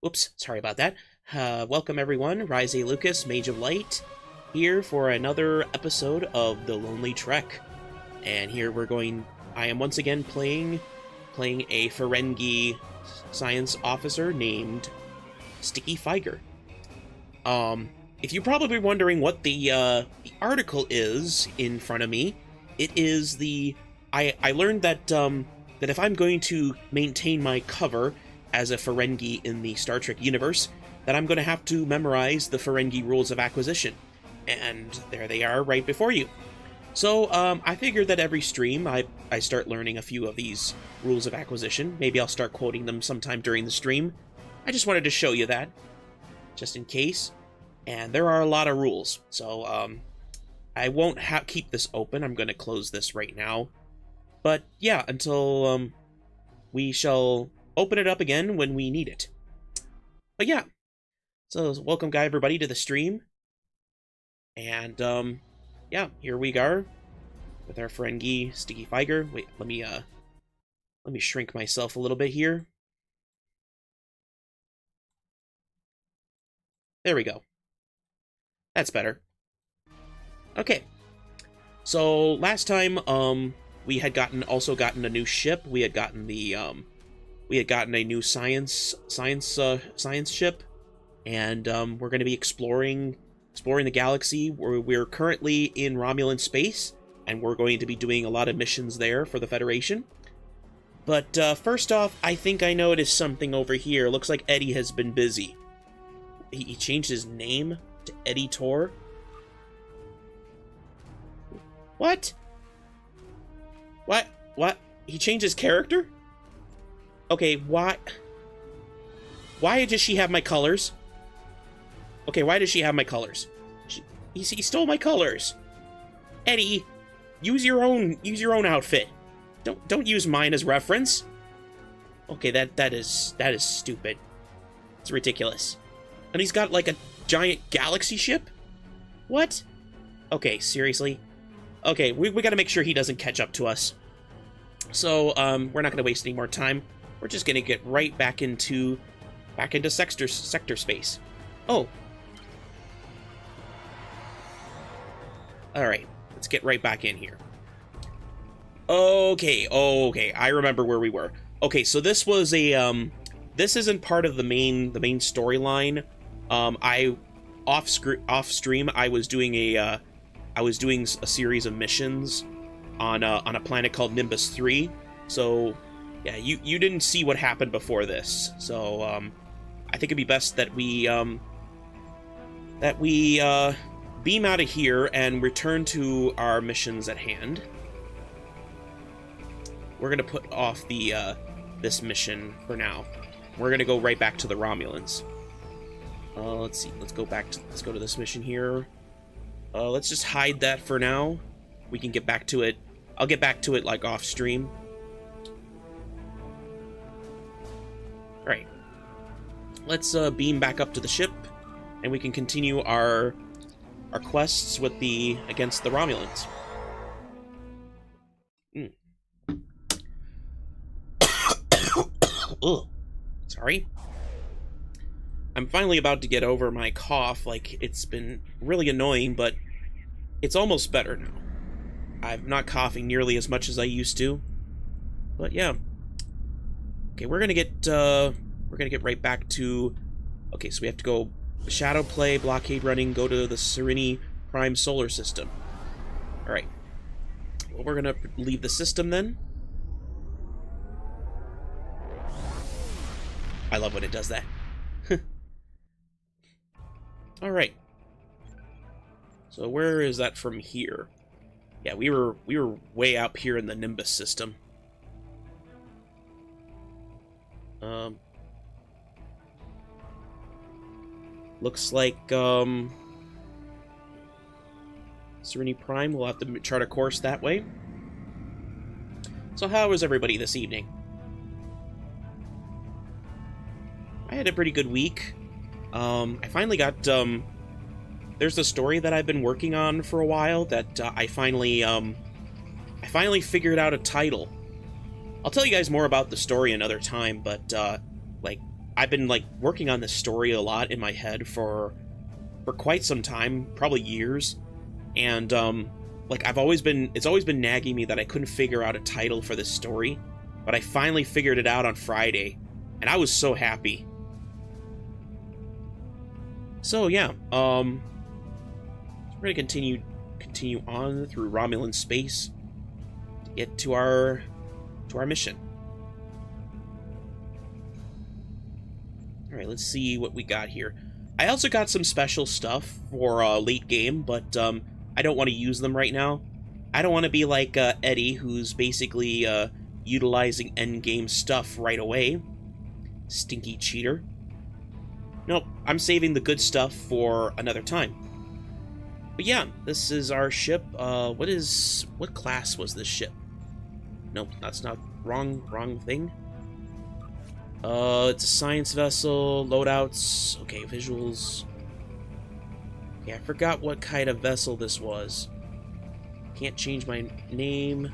Oops, sorry about that. Welcome everyone, Rise A. Lucas, Mage of Light, here for another episode of The Lonely Trek. And here I am once again playing a Ferengi science officer named Stiki Figer. If you're probably wondering what the article is in front of me, it is I learned that that if I'm going to maintain my cover as a Ferengi in the Star Trek universe, that I'm going to have to memorize the Ferengi rules of acquisition. And there they are right before you. So I figured that every stream I start learning a few of these rules of acquisition. Maybe I'll start quoting them sometime during the stream. I just wanted to show you that, just in case. And there are a lot of rules, so I won't keep this open. I'm going to close this right now. But yeah, until we shall open it up again when we need it. But yeah, so welcome everybody to the stream. And yeah, here we are with our Ferengi Stiki Figer. Wait, let me shrink myself a little bit here. There we go. That's better. Okay. So last time we had also gotten a new ship. We had gotten a new science ship, and we're going to be exploring the galaxy. We're currently in Romulan space, and we're going to be doing a lot of missions there for the Federation. But first off, I think I noticed something over here. Looks like Eddie has been busy. He changed his name to Eddie Tor. What? What? He changed his character? Okay, why does she have my colors? Okay, why does she have my colors? He stole my colors. Eddie, use your own outfit. Don't use mine as reference. Okay, that is stupid. It's ridiculous. And he's got like a giant galaxy ship? What? Okay, seriously? Okay, we gotta make sure he doesn't catch up to us. So, we're not gonna waste any more time. We're just gonna get right back into sector space. Oh. Alright, let's get right back in here. Okay, I remember where we were. Okay, so this was a, this isn't part of the main storyline. Off stream, I was doing a series of missions on a planet called Nimbus 3. So yeah, you didn't see what happened before this. So I think it'd be best that we beam out of here and return to our missions at hand. We're gonna put off this mission for now. We're gonna go right back to the Romulans. Let's see. Let's go to this mission here. Let's just hide that for now. We can get back to it. I'll get back to it like off stream. All right. Let's beam back up to the ship, and we can continue our quests with against the Romulans. Ugh. Sorry. I'm finally about to get over my cough. Like, it's been really annoying, but it's almost better now. I'm not coughing nearly as much as I used to. But yeah. Okay, we're gonna get right back to. Okay, so we have to go shadow play, blockade running, go to the Serenity Prime solar system. All right. Well, we're gonna leave the system then. I love when it does that. All right. So where is that from here? Yeah, we were way up here in the Nimbus system. Looks like Serenity Prime. We'll have to chart a course that way. So how was everybody this evening? I had a pretty good week. I finally got, there's a story that I've been working on for a while that I finally figured out a title. I'll tell you guys more about the story another time, but, like, I've been like working on this story a lot in my head for quite some time, probably years, and like it's always been nagging me that I couldn't figure out a title for this story, but I finally figured it out on Friday, and I was so happy. So yeah, we're gonna continue on through Romulan space to get to our mission. All right, let's see what we got here. I also got some special stuff for late game, but I don't want to use them right now. I don't want to be like Eddie, who's basically utilizing endgame stuff right away. Stinky cheater. Nope, I'm saving the good stuff for another time. But yeah, this is our ship. What class was this ship? Nope, that's not wrong thing. It's a science vessel, loadouts, okay, visuals. Yeah, I forgot what kind of vessel this was. Can't change my name.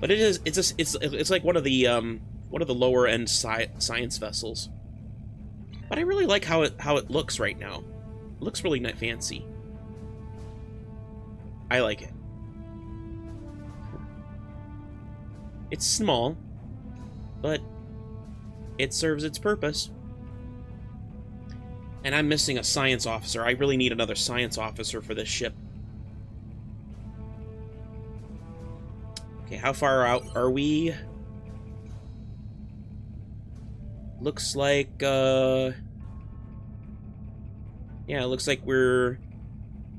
But it's like one of the lower end science vessels. But I really like how it looks right now. It looks really fancy. I like it. It's small, but it serves its purpose. And I'm missing a science officer. I really need another science officer for this ship. Okay, how far out are we? Looks like, yeah, it looks like we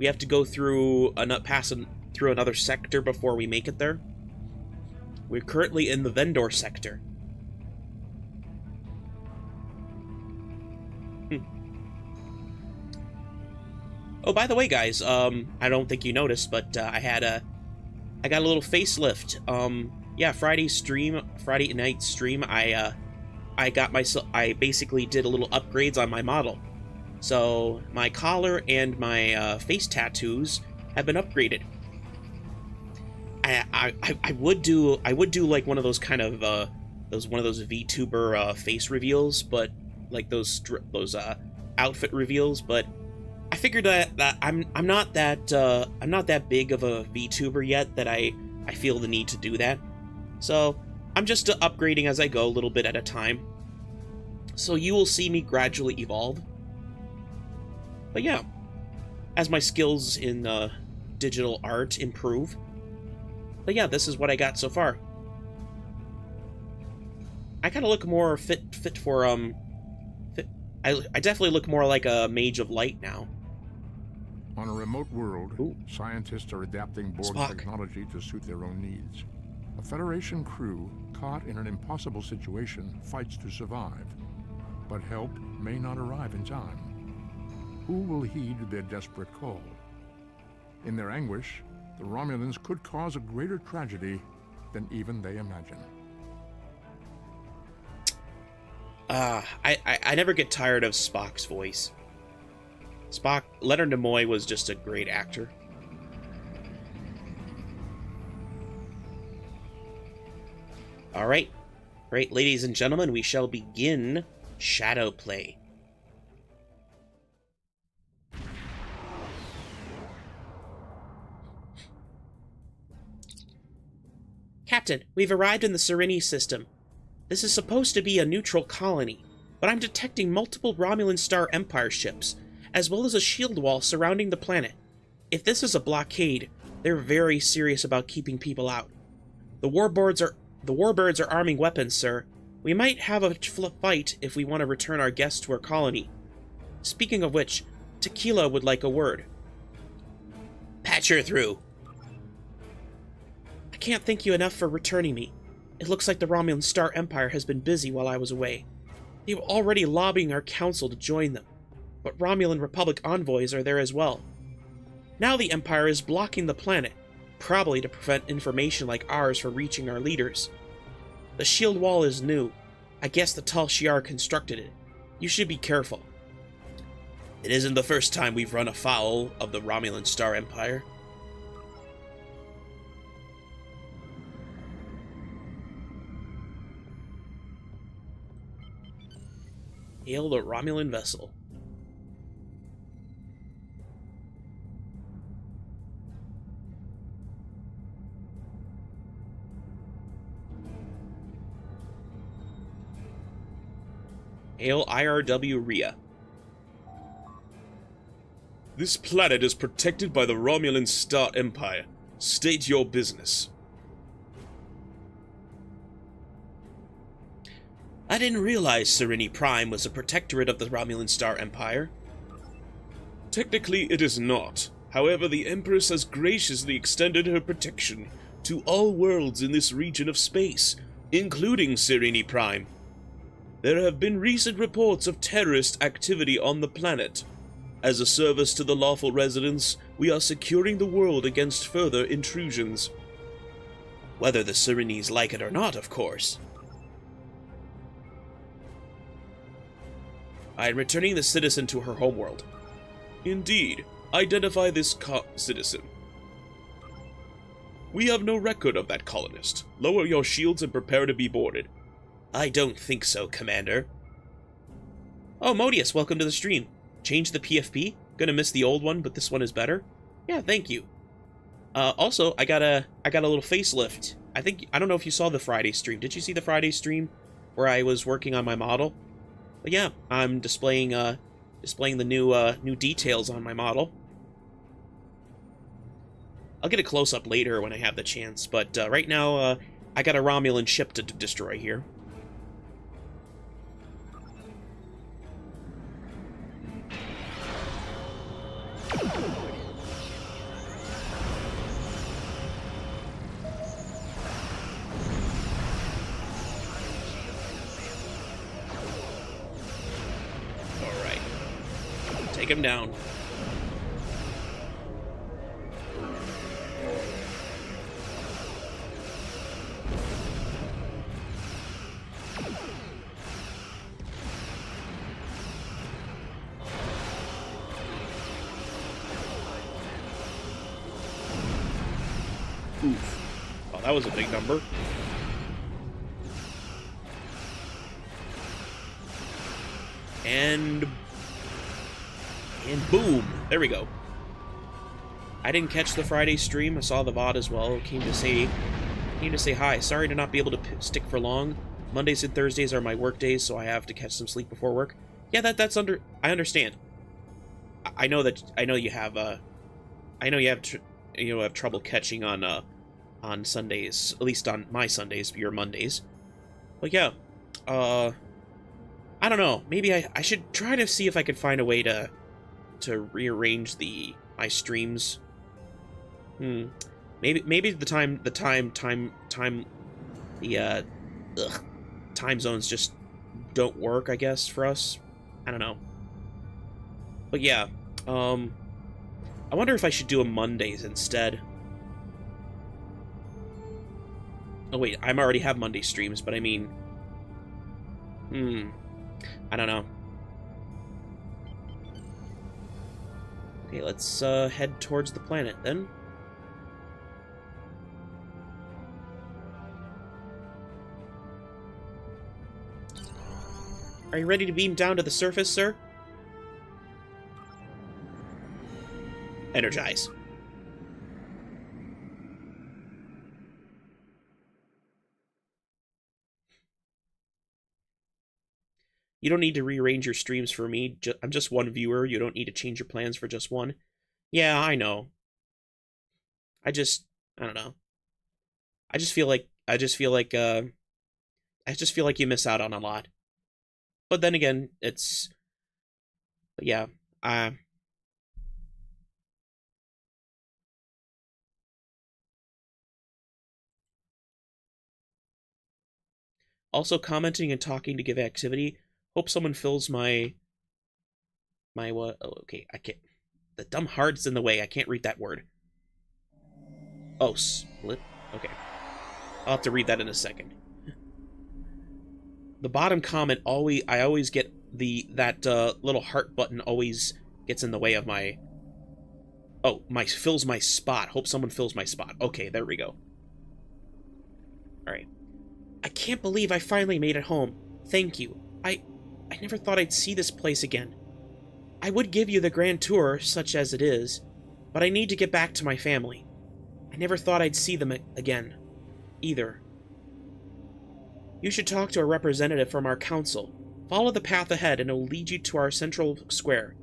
have to go through through another sector before we make it there. We're currently in the vendor sector. Oh, by the way, guys, I don't think you noticed, but I got a little facelift. Yeah, Friday night stream, I basically did a little upgrades on my model. So my collar and my face tattoos have been upgraded. I would do like one of those kind of one of those VTuber face reveals, but like those outfit reveals. But I figured that I'm not that big of a VTuber yet that I feel the need to do that. So I'm just upgrading as I go, a little bit at a time. So you will see me gradually evolve. But yeah, as my skills in digital art improve. But yeah, this is what I got so far. I kind of look more fit for I definitely look more like a Mage of Light now. On a remote world, Ooh. Scientists are adapting Borg Spock. technology to suit their own needs. A Federation crew caught in an impossible situation fights to survive, but help may not arrive in time. Who will heed their desperate call? In their anguish, the Romulans could cause a greater tragedy than even they imagine. I never get tired of Spock's voice. Leonard Nimoy was just a great actor. Alright. Right, ladies and gentlemen, we shall begin Shadow Play. Captain, we've arrived in the Serenity system. This is supposed to be a neutral colony, but I'm detecting multiple Romulan Star Empire ships, as well as a shield wall surrounding the planet. If this is a blockade, they're very serious about keeping people out. The warbirds are arming weapons, sir. We might have a fight if we want to return our guests to our colony. Speaking of which, Tequila would like a word. Patch her through. I can't thank you enough for returning me. It looks like the Romulan Star Empire has been busy while I was away. They were already lobbying our council to join them, but Romulan Republic envoys are there as well. Now the Empire is blocking the planet, probably to prevent information like ours from reaching our leaders. The shield wall is new. I guess the Tal Shiar constructed it. You should be careful. It isn't the first time we've run afoul of the Romulan Star Empire. Hail the Romulan vessel. Hail IRW Rhea. This planet is protected by the Romulan Star Empire. State your business. I didn't realize Sereni Prime was a protectorate of the Romulan Star Empire. Technically, it is not. However, the Empress has graciously extended her protection to all worlds in this region of space, including Sereni Prime. There have been recent reports of terrorist activity on the planet. As a service to the lawful residents, we are securing the world against further intrusions. Whether the Serenes like it or not, of course. I am returning the citizen to her homeworld. Indeed. Identify this citizen. We have no record of that colonist. Lower your shields and prepare to be boarded. I don't think so, Commander. Oh, Modius, welcome to the stream. Change the PFP. Gonna miss the old one, but this one is better. Yeah, thank you. Also, I got a little facelift. I don't know if you saw the Friday stream. Did you see the Friday stream where I was working on my model? But yeah, I'm displaying the new details on my model. I'll get a close-up later when I have the chance, but right now, I got a Romulan ship to destroy here. Alright. Take him down. Oof. Oh, that was a big number. And boom! There we go. I didn't catch the Friday stream. I saw the VOD as well. Came to say hi. Sorry to not be able to stick for long. Mondays and Thursdays are my work days, so I have to catch some sleep before work. Yeah, I understand. I know you have trouble catching on Sundays, at least on my Sundays, your Mondays. But yeah, I don't know. Maybe I should try to see if I could find a way to rearrange my streams. Maybe the time zones just don't work, I guess, for us. I don't know. But yeah, I wonder if I should do a Mondays instead. Oh wait, I already have Monday streams, but I mean... I don't know. Okay, let's head towards the planet then. Are you ready to beam down to the surface, sir? Energize. You don't need to rearrange your streams for me. I'm just one viewer. You don't need to change your plans for just one. Yeah, I know. I don't know. I just feel like you miss out on a lot. But then again, but yeah, also commenting and talking to give activity. Hope someone fills my what? Oh, okay, I can't. The dumb heart's in the way. I can't read that word. Oh, split. Okay, I'll have to read that in a second. The bottom comment I always get that little heart button always gets in the way of my. Oh, fills my spot. Hope someone fills my spot. Okay, there we go. All right. I can't believe I finally made it home. Thank you. I I never thought I'd see this place again. I would give you the grand tour, such as it is, but I need to get back to my family. I never thought I'd see them again, either. You should talk to a representative from our council. Follow the path ahead and it'll lead you to our central square.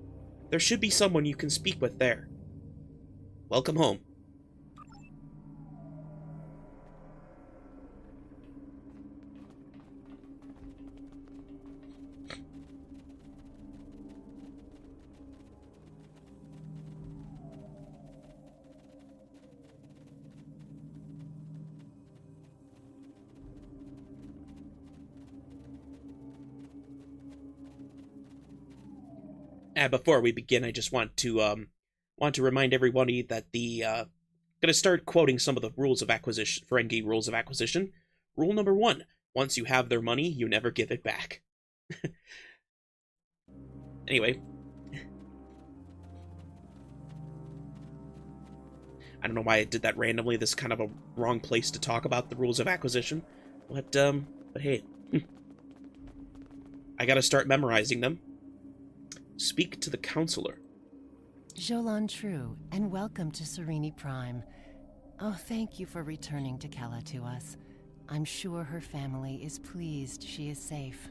There should be someone you can speak with there. Welcome home. Before we begin, I just want to remind everybody that gonna start quoting some of the rules of acquisition, Ferengi rules of acquisition. Rule number 1: once you have their money, you never give it back. Anyway, I don't know why I did that randomly. This is kind of a wrong place to talk about the rules of acquisition, but hey, I gotta start memorizing them. Speak to the counselor. Jolan True, and welcome to Sereni Prime. Oh, thank you for returning to Kella to us. I'm sure her family is pleased she is safe.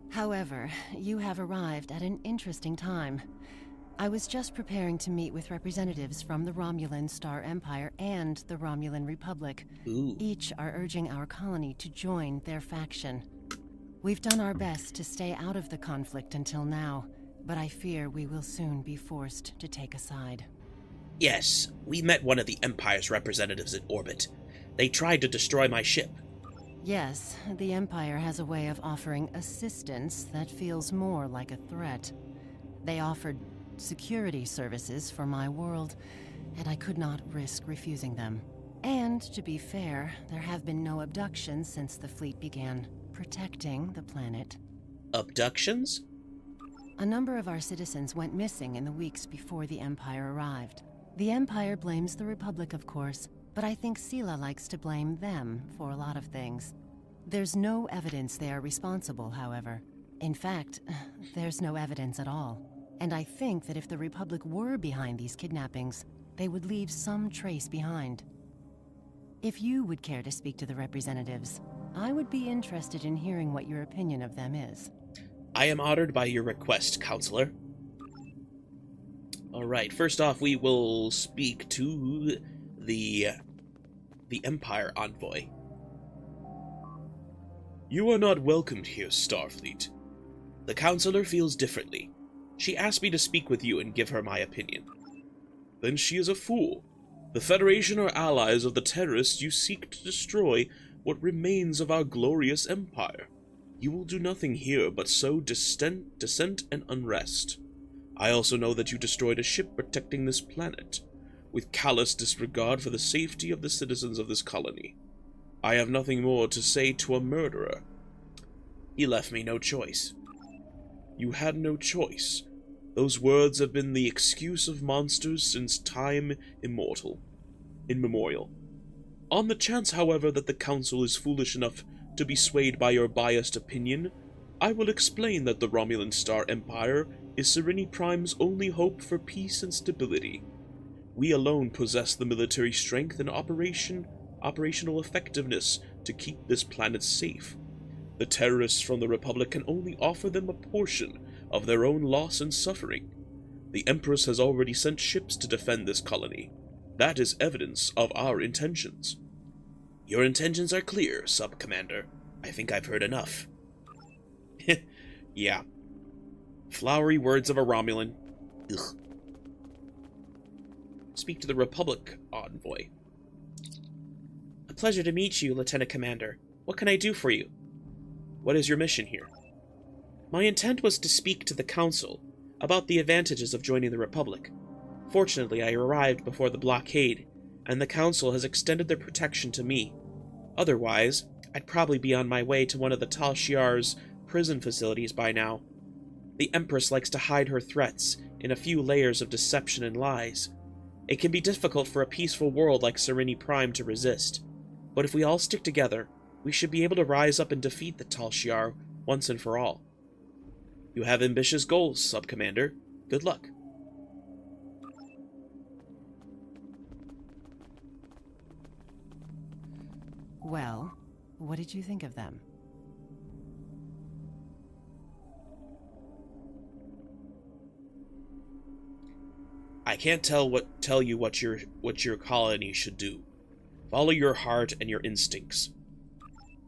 However, you have arrived at an interesting time. I was just preparing to meet with representatives from the Romulan Star Empire and the Romulan Republic. Ooh. Each are urging our colony to join their faction. We've done our best to stay out of the conflict until now, but I fear we will soon be forced to take a side. Yes, we met one of the Empire's representatives in orbit. They tried to destroy my ship. Yes, the Empire has a way of offering assistance that feels more like a threat. They offered security services for my world, and I could not risk refusing them. And, to be fair, there have been no abductions since the fleet began protecting the planet. Abductions? A number of our citizens went missing in the weeks before the Empire arrived. The Empire blames the Republic, of course, but I think Sela likes to blame them for a lot of things. There's no evidence they are responsible, however. In fact, there's no evidence at all. And I think that if the Republic were behind these kidnappings, they would leave some trace behind. If you would care to speak to the representatives, I would be interested in hearing what your opinion of them is. I am honored by your request, Counselor. Alright, first off, we will speak to the Empire Envoy. You are not welcomed here, Starfleet. The Counselor feels differently. She asked me to speak with you and give her my opinion. Then she is a fool. The Federation are allies of the terrorists you seek to destroy what remains of our glorious empire. You will do nothing here but sow dissent and unrest. I also know that you destroyed a ship protecting this planet, with callous disregard for the safety of the citizens of this colony. I have nothing more to say to a murderer. He left me no choice. You had no choice. Those words have been the excuse of monsters since time immemorial. On the chance, however, that the Council is foolish enough to be swayed by your biased opinion, I will explain that the Romulan Star Empire is Sereni Prime's only hope for peace and stability. We alone possess the military strength and operational effectiveness to keep this planet safe. The terrorists from the Republic can only offer them a portion of their own loss and suffering. The Empress has already sent ships to defend this colony. That is evidence of our intentions. Your intentions are clear, Sub-Commander. I think I've heard enough. Yeah. Flowery words of a Romulan. Ugh. Speak to the Republic Envoy. A pleasure to meet you, Lieutenant-Commander. What can I do for you? What is your mission here? My intent was to speak to the Council about the advantages of joining the Republic. Fortunately, I arrived before the blockade, and the Council has extended their protection to me. Otherwise, I'd probably be on my way to one of the Tal Shiar's prison facilities by now. The Empress likes to hide her threats in a few layers of deception and lies. It can be difficult for a peaceful world like Sereni Prime to resist, but if we all stick together, we should be able to rise up and defeat the Tal Shiar once and for all. You have ambitious goals, Sub-Commander. Good luck. Well, what did you think of them? I can't tell you what your colony should do. Follow your heart and your instincts.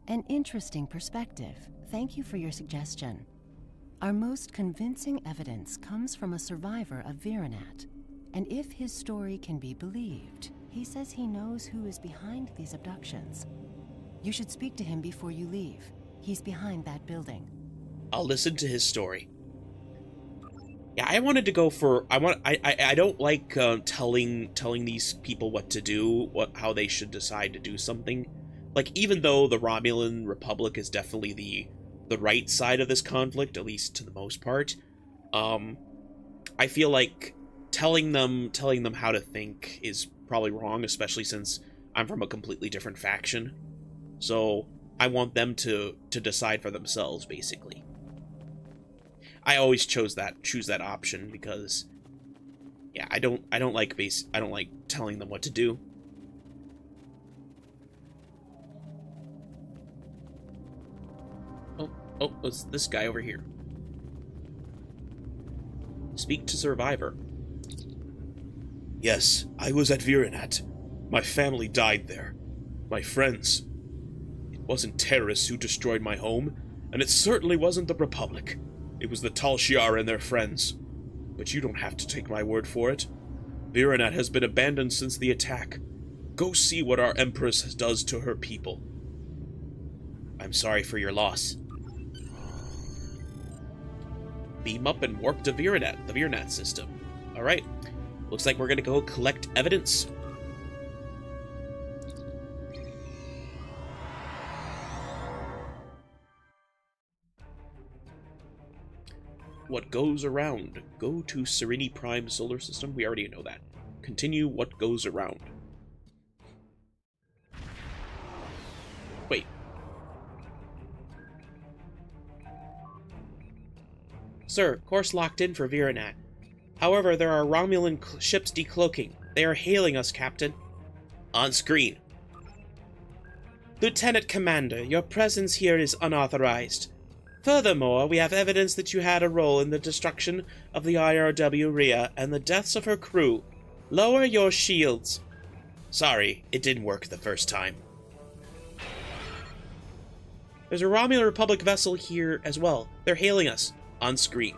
An interesting perspective. Thank you for your suggestion. Our most convincing evidence comes from a survivor of Virenat. And if his story can be believed, he says he knows who is behind these abductions. You should speak to him before you leave. He's behind that building. I'll listen to his story. Yeah, I wanted to go for... I don't like telling these people what to do, how they should decide to do something. Like, even though the Romulan Republic is definitely the right side of this conflict, at least to the most part, I feel like telling them how to think is probably wrong, especially since I'm from a completely different faction. So I want them to decide for themselves, basically. I always choose that option because, yeah, I don't like telling them what to do. Oh, it's this guy over here. Speak to Survivor. Yes, I was at Virenat. My family died there. My friends. It wasn't terrorists who destroyed my home, and it certainly wasn't the Republic. It was the Tal Shiar and their friends. But you don't have to take my word for it. Virenat has been abandoned since the attack. Go see what our Empress does to her people. I'm sorry for your loss. Beam up and warp to Virenat, the Virenat system. Alright. Looks like we're gonna go collect evidence. What goes around? Go to Serenity Prime solar system. We already know that. Continue what goes around. Wait. Sir, course locked in for Virenat. However, there are Romulan ships decloaking. They are hailing us, Captain. On screen. Lieutenant-Commander, your presence here is unauthorized. Furthermore, we have evidence that you had a role in the destruction of the IRW Rhea and the deaths of her crew. Lower your shields. Sorry, it didn't work the first time. There's a Romulan Republic vessel here as well. They're hailing us. On screen.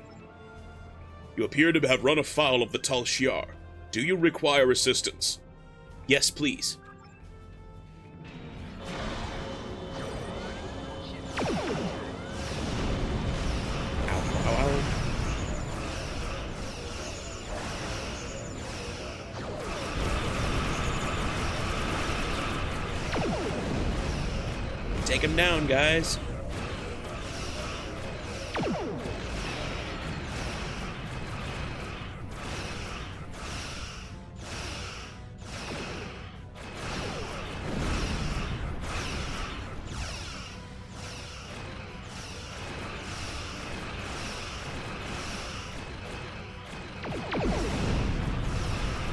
You appear to have run afoul of the Tal Shiar. Do you require assistance? Yes, please. Take him down, guys.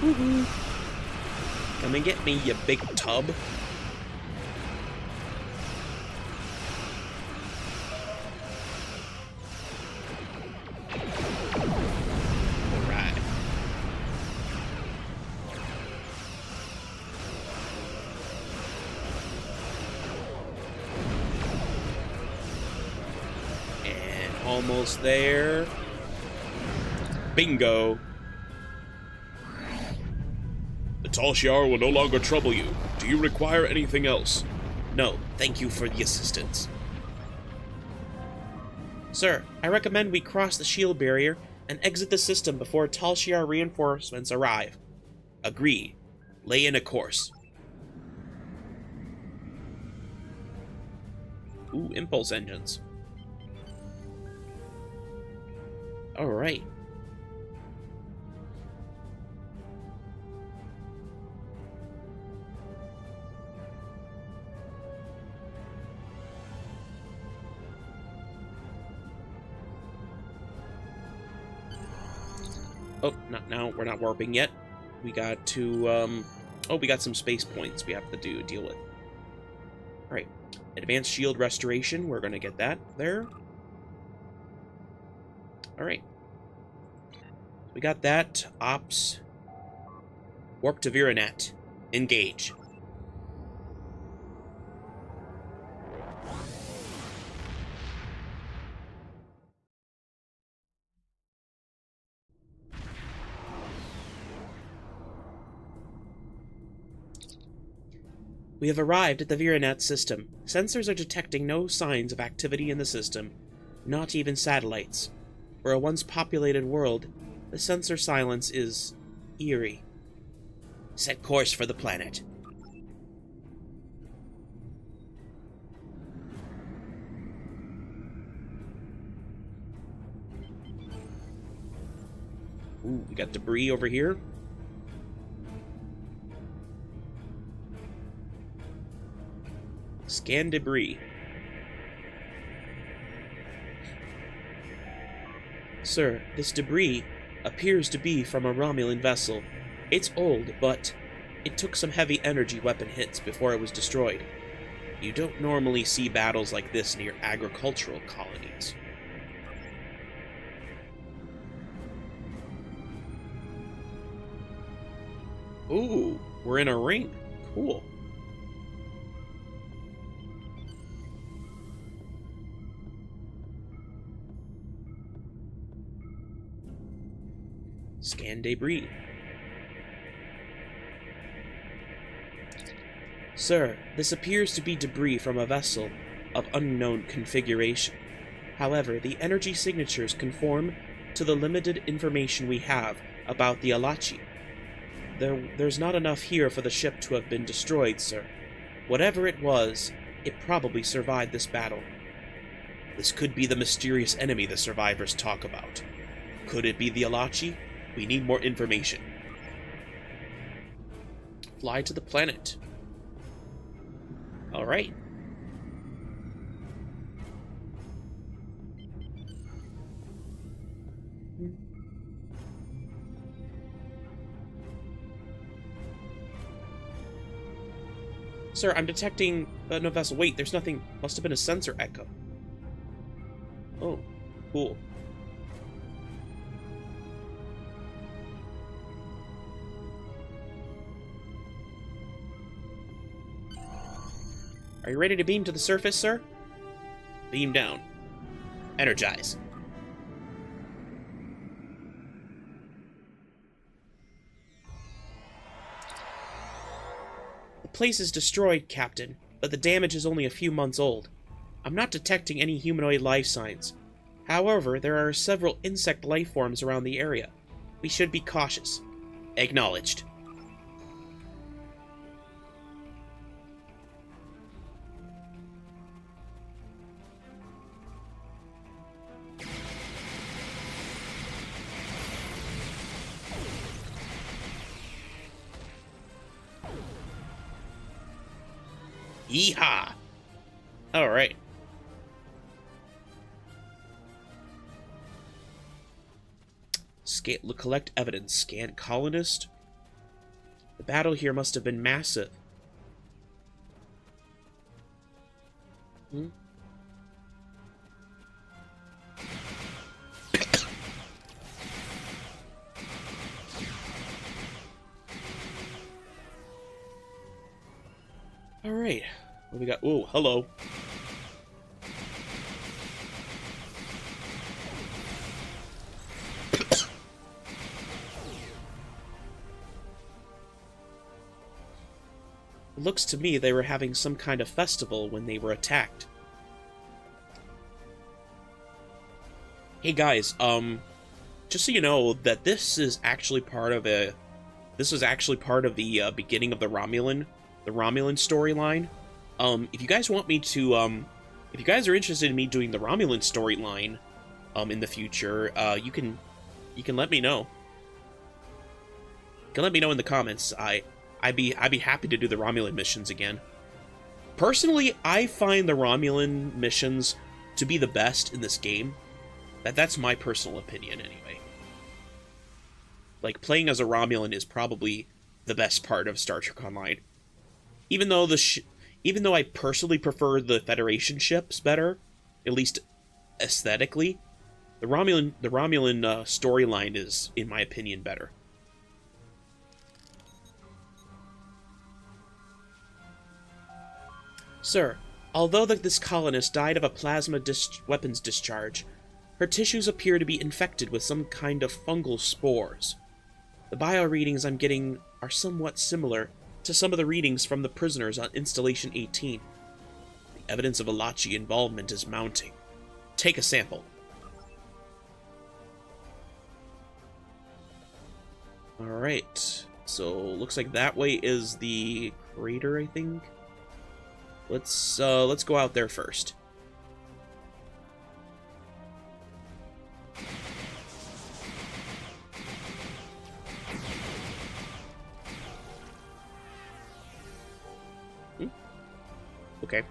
Woohoo! Come and get me, you big tub. Alright. And almost there. Bingo. The Tal Shiar will no longer trouble you. Do you require anything else? No, thank you for the assistance. Sir, I recommend we cross the shield barrier and exit the system before Tal Shiar reinforcements arrive. Agreed. Lay in a course. Ooh, impulse engines. Alright. Oh, not now. We're not warping yet. We got to, oh, we got some space points we have to deal with. Alright. Advanced shield restoration. We're going to get that there. Alright. We got that. Ops. Warp to Viranet. Engage. We have arrived at the Viranet system. Sensors are detecting no signs of activity in the system, not even satellites. For a once populated world, the sensor silence is eerie. Set course for the planet. Ooh, we got debris over here. Scan debris. Sir, this debris appears to be from a Romulan vessel. It's old, but it took some heavy energy weapon hits before it was destroyed. You don't normally see battles like this near agricultural colonies. Ooh, we're in a ring. Cool. Scan debris. Sir, this appears to be debris from a vessel of unknown configuration. However, the energy signatures conform to the limited information we have about the Alachi. There's not enough here for the ship to have been destroyed, sir. Whatever it was, it probably survived this battle. This could be the mysterious enemy the survivors talk about. Could it be the Alachi? We need more information. Fly to the planet. Alright. Sir, I'm detecting no vessel. Wait, there's nothing. Must have been a sensor echo. Oh, cool. Are you ready to beam to the surface, sir? Beam down. Energize. The place is destroyed, Captain, but the damage is only a few months old. I'm not detecting any humanoid life signs. However, there are several insect life forms around the area. We should be cautious. Acknowledged. Yeehaw! Alright. Collect evidence. Scan colonist. The battle here must have been massive. Alright. What do we got? Ooh, hello. It looks to me they were having some kind of festival when they were attacked. Hey guys, just so you know that this is actually part of the beginning of the Romulan storyline. If you guys want me to, if you guys are interested in me doing the Romulan storyline, in the future, you can let me know. You can let me know in the comments. I'd be happy to do the Romulan missions again. Personally, I find the Romulan missions to be the best in this game. That's my personal opinion, anyway. Like, playing as a Romulan is probably the best part of Star Trek Online. Even though even though I personally prefer the Federation ships better, at least aesthetically, the Romulan storyline is, in my opinion, better. Sir, although this colonist died of a plasma weapons discharge, her tissues appear to be infected with some kind of fungal spores. The bio readings I'm getting are somewhat similar to some of the readings from the prisoners on Installation 18. The evidence of Alachi involvement is mounting. Take a sample. Alright, so looks like that way is the crater, I think. Let's go out there first. Okay.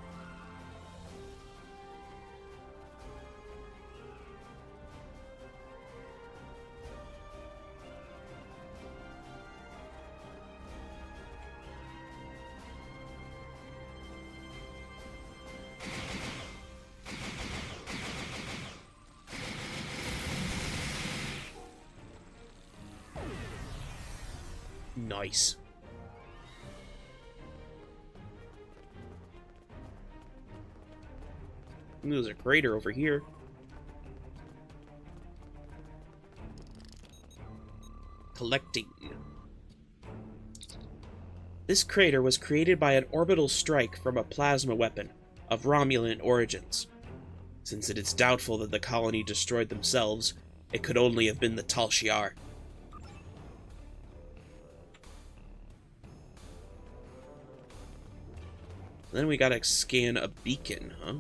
Nice. There's a crater over here. Collecting. This crater was created by an orbital strike from a plasma weapon of Romulan origins. Since it is doubtful that the colony destroyed themselves, it could only have been the Tal Shiar. Then we gotta scan a beacon, huh?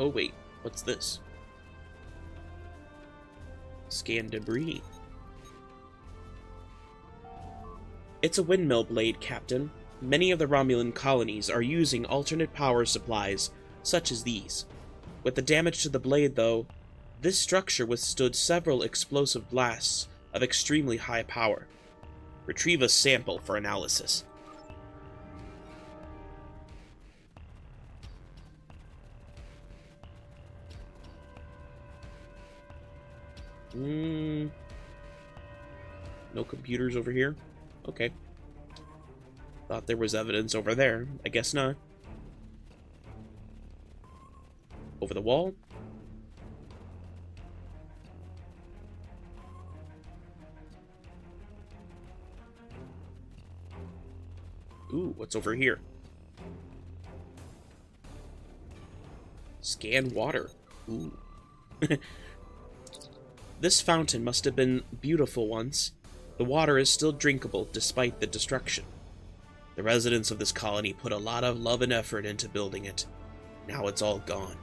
Oh wait, what's this? Scan debris. It's a windmill blade, Captain. Many of the Romulan colonies are using alternate power supplies, such as these. With the damage to the blade, though, this structure withstood several explosive blasts of extremely high power. Retrieve a sample for analysis. No computers over here? Okay. Thought there was evidence over there. I guess not. Over the wall? Ooh, what's over here? Scan water. Ooh. This fountain must have been beautiful once. The water is still drinkable despite the destruction. The residents of this colony put a lot of love and effort into building it. Now it's all gone.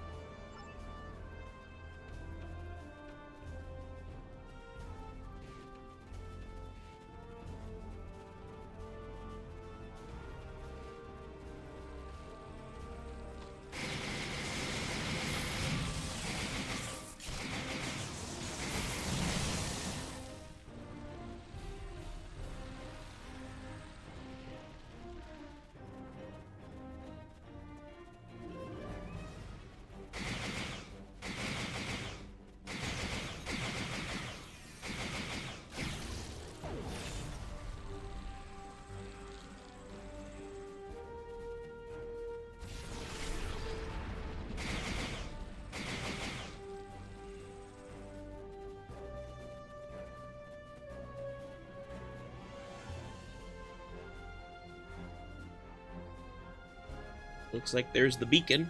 Looks like there's the beacon.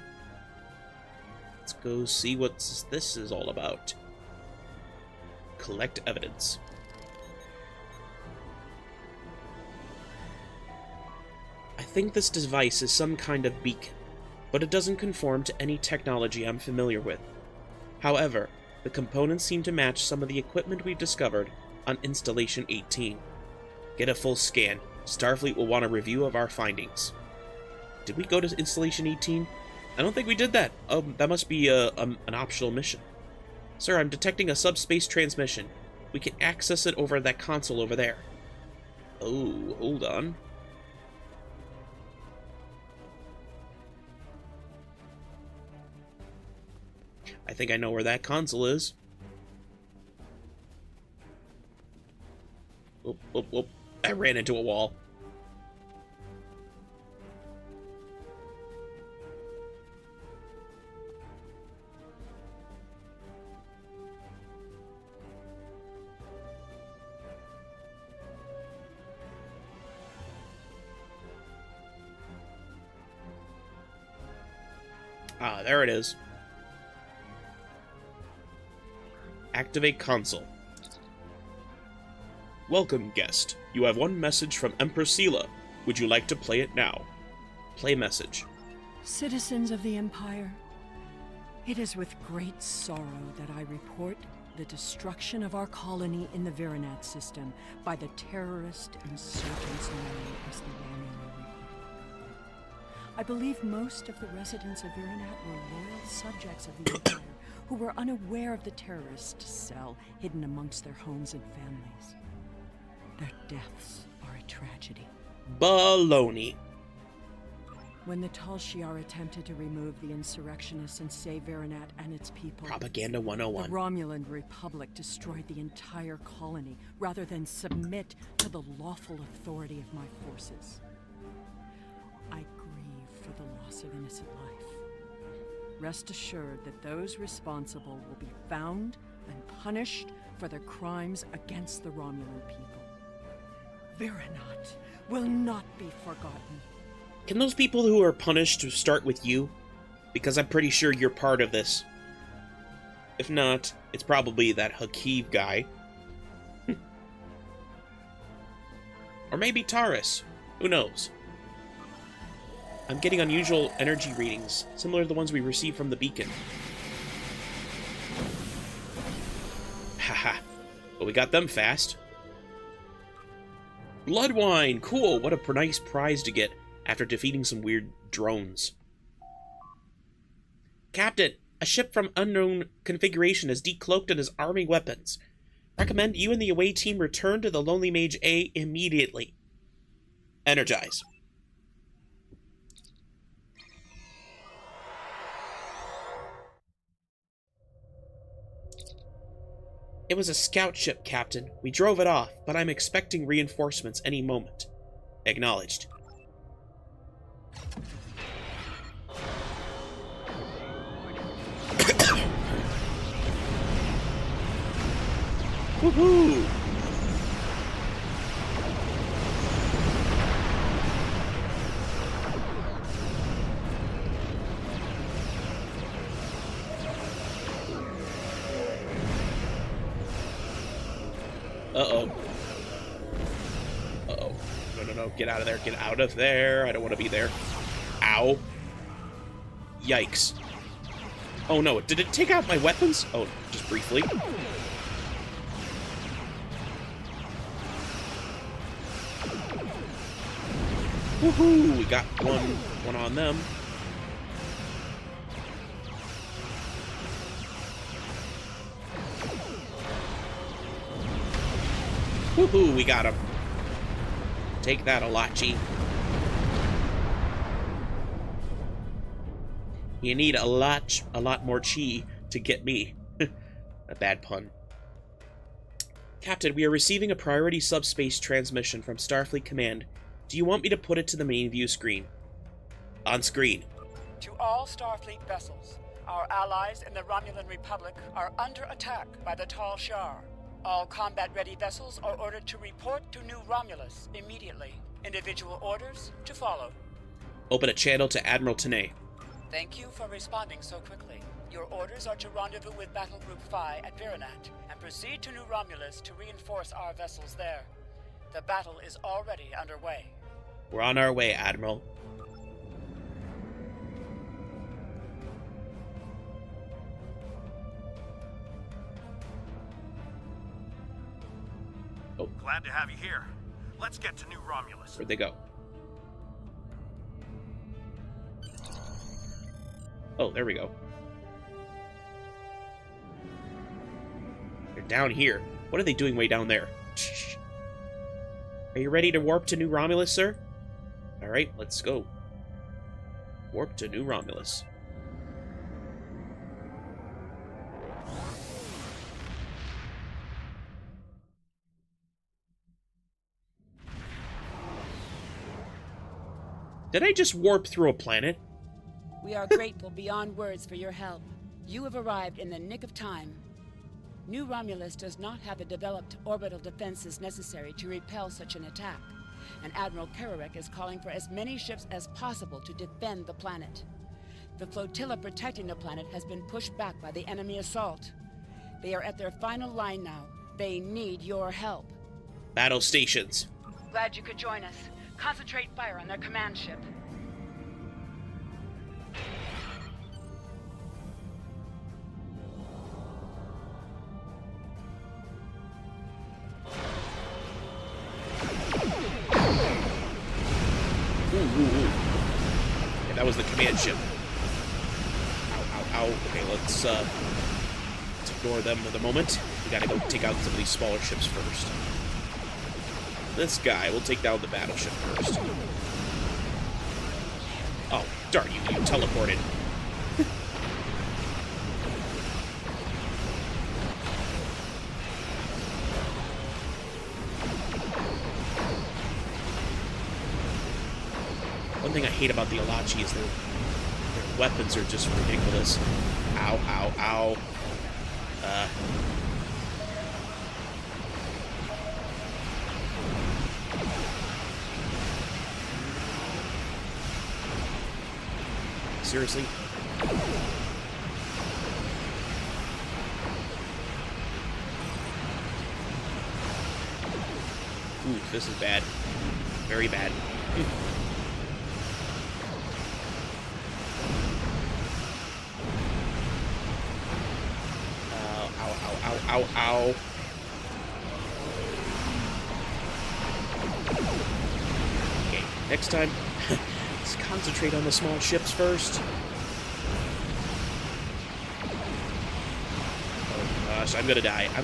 Let's go see what this is all about. Collect evidence. I think this device is some kind of beacon, but it doesn't conform to any technology I'm familiar with. However, the components seem to match some of the equipment we've discovered on Installation 18. Get a full scan. Starfleet will want a review of our findings. Did we go to Installation 18? I don't think we did that. Oh, that must be an optional mission. Sir, I'm detecting a subspace transmission. We can access it over that console over there. Oh, hold on. I think I know where that console is. Whoop, whoop, whoop. I ran into a wall. Ah, there it is. Activate console. Welcome, guest. You have one message from Empress Sela. Would you like to play it now? Play message. Citizens of the Empire, it is with great sorrow that I report the destruction of our colony in the Virinat system by the terrorist insurgents known as the Romulan Republic. I believe most of the residents of Virinat were loyal subjects of the Empire who were unaware of the terrorist cell hidden amongst their homes and families. Their deaths are a tragedy. Baloney. When the Tal Shiar attempted to remove the insurrectionists and save Virinat and its people, Propaganda the 101. Romulan Republic destroyed the entire colony rather than submit to the lawful authority of my forces. I grieve for the loss of innocent life. Rest assured that those responsible will be found and punished for their crimes against the Romulan people. Virinat will not be forgotten. Can those people who are punished start with you? Because I'm pretty sure you're part of this. If not, it's probably that Hakeev guy. Or maybe Taurus. Who knows? I'm getting unusual energy readings, similar to the ones we received from the beacon. Haha. But we got them fast. Blood wine! Cool! What a nice prize to get after defeating some weird drones. Captain! A ship from unknown configuration is decloaked and is arming weapons. Recommend you and the away team return to the Lonely Mage A immediately. Energize. It was a scout ship, Captain. We drove it off, but I'm expecting reinforcements any moment. Acknowledged. Woohoo! Uh-oh. Uh-oh. No. Get out of there. Get out of there. I don't want to be there. Ow. Yikes. Oh, no. Did it take out my weapons? Oh, just briefly. Woohoo! We got one on them. Woohoo! We got him. Take that, Alachi. You need a lot more chi to get me. A bad pun. Captain, we are receiving a priority subspace transmission from Starfleet Command. Do you want me to put it to the main view screen? On screen. To all Starfleet vessels, our allies in the Romulan Republic are under attack by the Tal Shiar. All combat-ready vessels are ordered to report to New Romulus immediately. Individual orders to follow. Open a channel to Admiral Tanay. Thank you for responding so quickly. Your orders are to rendezvous with Battle Group Phi at Virinat and proceed to New Romulus to reinforce our vessels there. The battle is already underway. We're on our way, Admiral. Oh. Glad to have you here. Let's get to New Romulus. Where'd they go? Oh, there we go. They're down here. What are they doing way down there? Shh. Are you ready to warp to New Romulus, sir? Alright, let's go. Warp to New Romulus. Did I just warp through a planet? We are grateful beyond words for your help. You have arrived in the nick of time. New Romulus does not have the developed orbital defenses necessary to repel such an attack, and Admiral Kararek is calling for as many ships as possible to defend the planet. The flotilla protecting the planet has been pushed back by the enemy assault. They are at their final line now. They need your help. Battle stations. Glad you could join us. Concentrate fire on their command ship. Ooh. Yeah, that was the command ship. Ow. Okay, let's ignore them for the moment. We gotta go take out some of these smaller ships first. This guy will take down the battleship first. Oh, darn you teleported. One thing I hate about the Alachi is their weapons are just ridiculous. Ow. Seriously? Ooh, this is bad. Very bad. Ow. Okay, next time, let's concentrate on the small ships first. Oh gosh, I'm gonna die. I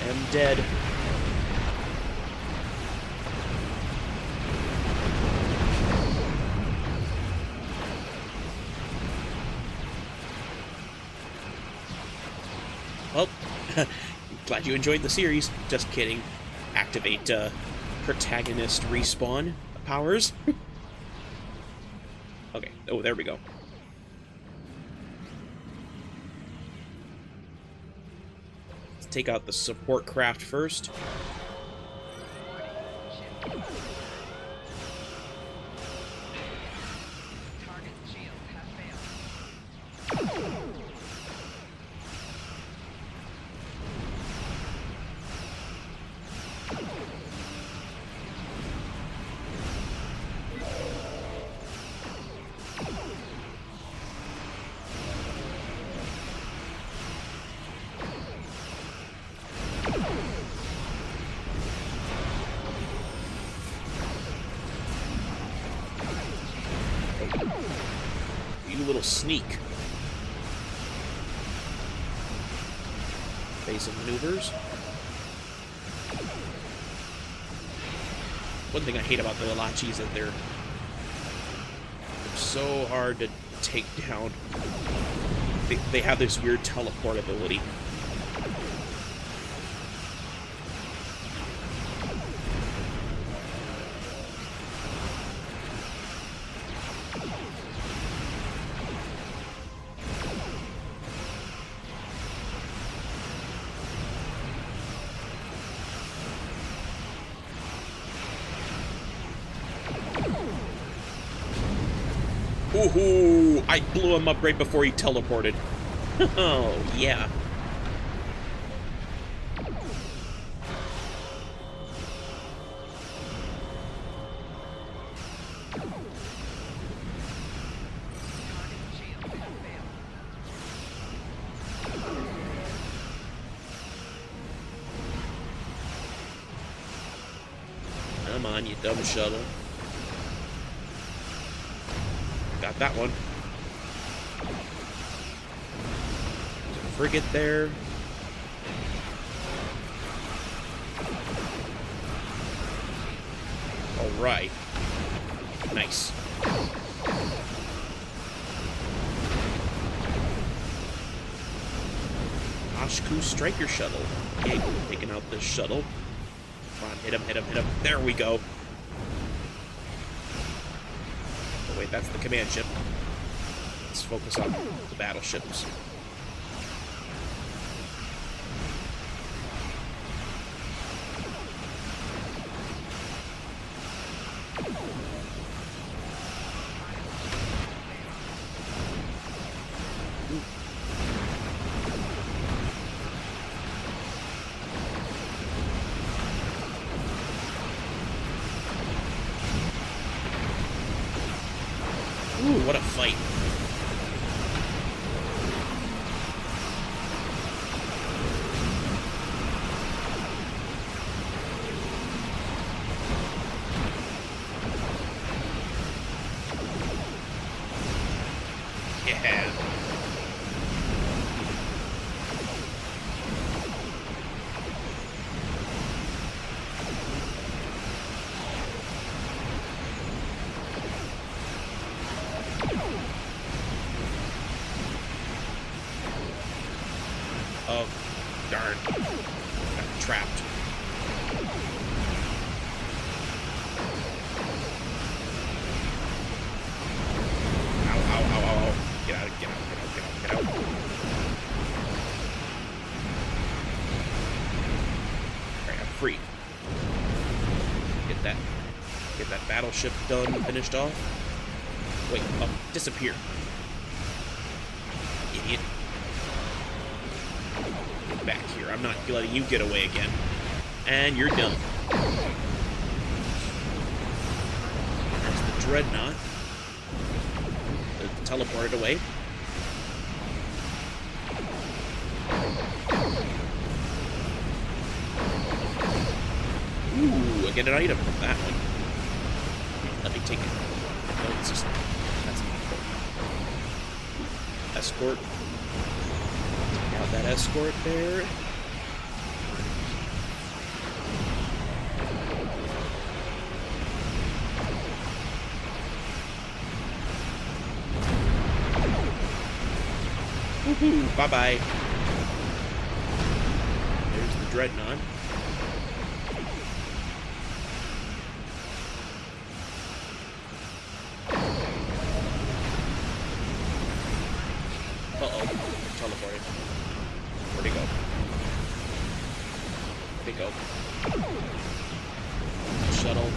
am dead. Well, glad you enjoyed the series. Just kidding. Activate protagonist respawn powers. Okay. Oh, there we go. Let's take out the support craft first. You little sneak. Basic maneuvers. One thing I hate about the Alachi is that they're so hard to take down. They have this weird teleport ability. Ooh, I blew him up right before he teleported. Oh, yeah. Come on, you dumb shuttle. got that one. There's a frigate there. Alright. Nice. Ashku Striker Shuttle. Okay, taking out the shuttle. Come on, hit him, hit him, hit him. There we go. Oh wait, that's the command ship. Let's focus on the battleships. Ooh, what a fight. Yeah. Oh, darn. Got trapped. Ow, ow, ow, ow, ow. Get out, get out, get out, get out, get out. Alright, I'm free. Get that battleship done, finished off. Wait, oh, disappear. Idiot. Get back here. I'm not letting you get away again. And you're done. There's the Dreadnought. Teleported away. Ooh, I get an item from that one. Let me take it. No, it's just... That's important. Escort. Take out that escort there. Woohoo! Bye-bye. There's the Dreadnought. Uh-oh. Teleported. Where'd he go? Where'd he go? Shuttle.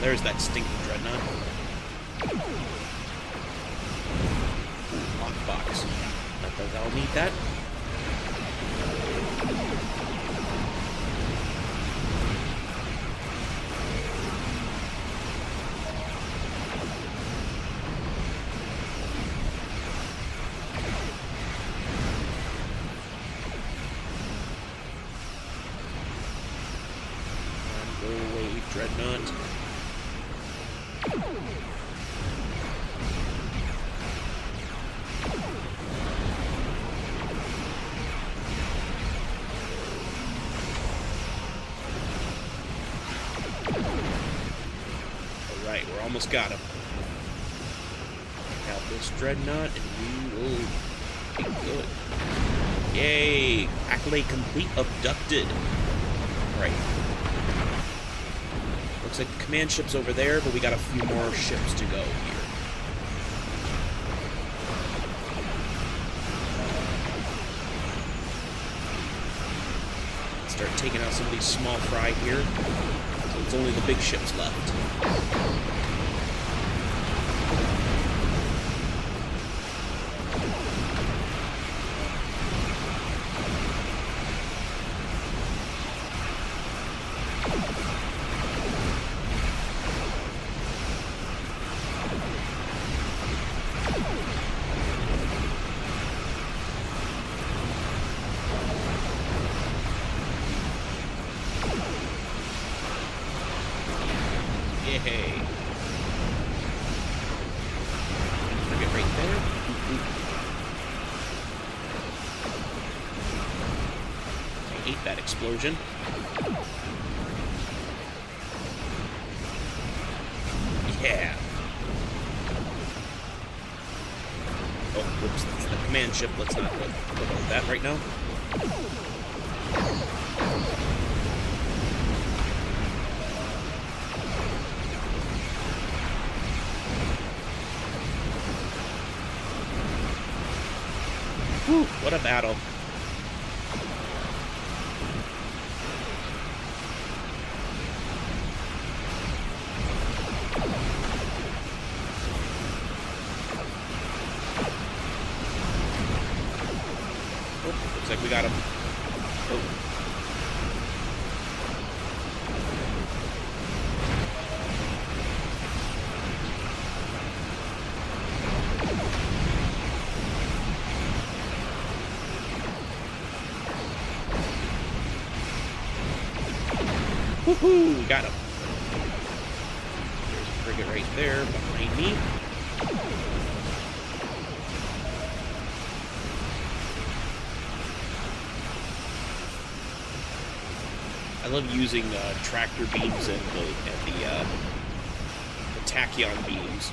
There's that stinking Dreadnought. Lockbox. Not that I'll need that. Go away, Dreadnought. Alright, we're almost got him. Take out this Dreadnought and we will be good. Yay! Accolade complete, abducted. Right. Looks like the command ship's over there, but we got a few more ships to go here. Let's start taking out some of these small fry here. So it's only the big ships left. hate that explosion. Yeah. Oh, whoops, that's the command ship. Let's not look at that right now. Whew, what a battle. Looks like we got him. Oh. Woohoo! We got him. There's a frigate right there behind me. I love using tractor beams and the tachyon beams.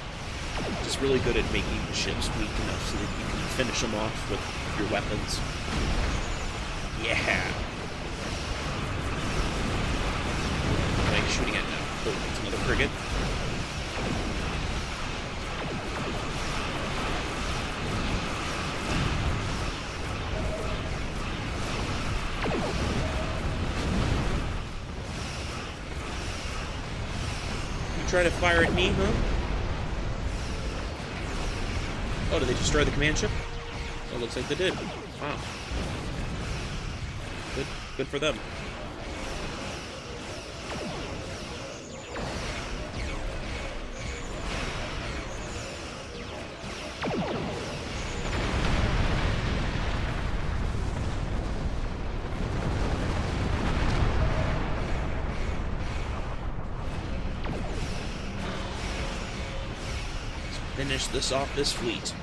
Just really good at making the ships weak enough so that you can finish them off with your weapons. Yeah. What am I shooting at now? Oh, it's another frigate. Try to fire at me, huh? Oh, did they destroy the command ship? Oh, looks like they did. Wow. Good for them. Finish this off this fleet.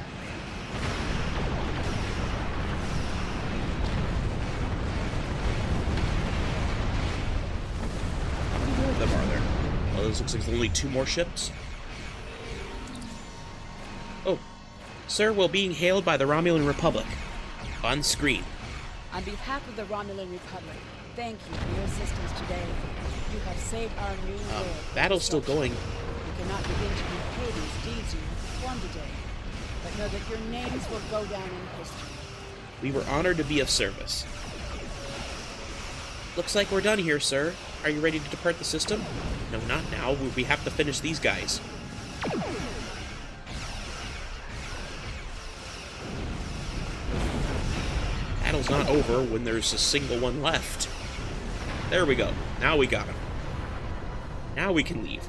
How many more of them are there? Oh, this looks like there's only 2 more ships. Oh, sir, we're being hailed by the Romulan Republic. On screen. On behalf of the Romulan Republic, thank you for your assistance today. You have saved our new world. Battle's still going. You cannot begin to repay these deeds you have performed today, but know that your names will go down in history. We were honored to be of service. Looks like we're done here, sir. Are you ready to depart the system? No, not now. We have to finish these guys. Battle's not over when there's a single one left. There we go. Now we got him. Now we can leave.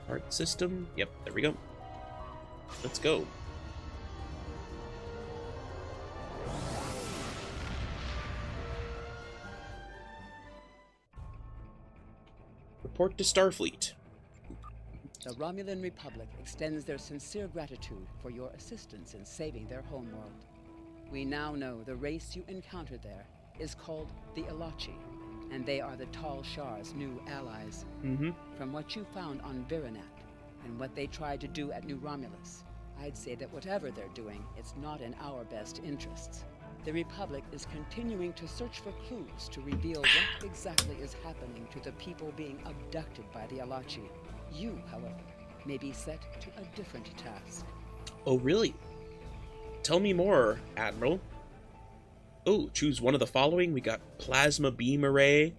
Part system. Yep, there we go. Let's go. Report to Starfleet. The Romulan Republic extends their sincere gratitude for your assistance in saving their homeworld. We now know the race you encountered there is called the Elachi, and they are the Tal Shar's new allies. From what you found on Virinat, and what they tried to do at New Romulus, I'd say that whatever they're doing, it's not in our best interests. The Republic is continuing to search for clues to reveal what exactly is happening to the people being abducted by the Elachi. You, however, may be set to a different task. Oh, really? Tell me more, Admiral. Oh, choose one of the following. We got plasma beam array.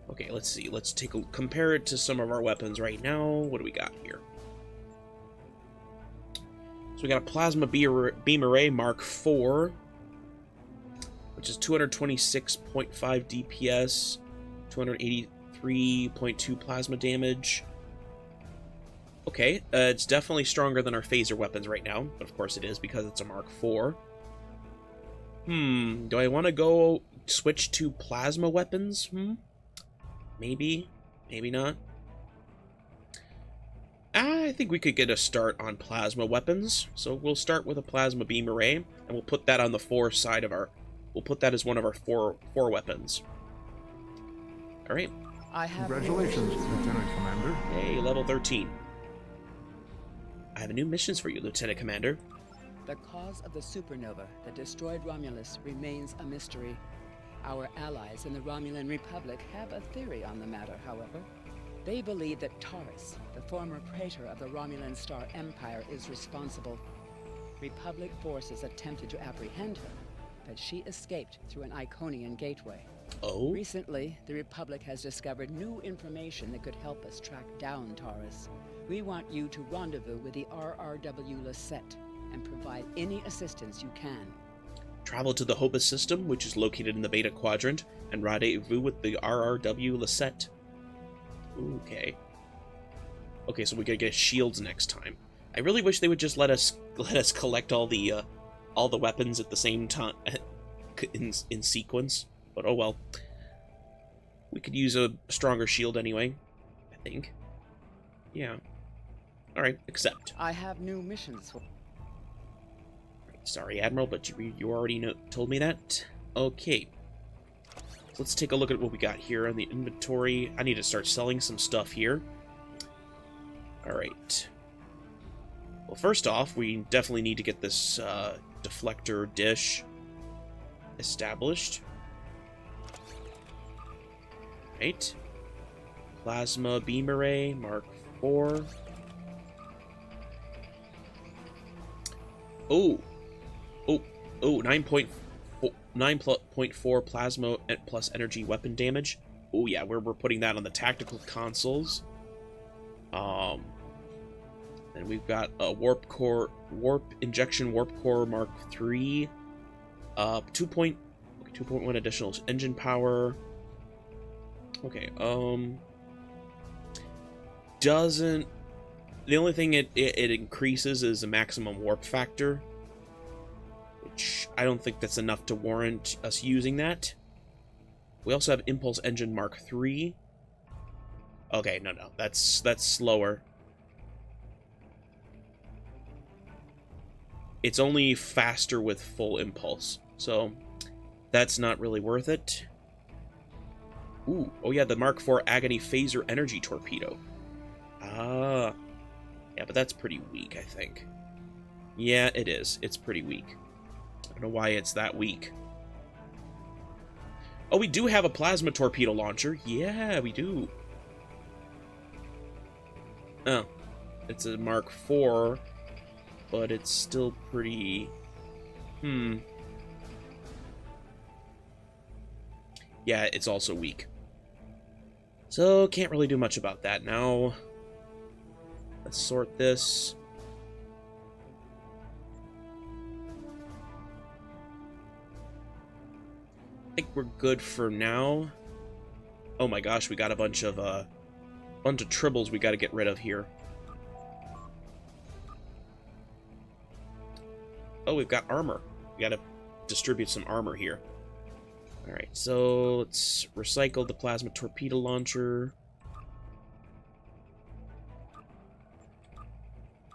Okay, let's see. Let's compare it to some of our weapons right now. What do we got here? So we got a plasma beam array Mark IV, which is 226.5 DPS, 283.2 plasma damage. Okay, it's definitely stronger than our phaser weapons right now, but of course it is because it's a Mark IV. Do I want to go switch to plasma weapons? Maybe, maybe not. I think we could get a start on plasma weapons. So we'll start with a plasma beam array, and we'll put that on the 4 side of our... We'll put that as one of our four weapons. Alright. Congratulations, Lieutenant Commander. Hey, level 13. I have new missions for you, Lieutenant Commander. The cause of the supernova that destroyed Romulus remains a mystery. Our allies in the Romulan Republic have a theory on the matter, however. They believe that Taurus, the former praetor of the Romulan Star Empire, is responsible. Republic forces attempted to apprehend her, but she escaped through an Iconian gateway. Oh? Recently, the Republic has discovered new information that could help us track down Taurus. We want you to rendezvous with the RRW Lisette and provide any assistance you can. Travel to the Hobus system, which is located in the Beta Quadrant, and rendezvous with the RRW Lisette. Okay. Okay, so we gotta get shields next time. I really wish they would just let us collect all the weapons at the same time in sequence. But oh well. We could use a stronger shield anyway, I think. Yeah. Alright, accept. I have new missions for... Sorry, Admiral, but you already told me that. Okay. So let's take a look at what we got here on the inventory. I need to start selling some stuff here. Alright. Well, first off, we definitely need to get this deflector dish established. Right. Plasma beam array, Mark IV. Oh, 9.4 plasma plus energy weapon damage. Oh yeah, we're putting that on the tactical consoles. And we've got a warp injection warp core Mark III. 2.1 additional engine power. Okay, doesn't... The only thing it increases is the maximum warp factor, which I don't think that's enough to warrant us using that. We also have Impulse Engine Mark III. Okay, no, that's slower. It's only faster with full impulse, so that's not really worth it. Ooh, oh yeah, the Mark IV Agony Phaser Energy Torpedo. Ah, yeah, but that's pretty weak, I think. Yeah, it is. It's pretty weak. I don't know why it's that weak. Oh, we do have a plasma torpedo launcher. Yeah, we do. Oh, it's a Mark IV, but it's still pretty... Yeah, it's also weak. So, can't really do much about that now. Let's sort this. I think we're good for now. Oh my gosh, we got a bunch of tribbles we got to get rid of here. Oh, we've got armor. We got to distribute some armor here. Alright, so let's recycle the plasma torpedo launcher.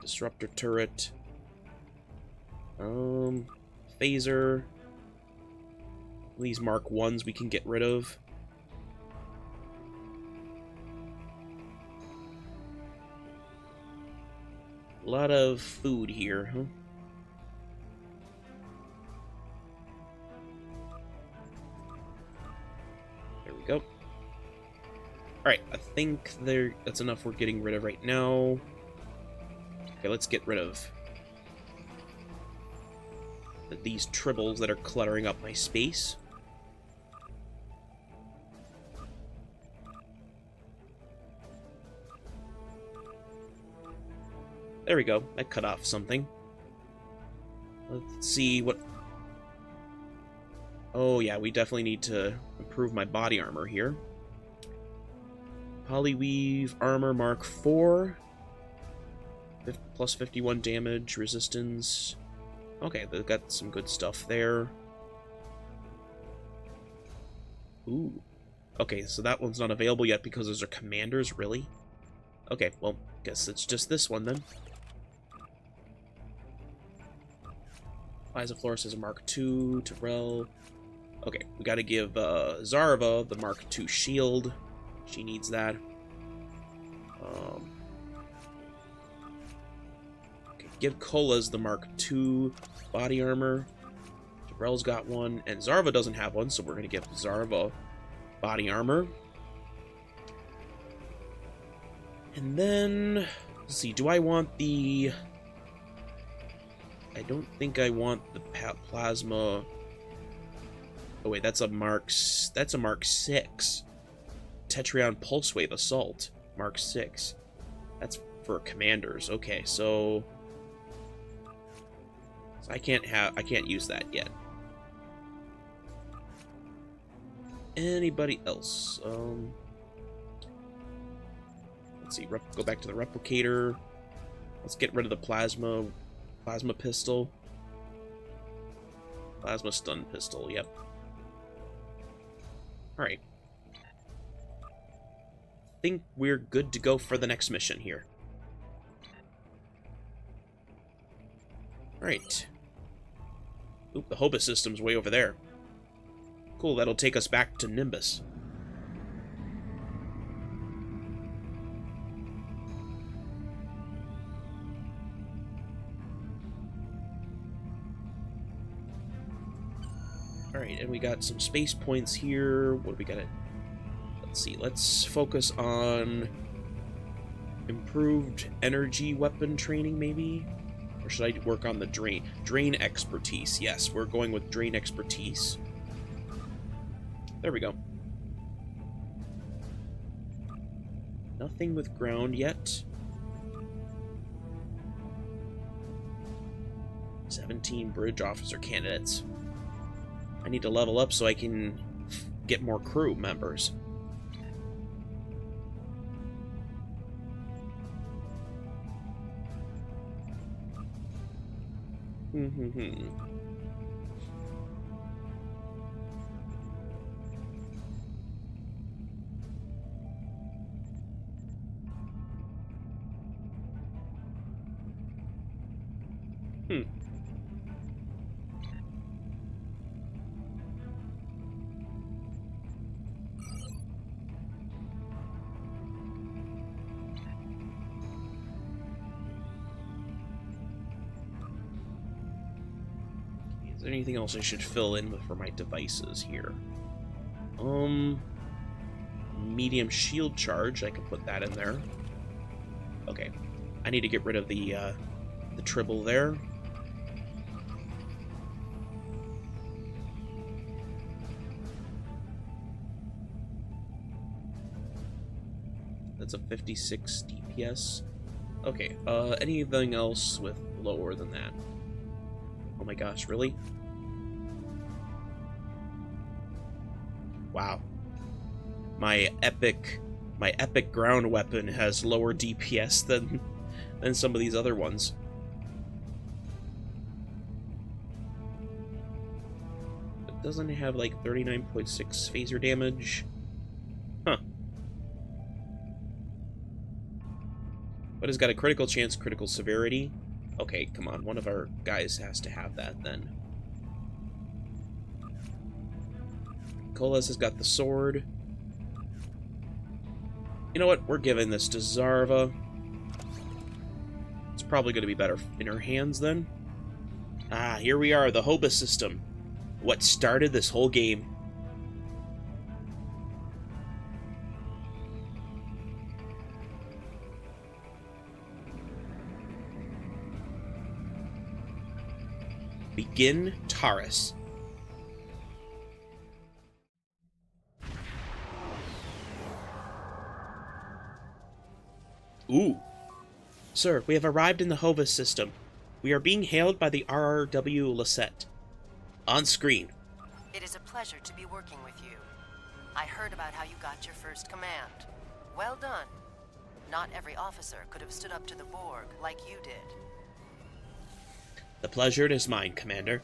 Disruptor turret. Phaser. These Mark 1s we can get rid of. A lot of food here, huh? There we go. Alright, I think that's enough we're getting rid of right now. Okay, let's get rid of these tribbles that are cluttering up my space. There we go. That cut off something. Let's see what... Oh yeah, we definitely need to improve my body armor here. Polyweave armor Mark IV. Plus 51 damage, resistance. Okay, they've got some good stuff there. Ooh. Okay, so that one's not available yet because those are commanders, really? Okay, well, guess it's just this one then. Liza Flores is a Mark II. Terrell. Okay, we gotta give Zarva the Mark II shield. She needs that. Okay, give Colas the Mark II body armor. Terrell's got one, and Zarva doesn't have one, so we're gonna give Zarva body armor. And then, let's see, do I want the... I don't think I want the plasma... Oh wait, that's a Mark 6. Tetrion Pulse Wave Assault, Mark 6. That's for commanders. Okay, so I can't use that yet. Anybody else? Let's see. Go back to the replicator. Let's get rid of the plasma pistol. Plasma stun pistol. Yep. All right. Think we're good to go for the next mission here. All right. Oop, the Hobus system's way over there. Cool, that'll take us back to Nimbus. Alright, and we got some space points here. What do we got? Let's see, let's focus on improved energy weapon training, maybe? Or should I work on the drain expertise? Yes, we're going with drain expertise. There we go. Nothing with ground yet. 17 bridge officer candidates. I need to level up so I can get more crew members. Is there anything else I should fill in for my devices here? Medium shield charge, I can put that in there. Okay. I need to get rid of the tribble there. That's a 56 DPS. Okay, anything else with lower than that? Oh my gosh, really? Wow. My epic ground weapon has lower DPS than some of these other ones. It doesn't have like 39.6 phaser damage. Huh. But it's got a critical chance, critical severity. Okay, come on, one of our guys has to have that then. Colas has got the sword. You know what? We're giving this to Zarva. It's probably going to be better in her hands then. Ah, here we are, the Hobus system. What started this whole game. Begin Taurus. Ooh. Sir, we have arrived in the Hobus system. We are being hailed by the RRW Lisette. On screen. It is a pleasure to be working with you. I heard about how you got your first command. Well done. Not every officer could have stood up to the Borg like you did. The pleasure is mine, Commander.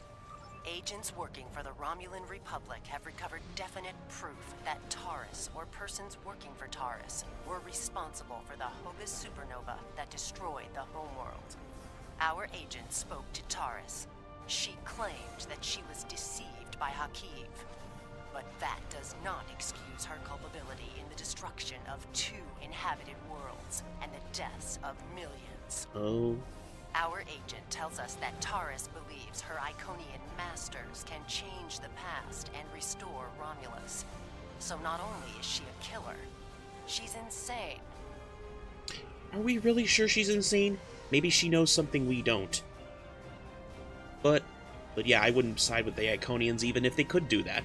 Agents working for the Romulan Republic have recovered definite proof that Taurus, or persons working for Taurus, were responsible for the Hobus supernova that destroyed the homeworld. Our agent spoke to Taurus. She claimed that she was deceived by Hakiv. But that does not excuse her culpability in the destruction of 2 inhabited worlds and the deaths of millions. Oh. Our agent tells us that Taurus believes her Iconian masters can change the past and restore Romulus. So not only is she a killer, she's insane. Are we really sure she's insane? Maybe she knows something we don't. But yeah, I wouldn't side with the Iconians even if they could do that.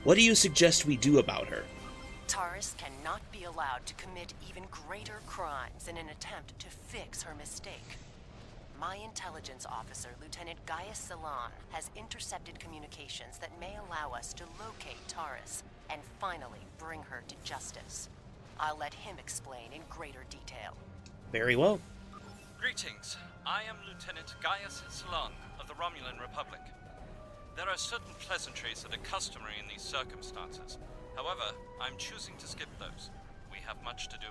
What do you suggest we do about her? Taurus cannot be allowed to commit even greater crimes in an attempt to fix her mistake. My intelligence officer, Lieutenant Salon, has intercepted communications that may allow us to locate Taurus and finally bring her to justice. I'll let him explain in greater detail. Very well. Greetings. I am Lieutenant Salon of the Romulan Republic. There are certain pleasantries that are customary in these circumstances. However, I'm choosing to skip those. We have much to do.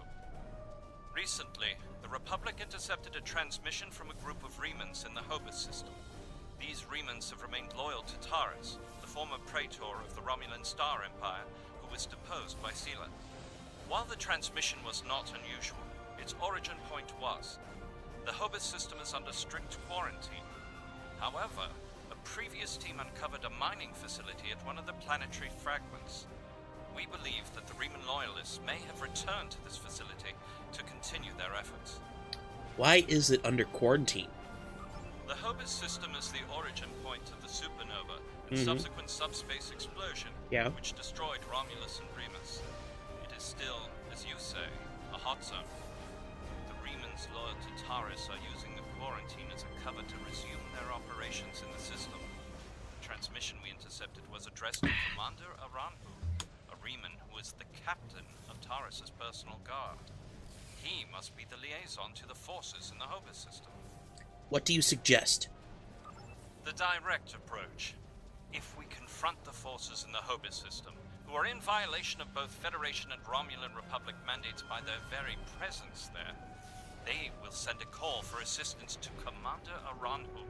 Recently, the Republic intercepted a transmission from a group of Remans in the Hobus system. These Remans have remained loyal to Taurus, the former praetor of the Romulan Star Empire, who was deposed by Sela. While the transmission was not unusual, its origin point was. The Hobus system is under strict quarantine. However, a previous team uncovered a mining facility at one of the planetary fragments. We believe that the Reman loyalists may have returned to this facility to continue their efforts. Why is it under quarantine? The Hobus system is the origin point of the supernova and subsequent subspace explosion, which destroyed Romulus and Remus. It is still, as you say, a hot zone. The Remans loyal to Taurus are using the quarantine as a cover to resume their operations in the system. The transmission we intercepted was addressed to Commander Aranhu, a Reman who is the captain of Taurus's personal guard. He must be the liaison to the forces in the Hobus system. What do you suggest? The direct approach. If we confront the forces in the Hobus system, who are in violation of both Federation and Romulan Republic mandates by their very presence there, they will send a call for assistance to Commander Aranhu.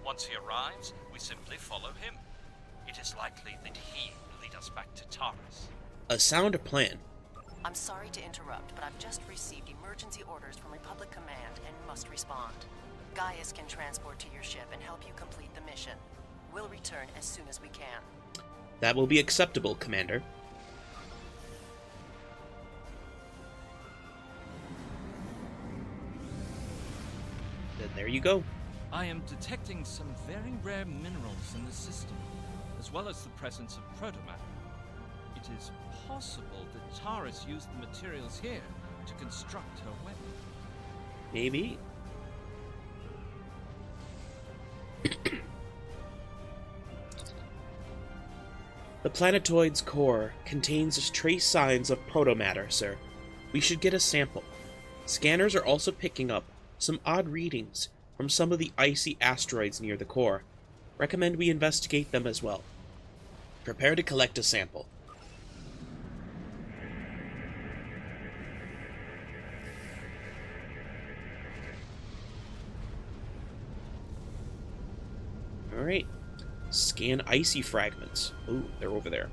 Once he arrives, we simply follow him. It is likely that he will lead us back to Taurus. A sound plan. I'm sorry to interrupt, but I've just received emergency orders from Republic Command and must respond. Gaius can transport to your ship and help you complete the mission. We'll return as soon as we can. That will be acceptable, Commander. Then there you go. I am detecting some very rare minerals in the system, as well as the presence of protomatter. It is possible that Taurus used the materials here to construct her weapon. Maybe. The planetoid's core contains trace signs of protomatter, sir. We should get a sample. Scanners are also picking up some odd readings from some of the icy asteroids near the core. Recommend we investigate them as well. Prepare to collect a sample. Alright. Scan icy fragments. Ooh, they're over there.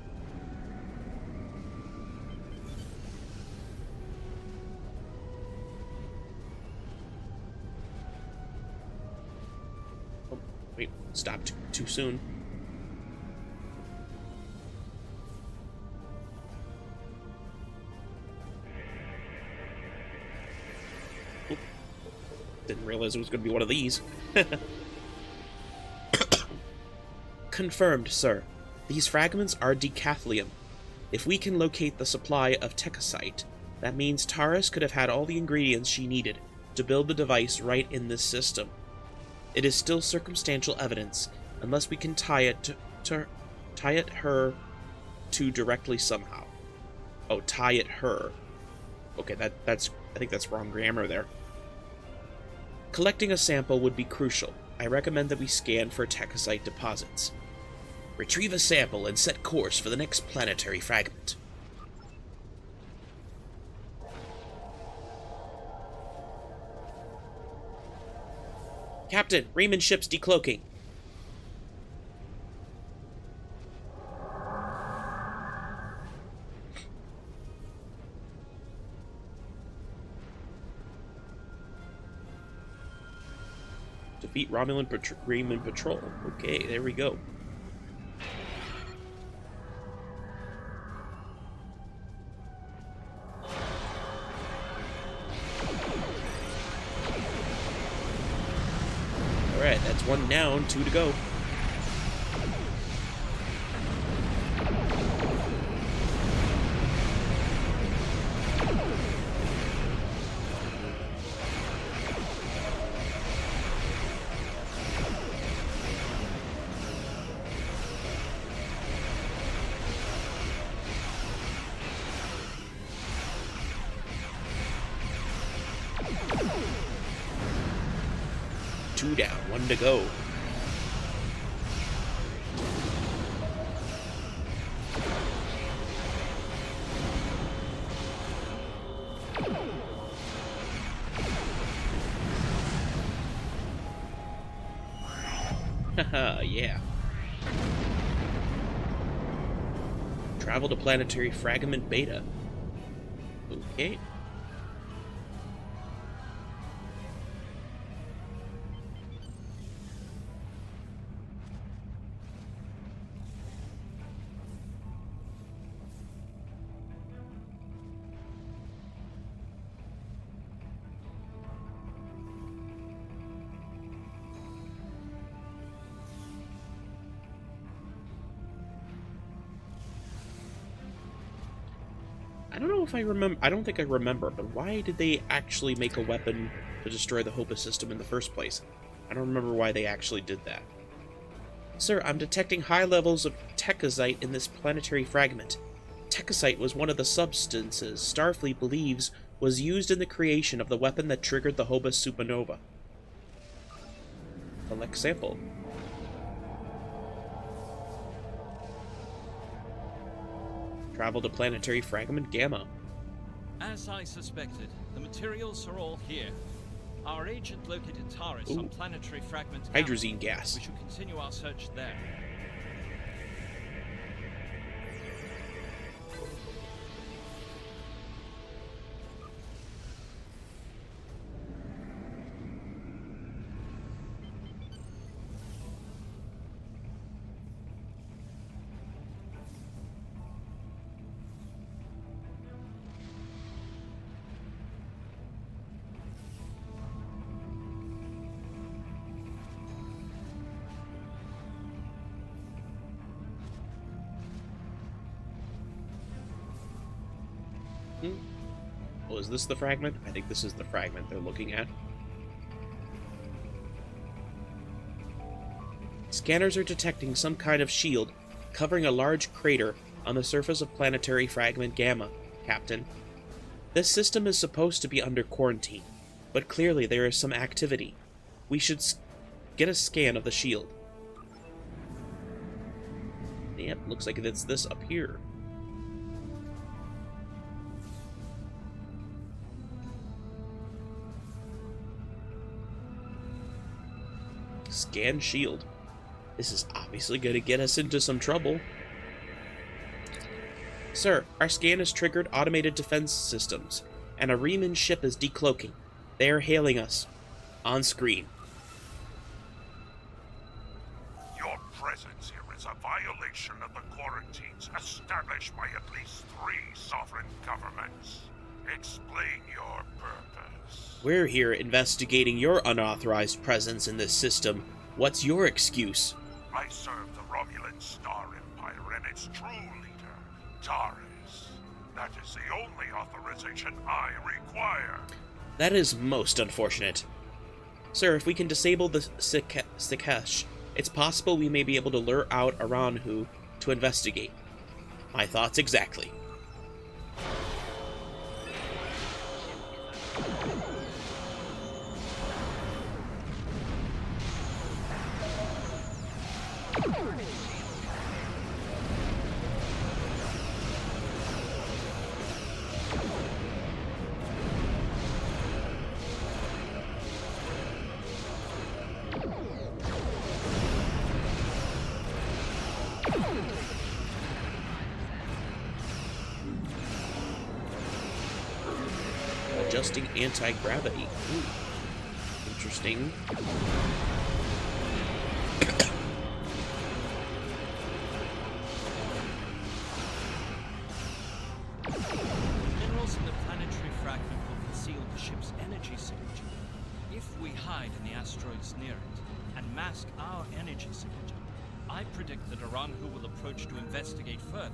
Oh, wait, stopped too soon. Oop. Didn't realize it was going to be one of these. Confirmed, sir. These fragments are decathlium. If we can locate the supply of techosite, that means Taurus could have had all the ingredients she needed to build the device right in this system. It is still circumstantial evidence, unless we can tie it her to directly somehow. Oh, tie it her. Okay, I think that's wrong grammar there. Collecting a sample would be crucial. I recommend that we scan for techosite deposits. Retrieve a sample and set course for the next planetary fragment. Captain, Raymond ship's decloaking. Defeat Romulan Raymond Patrol. Okay, there we go. Alright, that's one down, 2 to go. Two down, 1 to go. Haha, yeah. Travel to planetary fragment beta. Okay. I don't know if I remember. I don't think I remember, but why did they actually make a weapon to destroy the HOPA system in the first place? I don't remember why they actually did that. Sir, I'm detecting high levels of techosite in this planetary fragment. Techosite was one of the substances Starfleet believes was used in the creation of the weapon that triggered the HOPA supernova. Collect sample. Travel to planetary fragment Gamma. As I suspected, the materials are all here. Our agent located Taris on planetary fragment Gamma. Hydrazine gas. We should continue our search there. Oh, is this the fragment? I think this is the fragment they're looking at. Scanners are detecting some kind of shield covering a large crater on the surface of planetary fragment Gamma, Captain. This system is supposed to be under quarantine, but clearly there is some activity. We should get a scan of the shield. Yep, looks like it's this up here. Scan shield. This is obviously going to get us into some trouble. Sir, our scan has triggered automated defense systems, and a Riemann ship is decloaking. They are hailing us. On screen. Your presence here is a violation of the quarantines established by at least 3 sovereign governments. Explain your purpose. We're here investigating your unauthorized presence in this system. What's your excuse? I serve the Romulan Star Empire and its true leader, Taris. That is the only authorization I require. That is most unfortunate. Sir, if we can disable the Sikesh, it's possible we may be able to lure out Aranhu to investigate. My thoughts exactly. adjusting anti-gravity. Ooh. Interesting. Minerals in the planetary fragment will conceal the ship's energy signature. If we hide in the asteroids near it and mask our energy signature, I predict that Aranhu will approach to investigate further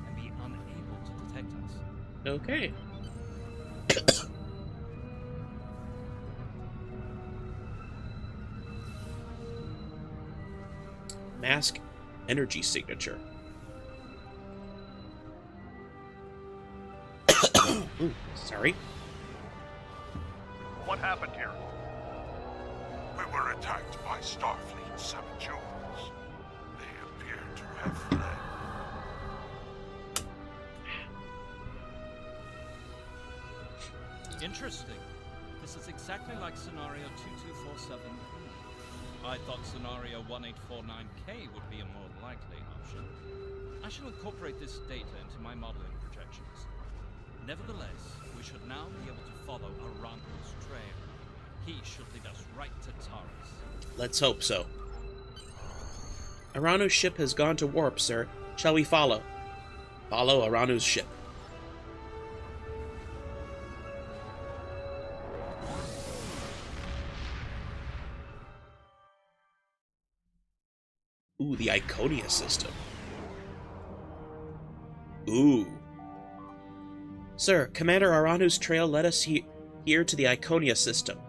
and be unable to detect us. Okay. Mask energy signature. Ooh, sorry. What happened here? We were attacked by Starfleet saboteurs. They appear to have fled. Interesting. This is exactly like scenario 2247. I thought scenario 1849K would be a more likely option. I shall incorporate this data into my modeling projections. Nevertheless, we should now be able to follow Aranhu's trail. He should lead us right to Taurus. Let's hope so. Aranu's ship has gone to warp, sir. Shall we follow? Follow Aranu's ship. Ooh, the Iconia system. Ooh. Sir, Commander Aranu's trail led us here to the Iconia system.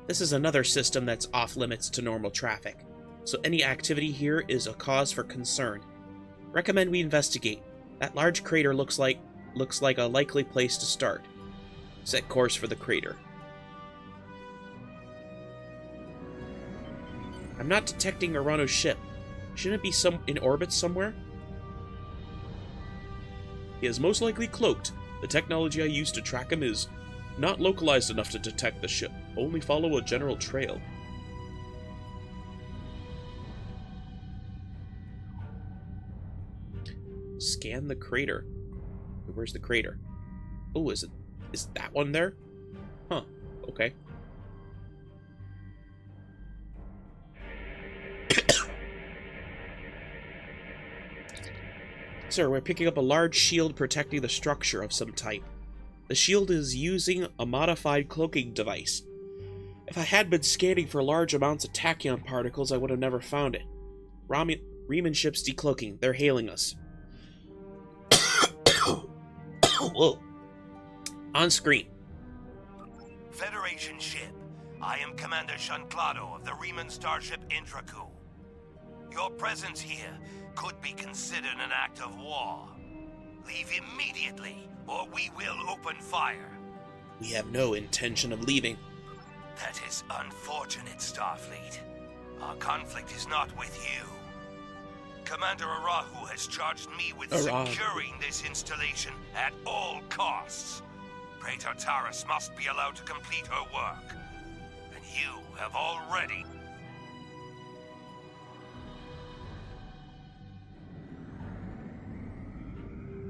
This is another system that's off-limits to normal traffic, so any activity here is a cause for concern. Recommend we investigate. That large crater looks like a likely place to start. Set course for the crater. I'm not detecting Aranu's ship. Shouldn't it be in orbit somewhere? He is most likely cloaked. The technology I used to track him is not localized enough to detect the ship. Only follow a general trail. Scan the crater. Where's the crater? Oh, is that one there? Huh. Okay. Sir, we're picking up a large shield protecting the structure of some type. The shield is using a modified cloaking device. If I had been scanning for large amounts of tachyon particles, I would have never found it. Riemann ship's decloaking. They're hailing us. Whoa. On screen. Federation ship. I am Commander Shanclado of the Riemann starship Intraku. Your presence here could be considered an act of war. Leave immediately, or we will open fire. We have no intention of leaving. That is unfortunate, Starfleet. Our conflict is not with you. Commander Arahu has charged me with securing this installation at all costs. Praetor Taurus must be allowed to complete her work. And you have already...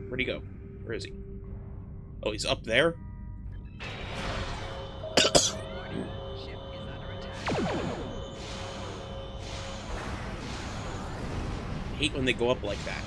Where'd he go? Where is he? Oh, he's up there? I hate when they go up like that.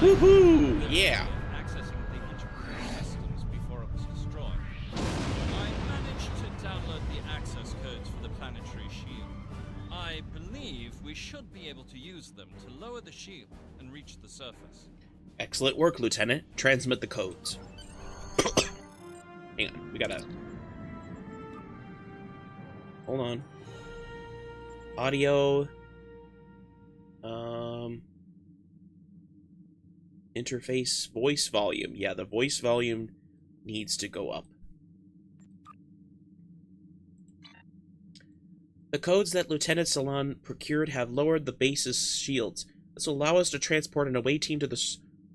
Woohoo! Yeah! Accessing the integrated systems before it was destroyed. I managed to download the access codes for the planetary shield. I believe we should be able to use them to lower the shield and reach the surface. Excellent work, Lieutenant. Transmit the codes. Hang on, we gotta... Hold on. Audio... Interface voice volume. Yeah, the voice volume needs to go up. The codes that Lieutenant Salon procured have lowered the base's shields. This will allow us to transport an away team to the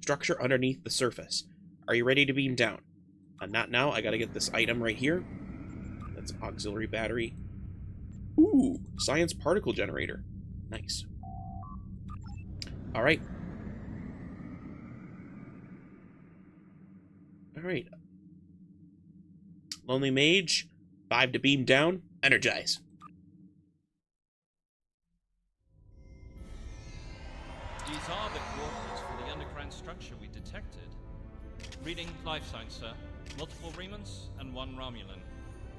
structure underneath the surface. Are you ready to beam down? Not now. I gotta get this item right here. That's auxiliary battery. Ooh, science particle generator. Nice. Alright. Alright. Lonely Mage, 5 to beam down, energize. These are the coordinates for the underground structure we detected. Reading life signs, sir. Multiple Remans and 1 Romulan.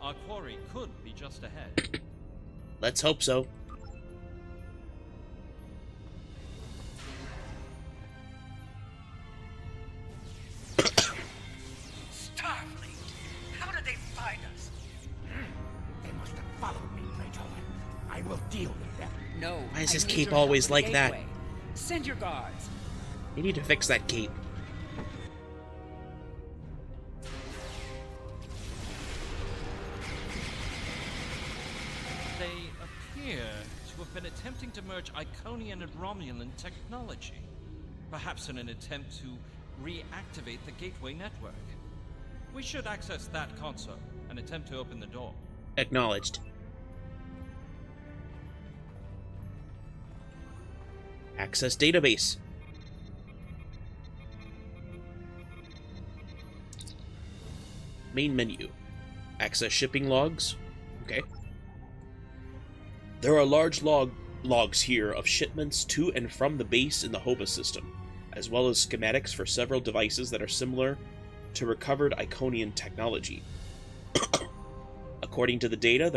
Our quarry could be just ahead. Let's hope so. Starfleet! How did they find us? They must have followed me, Plato. I will deal with them. No. Why is I his need cape your help always with like the that? gateway. Send your guards. You need to fix that cape. They appear to have been attempting to merge Iconian and Romulan technology. Perhaps in an attempt to reactivate the gateway network. We should access that console and attempt to open the door. Acknowledged. Access database. Main menu. Access shipping logs. Okay. There are large logs here of shipments to and from the base in the HOBA system, as well as schematics for several devices that are similar to recovered Iconian technology. According to the data,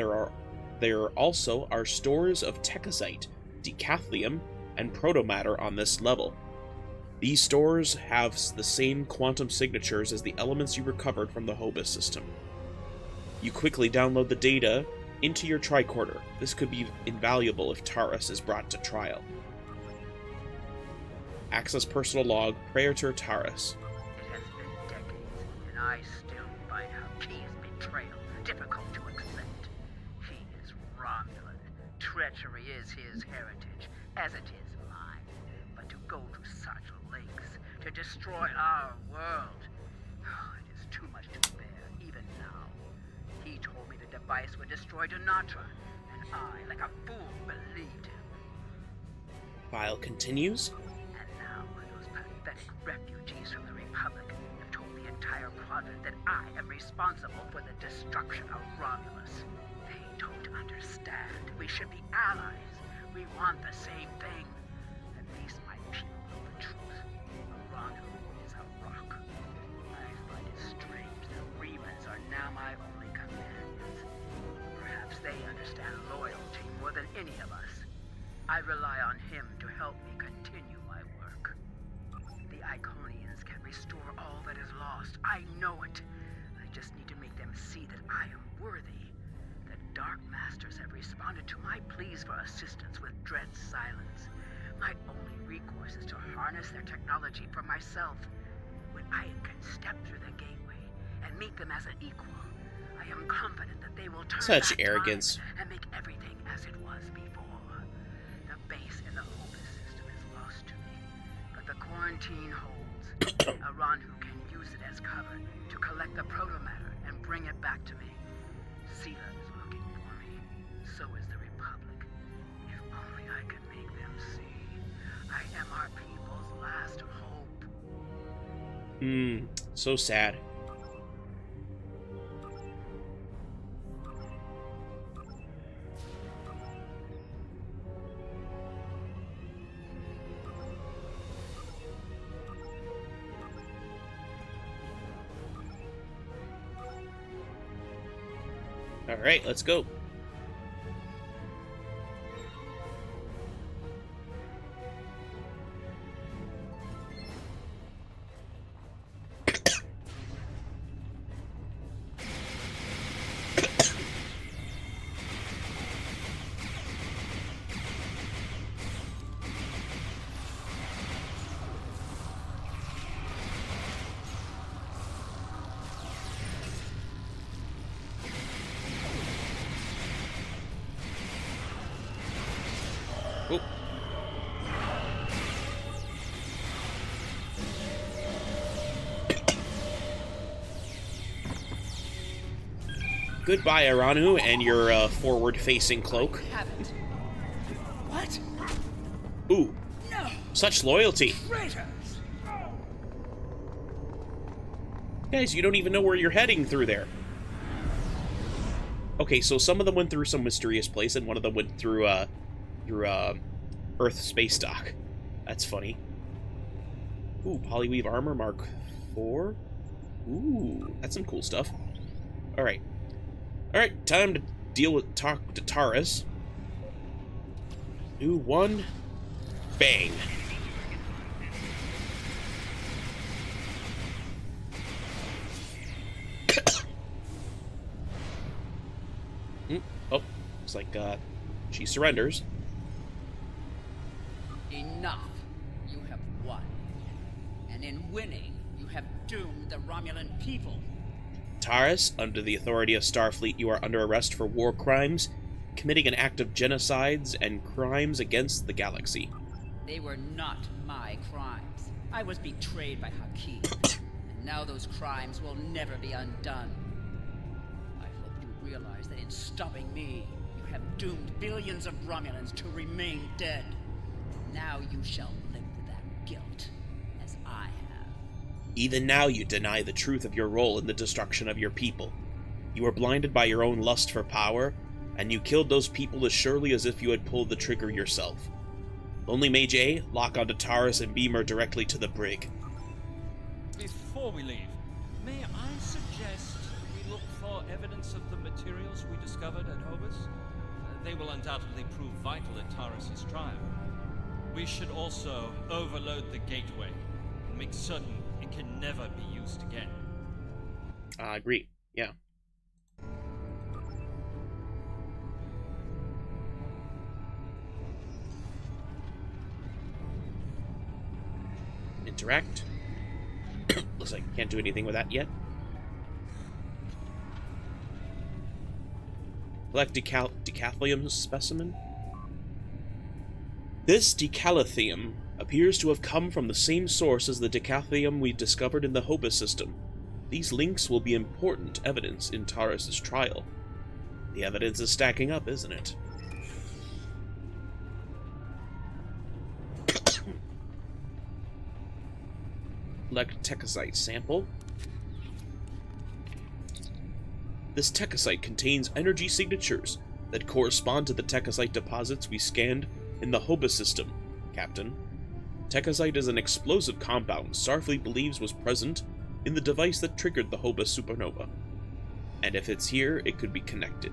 there also are stores of techazite, decathlium, and protomatter on this level. These stores have the same quantum signatures as the elements you recovered from the HOBA system. You quickly download the data into your tricorder. This could be invaluable if Taurus is brought to trial. Access personal log, Praetor Taurus. It has been decades, and I still find Haki's betrayal difficult to accept. He is Romulan. Treachery is his heritage, as it is mine. But to go to such lengths to destroy our world, it is too much to bear, even now. He told me the device would destroy Donatra, and I, like a fool, believed him. File continues. And now those pathetic refugees from the Republic have told the entire quadrant that I am responsible for the destruction of Romulus. They don't understand. We should be allies. We want the same thing. At least my people know the truth. Aranu is a rock. I find it strange that Remans are now my only companions. Perhaps they understand loyalty more than any of us. I rely on him to help me continue my work. The Iconians can restore all that is lost. I know it. I just need to make them see that I am worthy. The Dark Masters have responded to my pleas for assistance with dread silence. My only recourse is to harness their technology for myself. When I can step through the gateway and meet them as an equal, I am confident that they will turn Such back arrogance. time and make everything as it was before. The base in the HOBA system is lost to me, but the quarantine holds. Aranu can use it as cover to collect the protomatter and bring it back to me. Sela is looking for me. So is the Republic. If only I could make them see. I am our people's last hope. So sad. Alright, let's go. Oh. Goodbye, Aranu, and your forward-facing cloak. Haven't. What? Ooh. No. Such loyalty. Traitors. Guys, you don't even know where you're heading through there. Okay, so some of them went through some mysterious place, and one of them went through Earth space dock. That's funny. Ooh, Polyweave armor Mark 4. Ooh, that's some cool stuff. Alright. Alright, time to deal with Taurus. New one. Bang. Oh, looks like she surrenders. Enough. You have won. And in winning, you have doomed the Romulan people. Taurus, under the authority of Starfleet, you are under arrest for war crimes, committing an act of genocides and crimes against the galaxy. They were not my crimes. I was betrayed by Hakim. And now those crimes will never be undone. I hope you realize that in stopping me, you have doomed billions of Romulans to remain dead. Now you shall live with that guilt, as I have. Even now you deny the truth of your role in the destruction of your people. You were blinded by your own lust for power, and you killed those people as surely as if you had pulled the trigger yourself. Lonely Mage A, lock onto Taurus and beam her directly to the brig. Before we leave, may I suggest we look for evidence of the materials we discovered at Hobus? They will undoubtedly prove vital at Taurus's trial. We should also overload the gateway and make certain it can never be used again. I agree. Yeah. Interact. Looks like can't do anything with that yet. Collect decathlonium specimen. This decalithium appears to have come from the same source as the decathlonium we discovered in the Hobus system. These links will be important evidence in Taurus's trial. The evidence is stacking up, isn't it? Collect techosite sample. This techosite contains energy signatures that correspond to the techosite deposits we scanned in the Hobus system, Captain. Techosite is an explosive compound Starfleet believes was present in the device that triggered the Hobus supernova. And if it's here, it could be connected.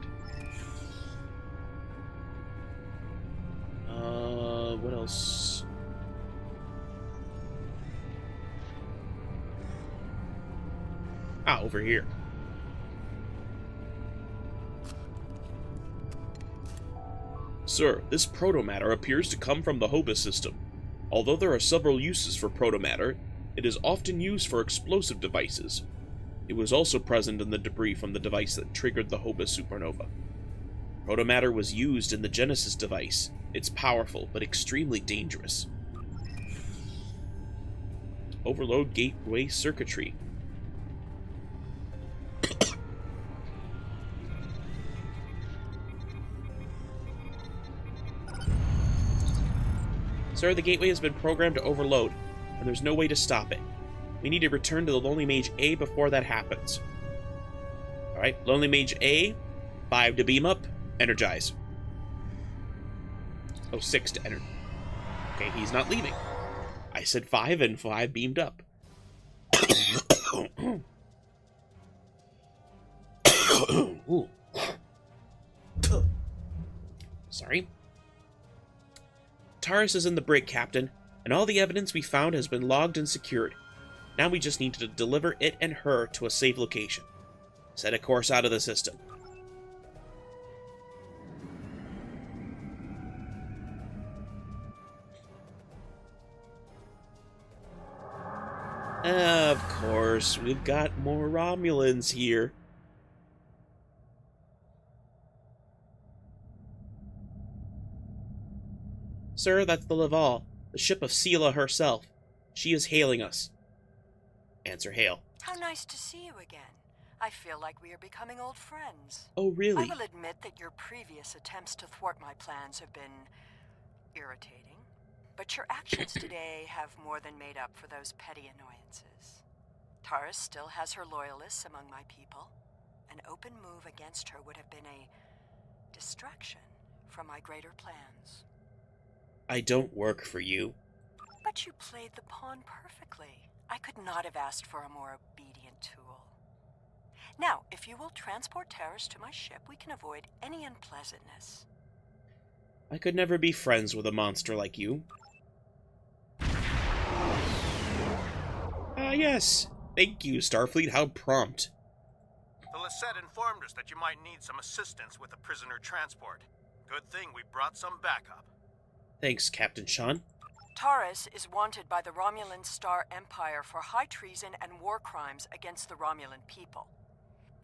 What else? Ah, over here. Sir, this protomatter appears to come from the Hobus system. Although there are several uses for protomatter, it is often used for explosive devices. It was also present in the debris from the device that triggered the Hobus supernova. Protomatter was used in the Genesis device. It's powerful, but extremely dangerous. Overload gateway circuitry. Sir, the gateway has been programmed to overload, and there's no way to stop it. We need to return to the Lonely Mage A before that happens. Alright, Lonely Mage A, 5 to beam up, energize. Oh, 6 to enter. Okay, he's not leaving. I said 5 and 5 beamed up. Ooh. Sorry. Taurus is in the brig, Captain, and all the evidence we found has been logged and secured. Now we just need to deliver it and her to a safe location. Set a course out of the system. Of course, we've got more Romulans here. Sir, that's the Laval, the ship of Sela herself. She is hailing us. Answer hail. How nice to see you again. I feel like we are becoming old friends. Oh, really? I will admit that your previous attempts to thwart my plans have been irritating, but your actions today have more than made up for those petty annoyances. Taurus still has her loyalists among my people. An open move against her would have been a distraction from my greater plans. I don't work for you. But you played the pawn perfectly. I could not have asked for a more obedient tool. Now, if you will transport Taurus to my ship, we can avoid any unpleasantness. I could never be friends with a monster like you. Ah, yes. Thank you, Starfleet. How prompt. The Lisette informed us that you might need some assistance with the prisoner transport. Good thing we brought some backup. Thanks, Captain Sean. Taurus is wanted by the Romulan Star Empire for high treason and war crimes against the Romulan people.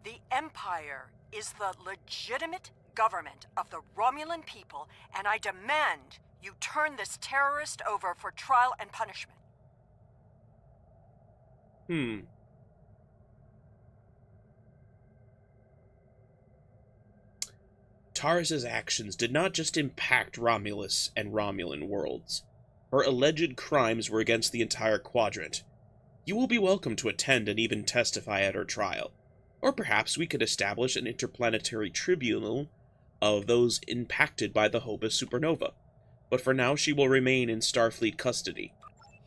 The Empire is the legitimate government of the Romulan people, and I demand you turn this terrorist over for trial and punishment. Taurus's actions did not just impact Romulus and Romulan worlds. Her alleged crimes were against the entire quadrant. You will be welcome to attend and even testify at her trial. Or perhaps we could establish an interplanetary tribunal of those impacted by the Hobus supernova. But for now, she will remain in Starfleet custody.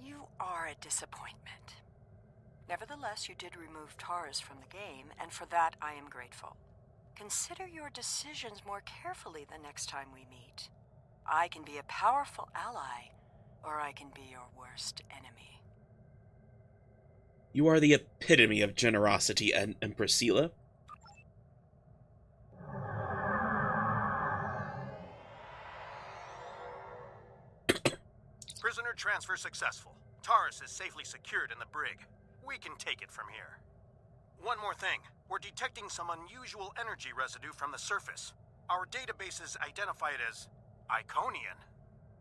You are a disappointment. Nevertheless, you did remove Taurus from the game, and for that I am grateful. Consider your decisions more carefully the next time we meet. I can be a powerful ally, or I can be your worst enemy. You are the epitome of generosity, Empress Sela. Prisoner transfer successful. Taurus is safely secured in the brig. We can take it from here. One more thing. We're detecting some unusual energy residue from the surface. Our databases identify it as Iconian.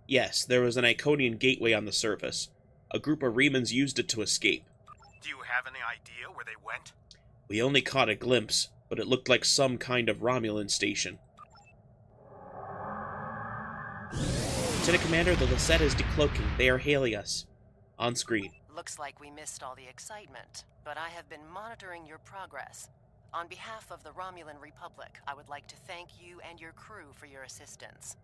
Yes, there was an Iconian gateway on the surface. A group of Remans used it to escape. Do you have any idea where they went? We only caught a glimpse, but it looked like some kind of Romulan station. Lieutenant-Commander, the Lisette is decloaking. They are hailing us. On screen. Looks like we missed all the excitement, but I have been monitoring your progress. On behalf of the Romulan Republic, I would like to thank you and your crew for your assistance.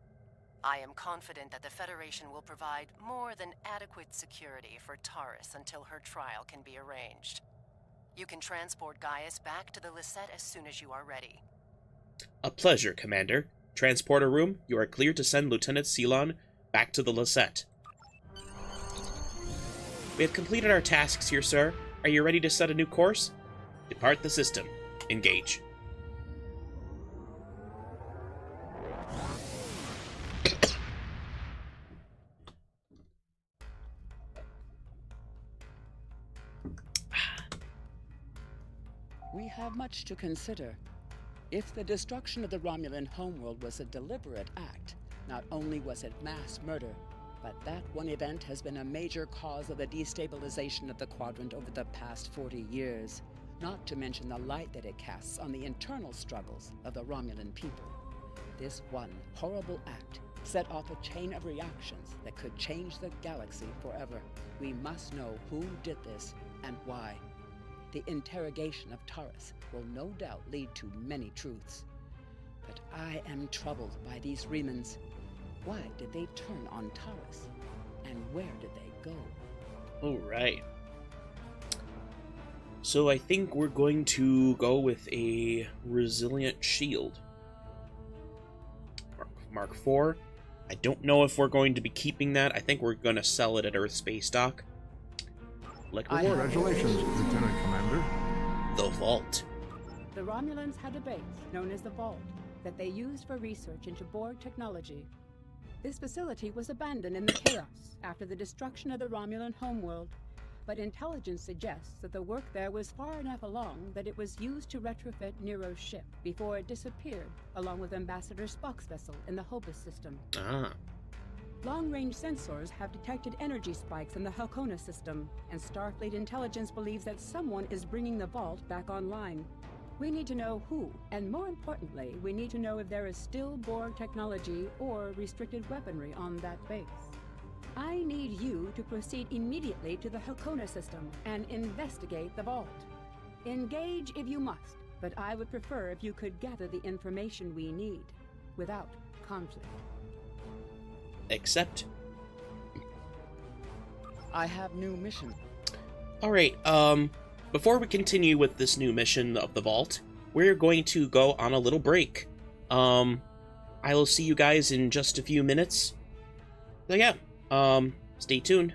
I am confident that the Federation will provide more than adequate security for Taurus until her trial can be arranged. You can transport Gaius back to the Lisette as soon as you are ready. A pleasure, Commander. Transporter room, you are clear to send Lieutenant Ceylon back to the Lisette. We have completed our tasks here, sir. Are you ready to set a new course? Depart the system. Engage. We have much to consider. If the destruction of the Romulan homeworld was a deliberate act, not only was it mass murder, but that one event has been a major cause of the destabilization of the quadrant over the past 40 years, not to mention the light that it casts on the internal struggles of the Romulan people. This one horrible act set off a chain of reactions that could change the galaxy forever. We must know who did this and why. The interrogation of Taurus will no doubt lead to many truths. But I am troubled by these Remans. Why did they turn on Taurus? And where did they go? Alright. So I think we're going to go with a resilient shield. Mark 4. I don't know if we're going to be keeping that. I think we're going to sell it at Earth Space Dock. Congratulations, Lieutenant Commander. The Vault. The Romulans had a base, known as the Vault, that they used for research into Borg technology. This facility was abandoned in the chaos after the destruction of the Romulan homeworld, but intelligence suggests that the work there was far enough along that it was used to retrofit Nero's ship before it disappeared, along with Ambassador Spock's vessel in the Hobus system. Ah. Long-range sensors have detected energy spikes in the Halcona system, and Starfleet intelligence believes that someone is bringing the vault back online. We need to know who, and more importantly, we need to know if there is still Borg technology or restricted weaponry on that base. I need you to proceed immediately to the Halcona system and investigate the vault. Engage if you must, but I would prefer if you could gather the information we need, without conflict. Accept. I have new mission. Alright, before we continue with this new mission of the vault, we're going to go on a little break. I will see you guys in just a few minutes. So yeah, stay tuned.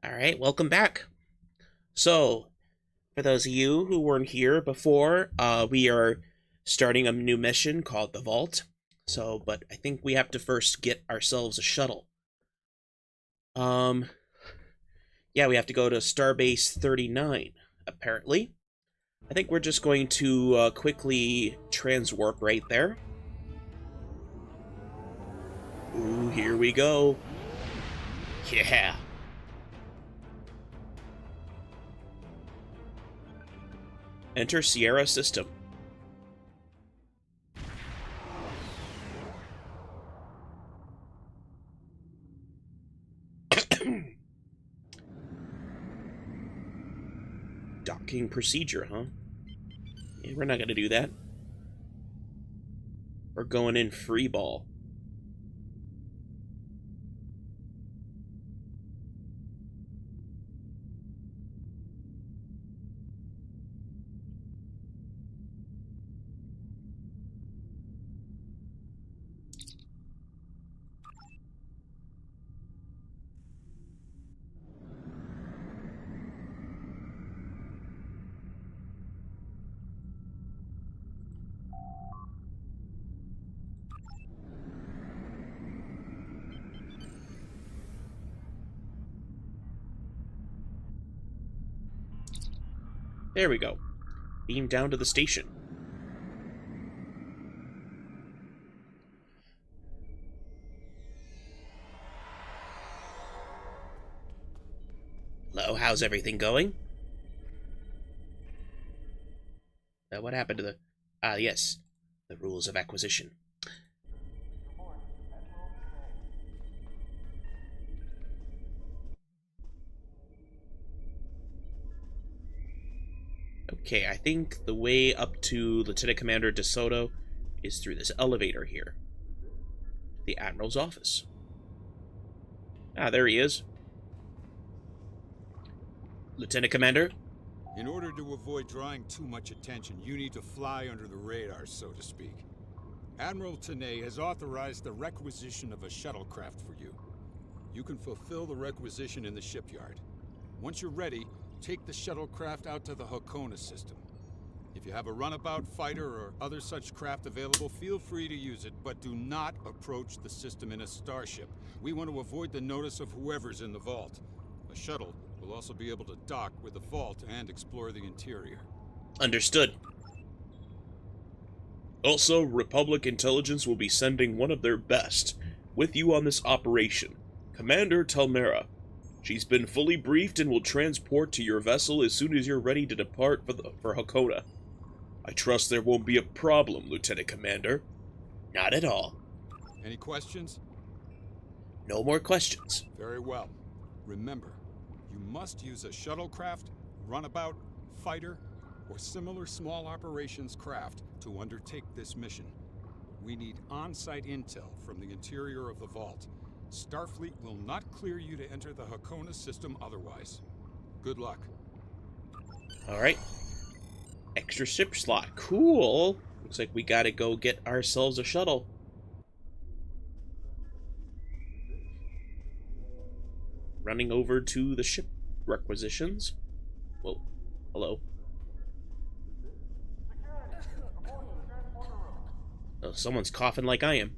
Alright, welcome back. So, for those of you who weren't here before, we are starting a new mission called the Vault. So, but I think we have to first get ourselves a shuttle. Yeah, we have to go to Starbase 39, apparently. I think we're just going to quickly transwarp right there. Ooh, here we go. Yeah. Enter Sierra system. Docking procedure, huh? Yeah, we're not gonna do that. We're going in free ball. There we go. Beam down to the station. Hello, how's everything going? What happened to the... Ah, yes. The rules of acquisition. Okay, I think the way up to Lieutenant-Commander DeSoto is through this elevator here. The Admiral's office. Ah, there he is. Lieutenant Commander? In order to avoid drawing too much attention, you need to fly under the radar, so to speak. Admiral Tanay has authorized the requisition of a shuttlecraft for you. You can fulfill the requisition in the shipyard. Once you're ready, take the shuttlecraft out to the Hakona system. If you have a runabout fighter or other such craft available, feel free to use it, but do not approach the system in a starship. We want to avoid the notice of whoever's in the vault. A shuttle will also be able to dock with the vault and explore the interior. Understood. Also, Republic Intelligence will be sending one of their best with you on this operation, Commander Talmera. She's been fully briefed and will transport to your vessel as soon as you're ready to depart for Hakona. I trust there won't be a problem, Lieutenant Commander. Not at all. Any questions? No more questions. Very well. Remember, you must use a shuttlecraft, runabout, fighter, or similar small operations craft to undertake this mission. We need on-site intel from the interior of the vault. Starfleet will not clear you to enter the Hakona system otherwise. Good luck. Alright. Extra ship slot. Cool. Looks like we gotta go get ourselves a shuttle. Running over to the ship requisitions. Whoa. Hello. Oh, someone's coughing like I am.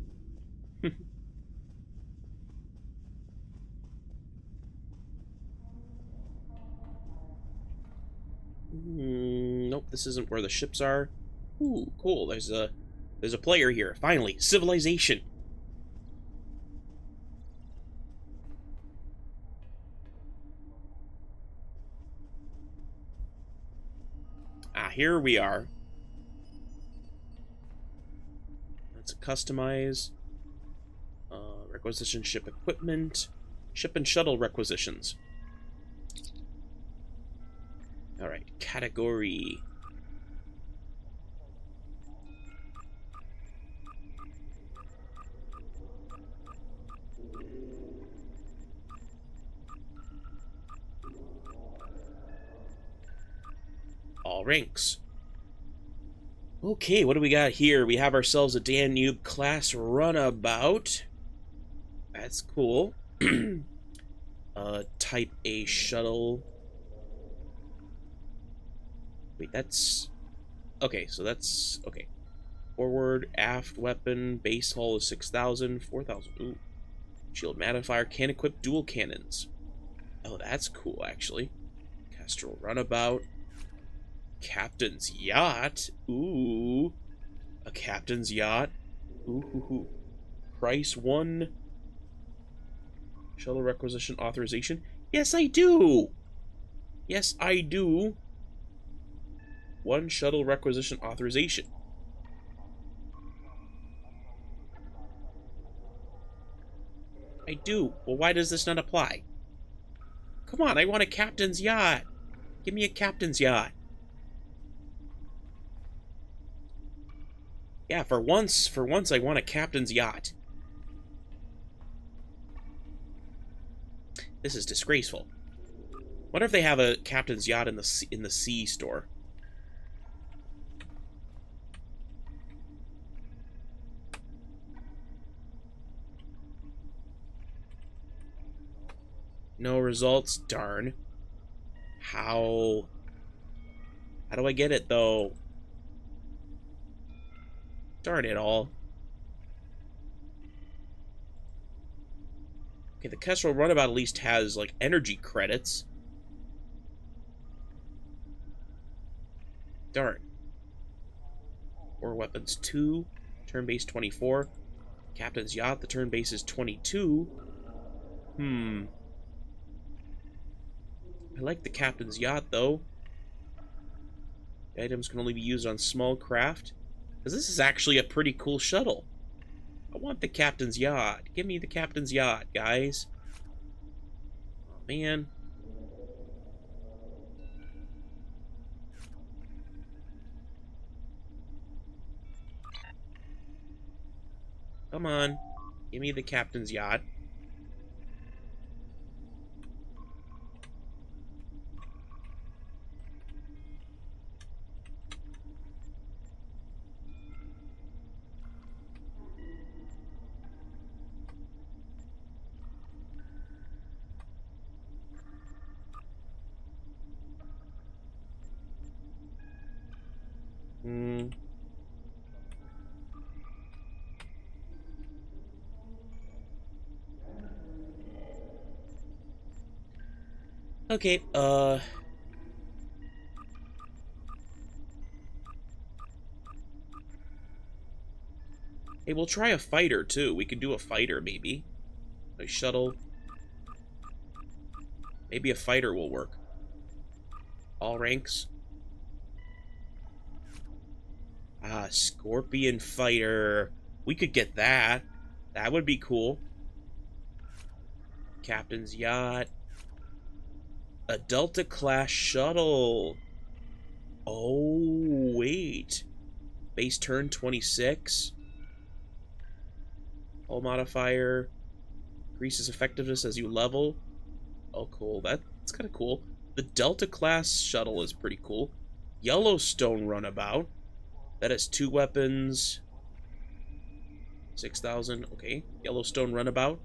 Nope, this isn't where the ships are. Ooh, cool. There's a player here. Finally, civilization. Ah, here we are. Let's customize. Requisition ship equipment. Ship and shuttle requisitions. Alright, category. All ranks. Okay, what do we got here? We have ourselves a Danube class runabout. That's cool. Type A shuttle. Wait, that's... Okay, so that's... Okay. Forward, aft, weapon, base hull is 6,000, 4,000. Ooh. Shield magnifier, can equip dual cannons. Oh, that's cool, actually. Kestrel runabout. Captain's yacht. Ooh. A captain's yacht. Ooh. Price 1. Shuttle requisition authorization. Yes, I do. Yes, I do. 1 shuttle requisition authorization. I do. Well, why does this not apply? Come on, I want a captain's yacht. Give me a captain's yacht. Yeah, for once I want a captain's yacht. This is disgraceful. Wonder if they have a captain's yacht in the sea store. No results, darn. How do I get it though? Darn it all. Okay, the Kestrel runabout at least has like energy credits. Darn. 4 weapons 2, turn base 24. Captain's yacht, the turn base is 22. I like the captain's yacht though. The items can only be used on small craft. Because this is actually a pretty cool shuttle. I want the captain's yacht. Give me the captain's yacht, guys. Oh, man. Come on. Give me the captain's yacht. Okay, hey, we'll try a fighter, too. We could do a fighter, maybe. A shuttle. Maybe a fighter will work. All ranks. Ah, Scorpion fighter. We could get that. That would be cool. Captain's yacht. A Delta-class shuttle. Oh, wait. Base turn 26. Hull modifier. Increases effectiveness as you level. Oh, cool. That's kind of cool. The Delta-class shuttle is pretty cool. Yellowstone runabout. That has 2 weapons. 6,000. Okay. Yellowstone runabout.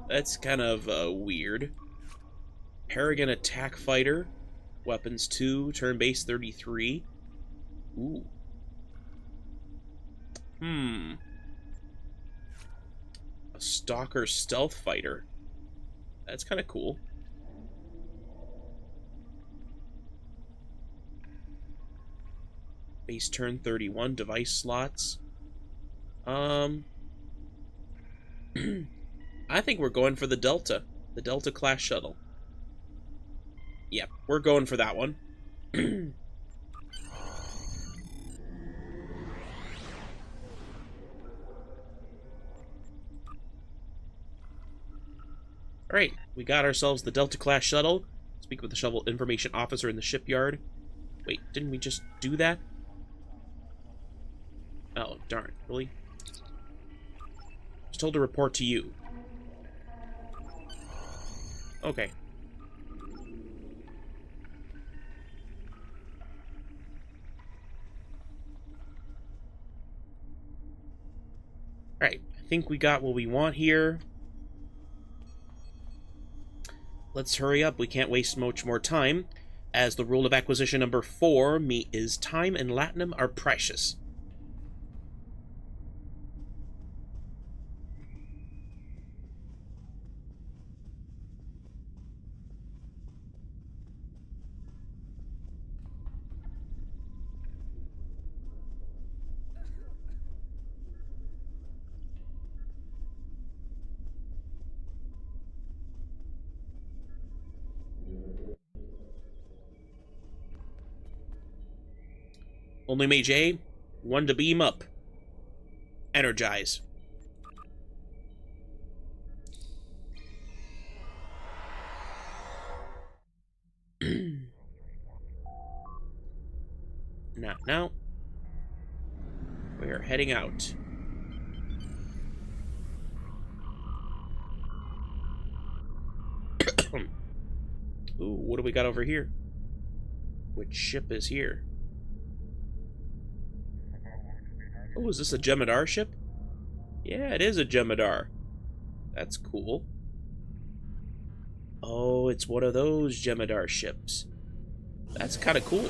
That's kind of weird. Paragon attack fighter. Weapons 2. Turn base 33. Ooh. A Stalker stealth fighter. That's kind of cool. Base turn 31. Device slots. I think we're going for the Delta. The Delta class shuttle. Yep, we're going for that one. Alright, we got ourselves the Delta-class shuttle. Speak with the shuttle information officer in the shipyard. Wait, didn't we just do that? Oh, darn. Really? I was told to report to you. Okay. Alright, I think we got what we want here. let's hurry up. We can't waste much more time, as the rule of acquisition number 4 is time and latinum are precious. Only Mage A, 1 to beam up. Energize. Now. We are heading out. Ooh, what do we got over here? Which ship is here? Oh, is this a Jemadar ship? Yeah, it is a Jemadar. That's cool. Oh, it's one of those Jemadar ships. That's kind of cool.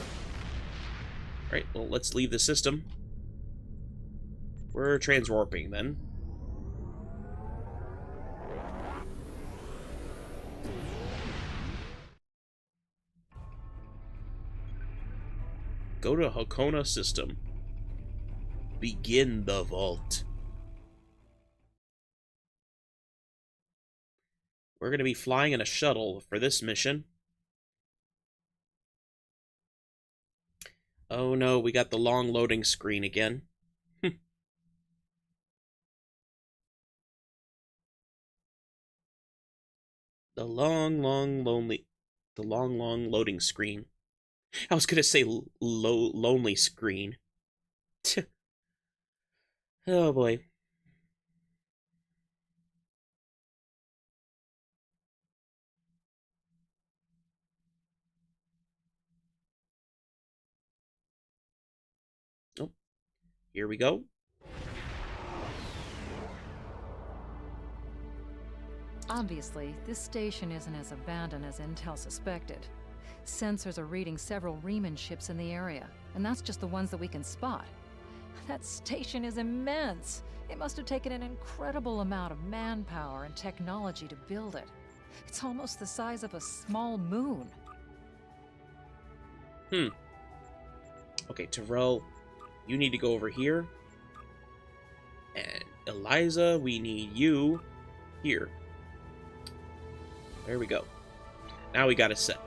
Right, well, let's leave the system. We're transwarping then. Go to Hakona system. Begin the vault. We're going to be flying in a shuttle for this mission. Oh no, we got the long loading screen again. The long loading screen. I was gonna say lonely screen. Oh boy. Oh, here we go. Obviously, this station isn't as abandoned as Intel suspected. Sensors are reading several Riemann ships in the area, and that's just the ones that we can spot. That station is immense. It must have taken an incredible amount of manpower and technology to build it. It's almost the size of a small moon. Okay, Terrell, you need to go over here. And Eliza, we need you here. There we go. Now we got it set.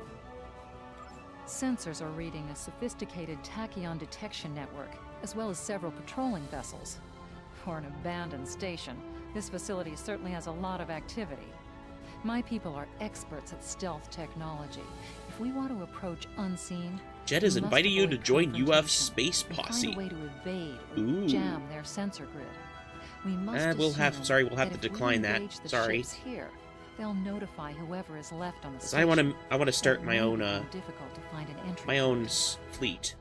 Sensors are reading a sophisticated tachyon detection network, as well as several patrolling vessels. For an abandoned station, this facility certainly has a lot of activity. My people are experts at stealth technology. If we want to approach unseen, Jet has invited you to join U.S. Space Posse. Find a way to evade or jam their sensor grid. We must we'll have to decline that. Sorry. Here, they'll notify whoever is left on the station. I want to start my own difficult to find an entry my own fleet.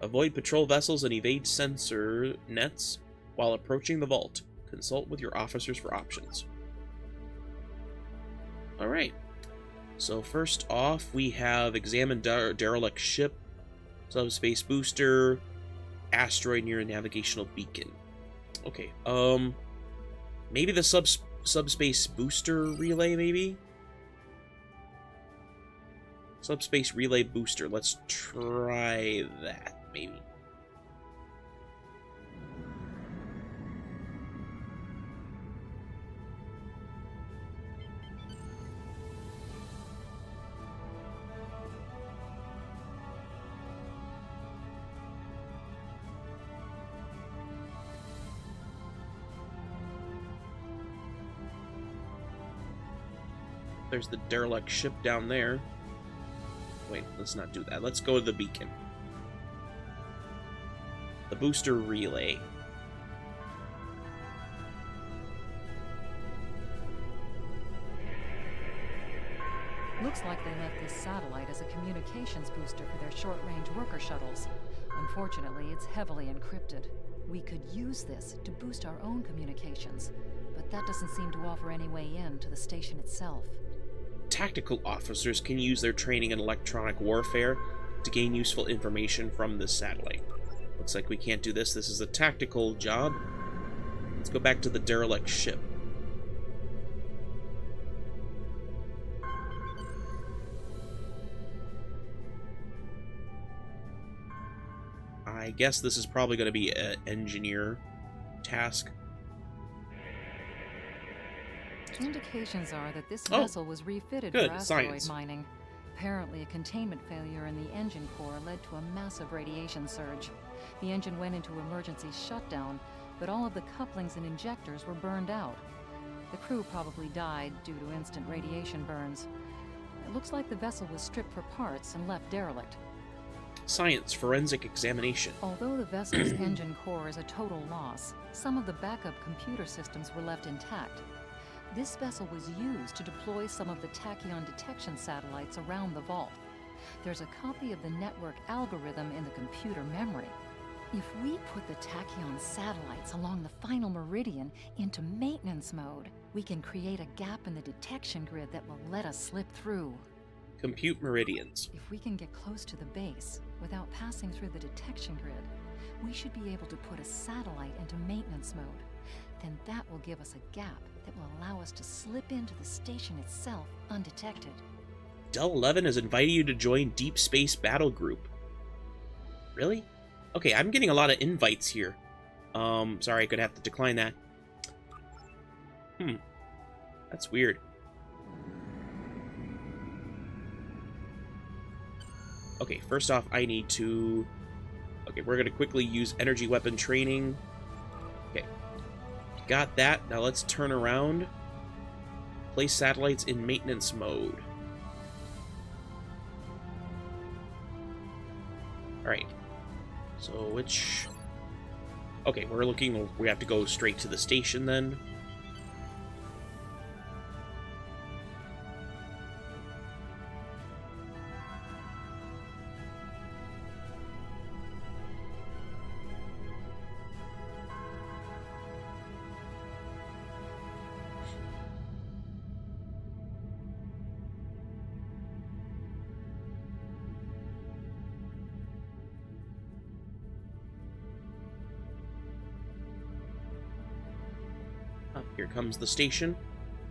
Avoid patrol vessels and evade sensor nets while approaching the vault. Consult with your officers for options. Alright. So first off, we have examine derelict ship, subspace booster, asteroid near a navigational beacon. Okay, maybe the subspace booster relay, maybe? Subspace relay booster. Let's try that, maybe. There's the derelict ship down there. Wait, let's not do that. Let's go to the beacon. The booster relay. Looks like they left this satellite as a communications booster for their short-range worker shuttles. Unfortunately, it's heavily encrypted. We could use this to boost our own communications, but that doesn't seem to offer any way in to the station itself. Tactical officers can use their training in electronic warfare to gain useful information from this satellite. Looks like we can't do this. This is a tactical job. Let's go back to the derelict ship. I guess this is probably going to be an engineer task. Indications are that this vessel was refitted for asteroid mining. Apparently, a containment failure in the engine core led to a massive radiation surge. The engine went into emergency shutdown, but all of the couplings and injectors were burned out. The crew probably died due to instant radiation burns. It looks like the vessel was stripped for parts and left derelict. Science forensic examination. Although the vessel's engine core is a total loss, some of the backup computer systems were left intact. This vessel was used to deploy some of the tachyon detection satellites around the vault. There's a copy of the network algorithm in the computer memory. If we put the tachyon satellites along the final meridian into maintenance mode, we can create a gap in the detection grid that will let us slip through. Compute meridians. If we can get close to the base without passing through the detection grid, we should be able to put a satellite into maintenance mode. Then that will give us a gap that will allow us to slip into the station itself undetected. Del 11 has invited you to join Deep Space Battle Group. Really? Okay, I'm getting a lot of invites here. Sorry, I could have to decline that. That's weird. Okay, first off, I need to... Okay, we're going to quickly use energy weapon training. Okay. Got that. Now let's turn around. Place satellites in maintenance mode. Alright. So which... Okay, we're looking... We have to go straight to the station then. Here comes the station.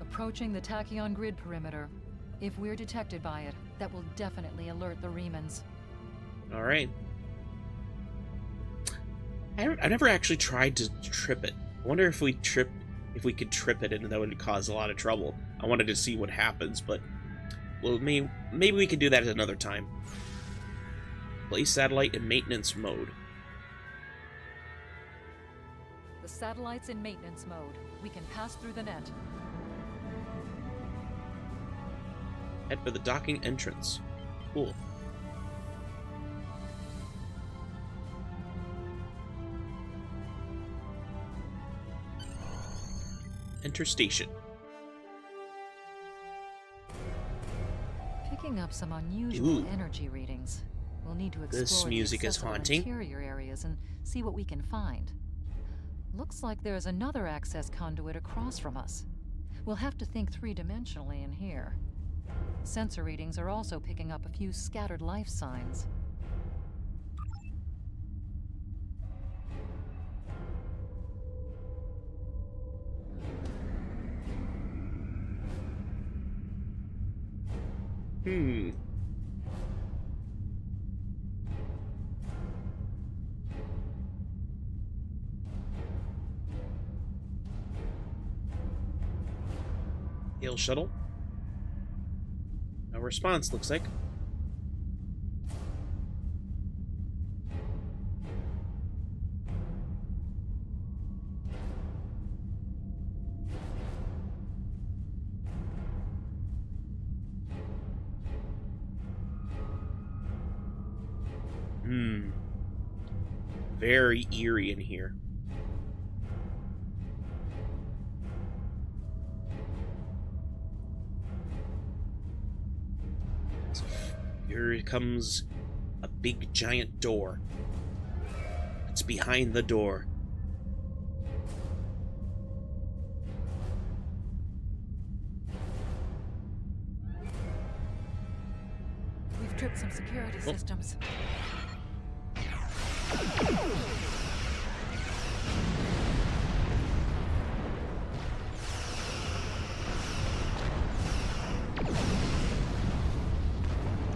Approaching the tachyon grid perimeter. If we're detected by it, that will definitely alert the Remans. Alright. I never actually tried to trip it. I wonder if we could trip it and that would cause a lot of trouble. I wanted to see what happens, but well, maybe we can do that at another time. Place satellite in maintenance mode. The satellite's in maintenance mode. We can pass through the net. Head for the docking entrance. Cool. Enter station. Picking up some unusual energy readings. We'll need to explore this music is haunting. Interior areas and see what we can find. Looks like there's another access conduit across from us. We'll have to think three-dimensionally in here. Sensor readings are also picking up a few scattered life signs. Hail shuttle. No response, looks like. Very eerie in here. Here comes a big giant door. It's behind the door. tripped some security systems.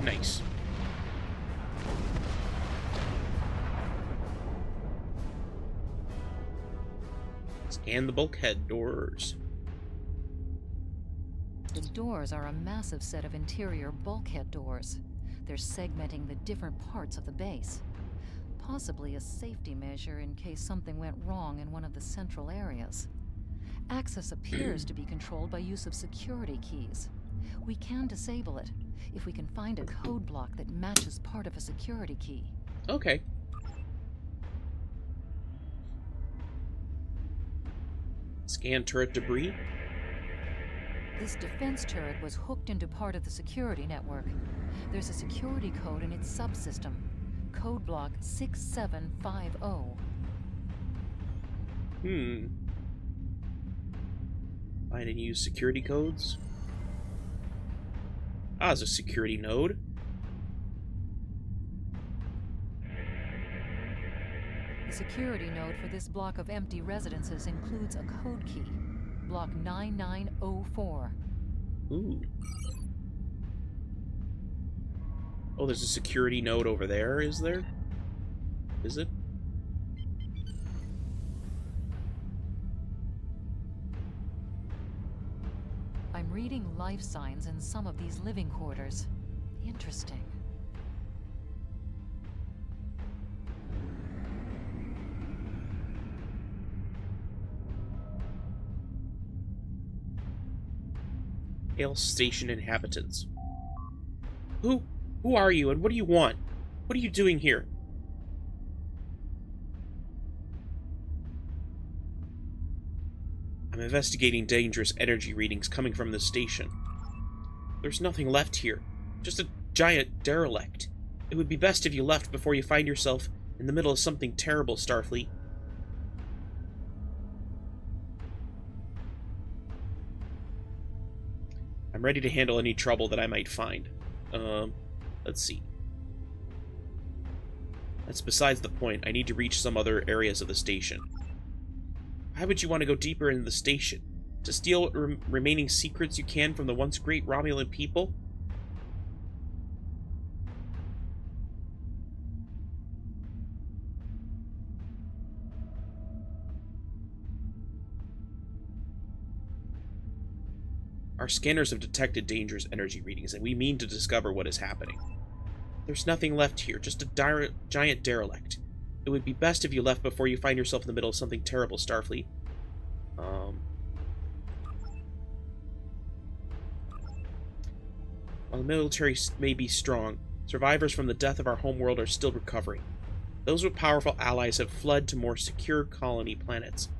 Nice. Scan the bulkhead doors. The doors are a massive set of interior bulkhead doors. They're segmenting the different parts of the base. Possibly a safety measure in case something went wrong in one of the central areas. Access appears to be controlled by use of security keys. We can disable it if we can find a code block that matches part of a security key. Okay. Scan turret debris. This defense turret was hooked into part of the security network. There's a security code in its subsystem. Code block 6750. Find and use security codes. Ah, there's a security node. The security node for this block of empty residences includes a code key. Block 9904. Ooh. Oh, there's a security node over there, is there? Is it? I'm reading life signs in some of these living quarters. Interesting. Hail station inhabitants. Who are you and what do you want? What are you doing here? I'm investigating dangerous energy readings coming from this station. There's nothing left here. Just a giant derelict. It would be best if you left before you find yourself in the middle of something terrible, Starfleet. I'm ready to handle any trouble that I might find. Let's see. That's besides the point. I need to reach some other areas of the station. Why would you want to go deeper into the station? To steal what remaining secrets you can from the once great Romulan people? Our scanners have detected dangerous energy readings, and we mean to discover what is happening. There's nothing left here, just a giant derelict. It would be best if you left before you find yourself in the middle of something terrible, Starfleet. While the military may be strong, survivors from the death of our homeworld are still recovering. Those with powerful allies have fled to more secure colony planets.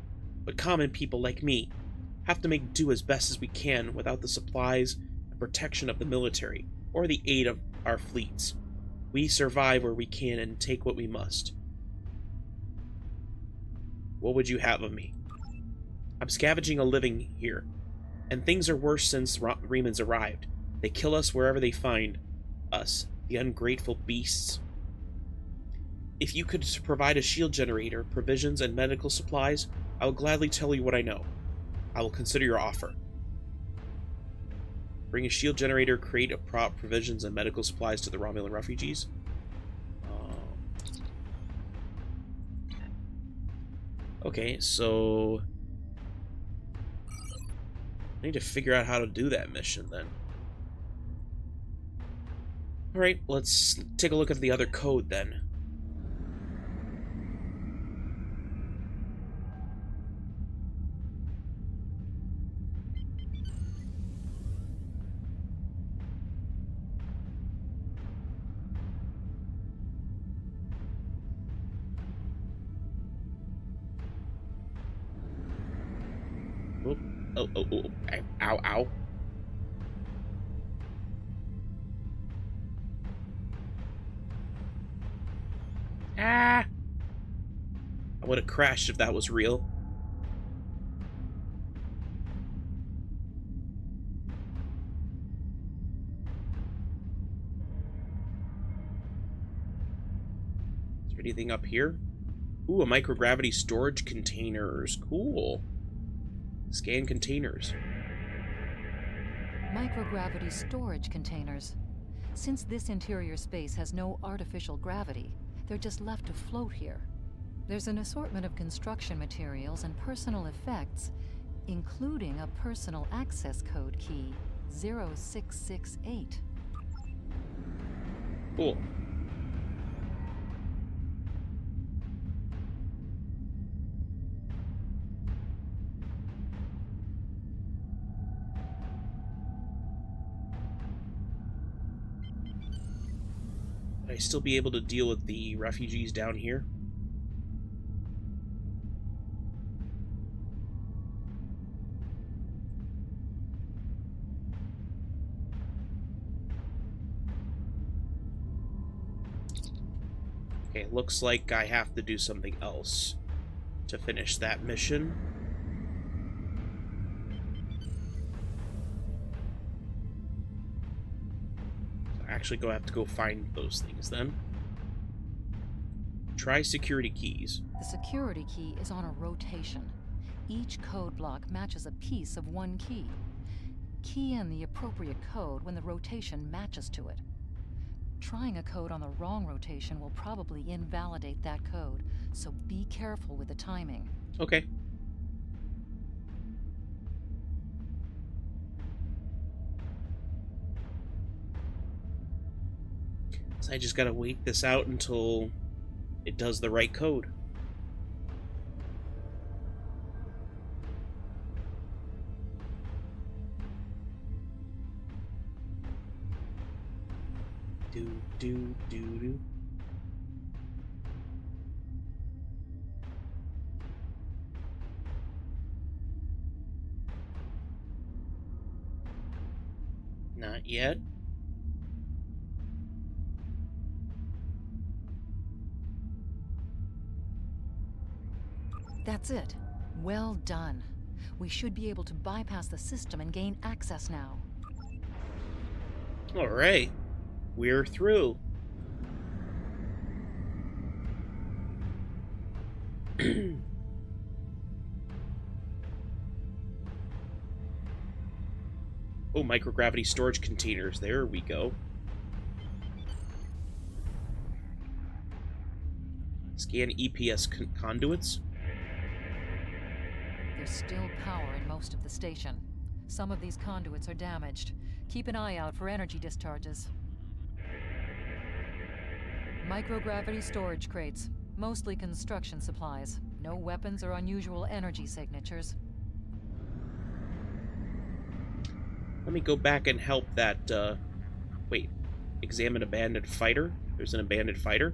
But common people like me have to make do as best as we can without the supplies and protection of the military, or the aid of our fleets. We survive where we can and take what we must. What would you have of me? I'm scavenging a living here, and things are worse since Remans arrived. They kill us wherever they find us, the ungrateful beasts. If you could provide a shield generator, provisions, and medical supplies, I will gladly tell you what I know. I will consider your offer. Bring a shield generator, create a prop, provisions, and medical supplies to the Romulan refugees. Okay, so I need to figure out how to do that mission then. Alright, let's take a look at the other code then. Oh, ow, ow. Ah! I would have crashed if that was real. there anything up here? Ooh, a microgravity storage containers. Cool. Scan containers. Microgravity storage containers. Since this interior space has no artificial gravity, they're just left to float here. There's an assortment of construction materials and personal effects, including a personal access code key, 0668. Cool. Would I still be able to deal with the refugees down here? Okay, looks like I have to do something else to finish that mission. So I actually have to go find those things then. Try security keys. The security key is on a rotation. Each code block matches a piece of one key. Key in the appropriate code when the rotation matches to it. Trying a code on the wrong rotation will probably invalidate that code, so be careful with the timing. Okay. So I just gotta wait this out until it does the right code. Do. Not yet. That's it. Well done. We should be able to bypass the system and gain access now. All right. We're through. Oh, microgravity storage containers. There we go. Scan EPS conduits. There's still power in most of the station. Some of these conduits are damaged. Keep an eye out for energy discharges. Microgravity storage crates. Mostly construction supplies. No weapons or unusual energy signatures. Let me go back and help that, wait. Examine abandoned fighter? There's an abandoned fighter?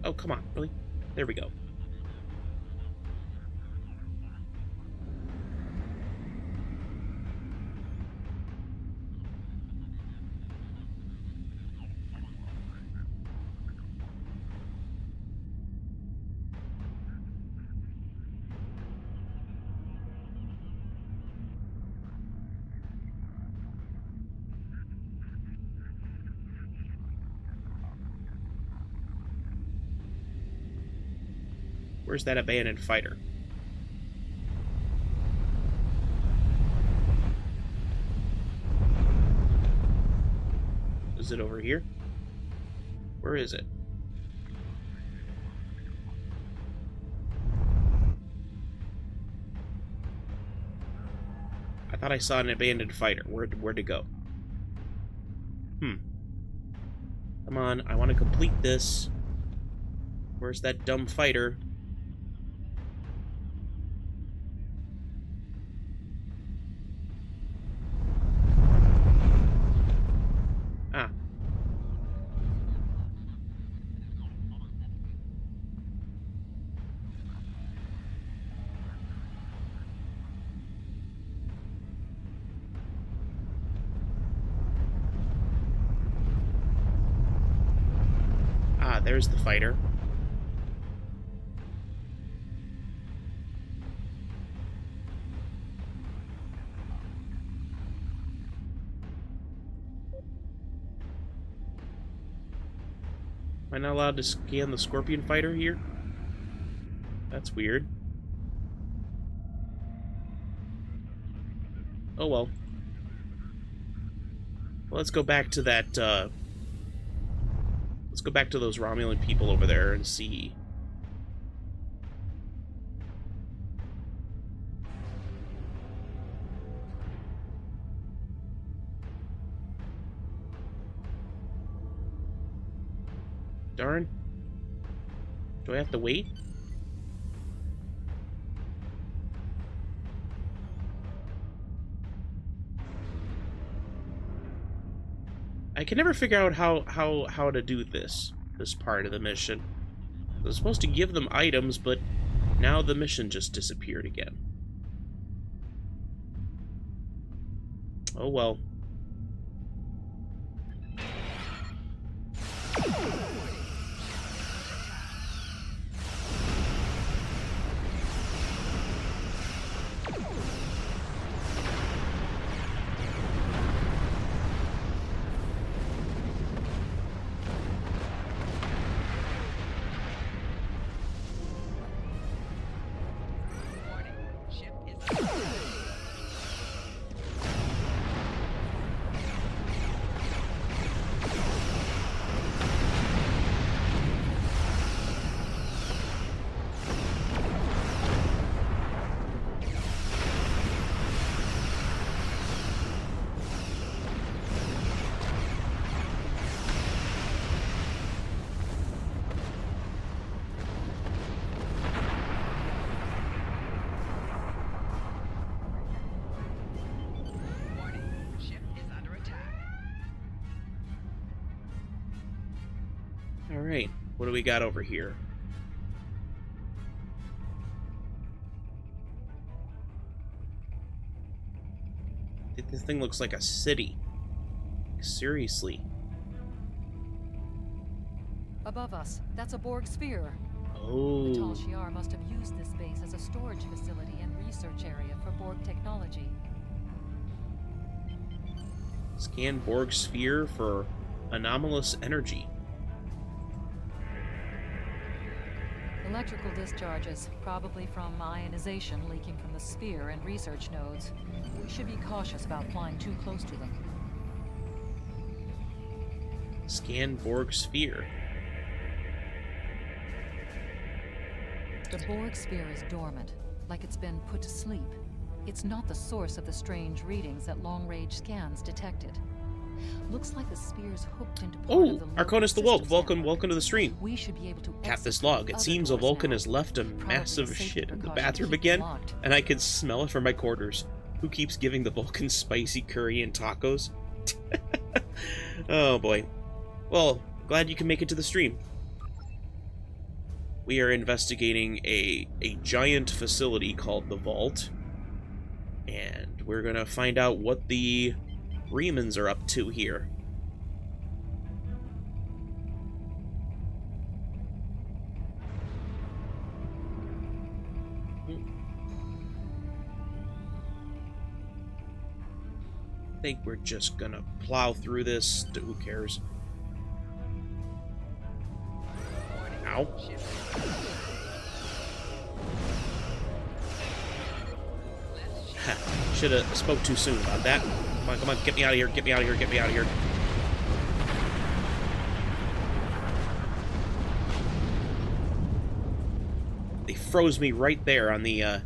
Oh, come on, really? There we go. Where's that abandoned fighter? Is it over here? Where is it? I thought I saw an abandoned fighter. Where'd it go? Come on, I want to complete this. Where's that dumb fighter? Ah. Ah, there's the fighter. I not allowed to scan the Scorpion Fighter here? That's weird. Oh well. Well, let's go back to that, let's go back to those Romulan people over there and see. Darn. Do I have to wait? I can never figure out how to do this part of the mission. I was supposed to give them items, but now the mission just disappeared again. Oh well. Alright, what do we got over here? This thing looks like a city. Seriously. Above us, that's a Borg sphere. Oh. The Tal Shiar must have used this base as a storage facility and research area for Borg technology. Scan Borg sphere for anomalous energy. Electrical discharges, probably from ionization leaking from the sphere and research nodes. We should be cautious about flying too close to them. Scan Borg sphere. The Borg sphere is dormant, like it's been put to sleep. It's not the source of the strange readings that long-range scans detected. Looks like the sphere's hooked into part of the Arconis the Woke, welcome to the stream. We should be able to Cap this log. It seems a Vulcan has left a massive shit in the bathroom again, and I can smell it from my quarters. Who keeps giving the Vulcans spicy curry and tacos? Oh boy. Well, glad you can make it to the stream. We are investigating a giant facility called the Vault, and we're gonna find out what the Remans are up to here. I think we're just gonna plow through this. Who cares? Ow. Should have spoke too soon about that. Come on, get me out of here, get me out of here, get me out of here. They froze me right there on the,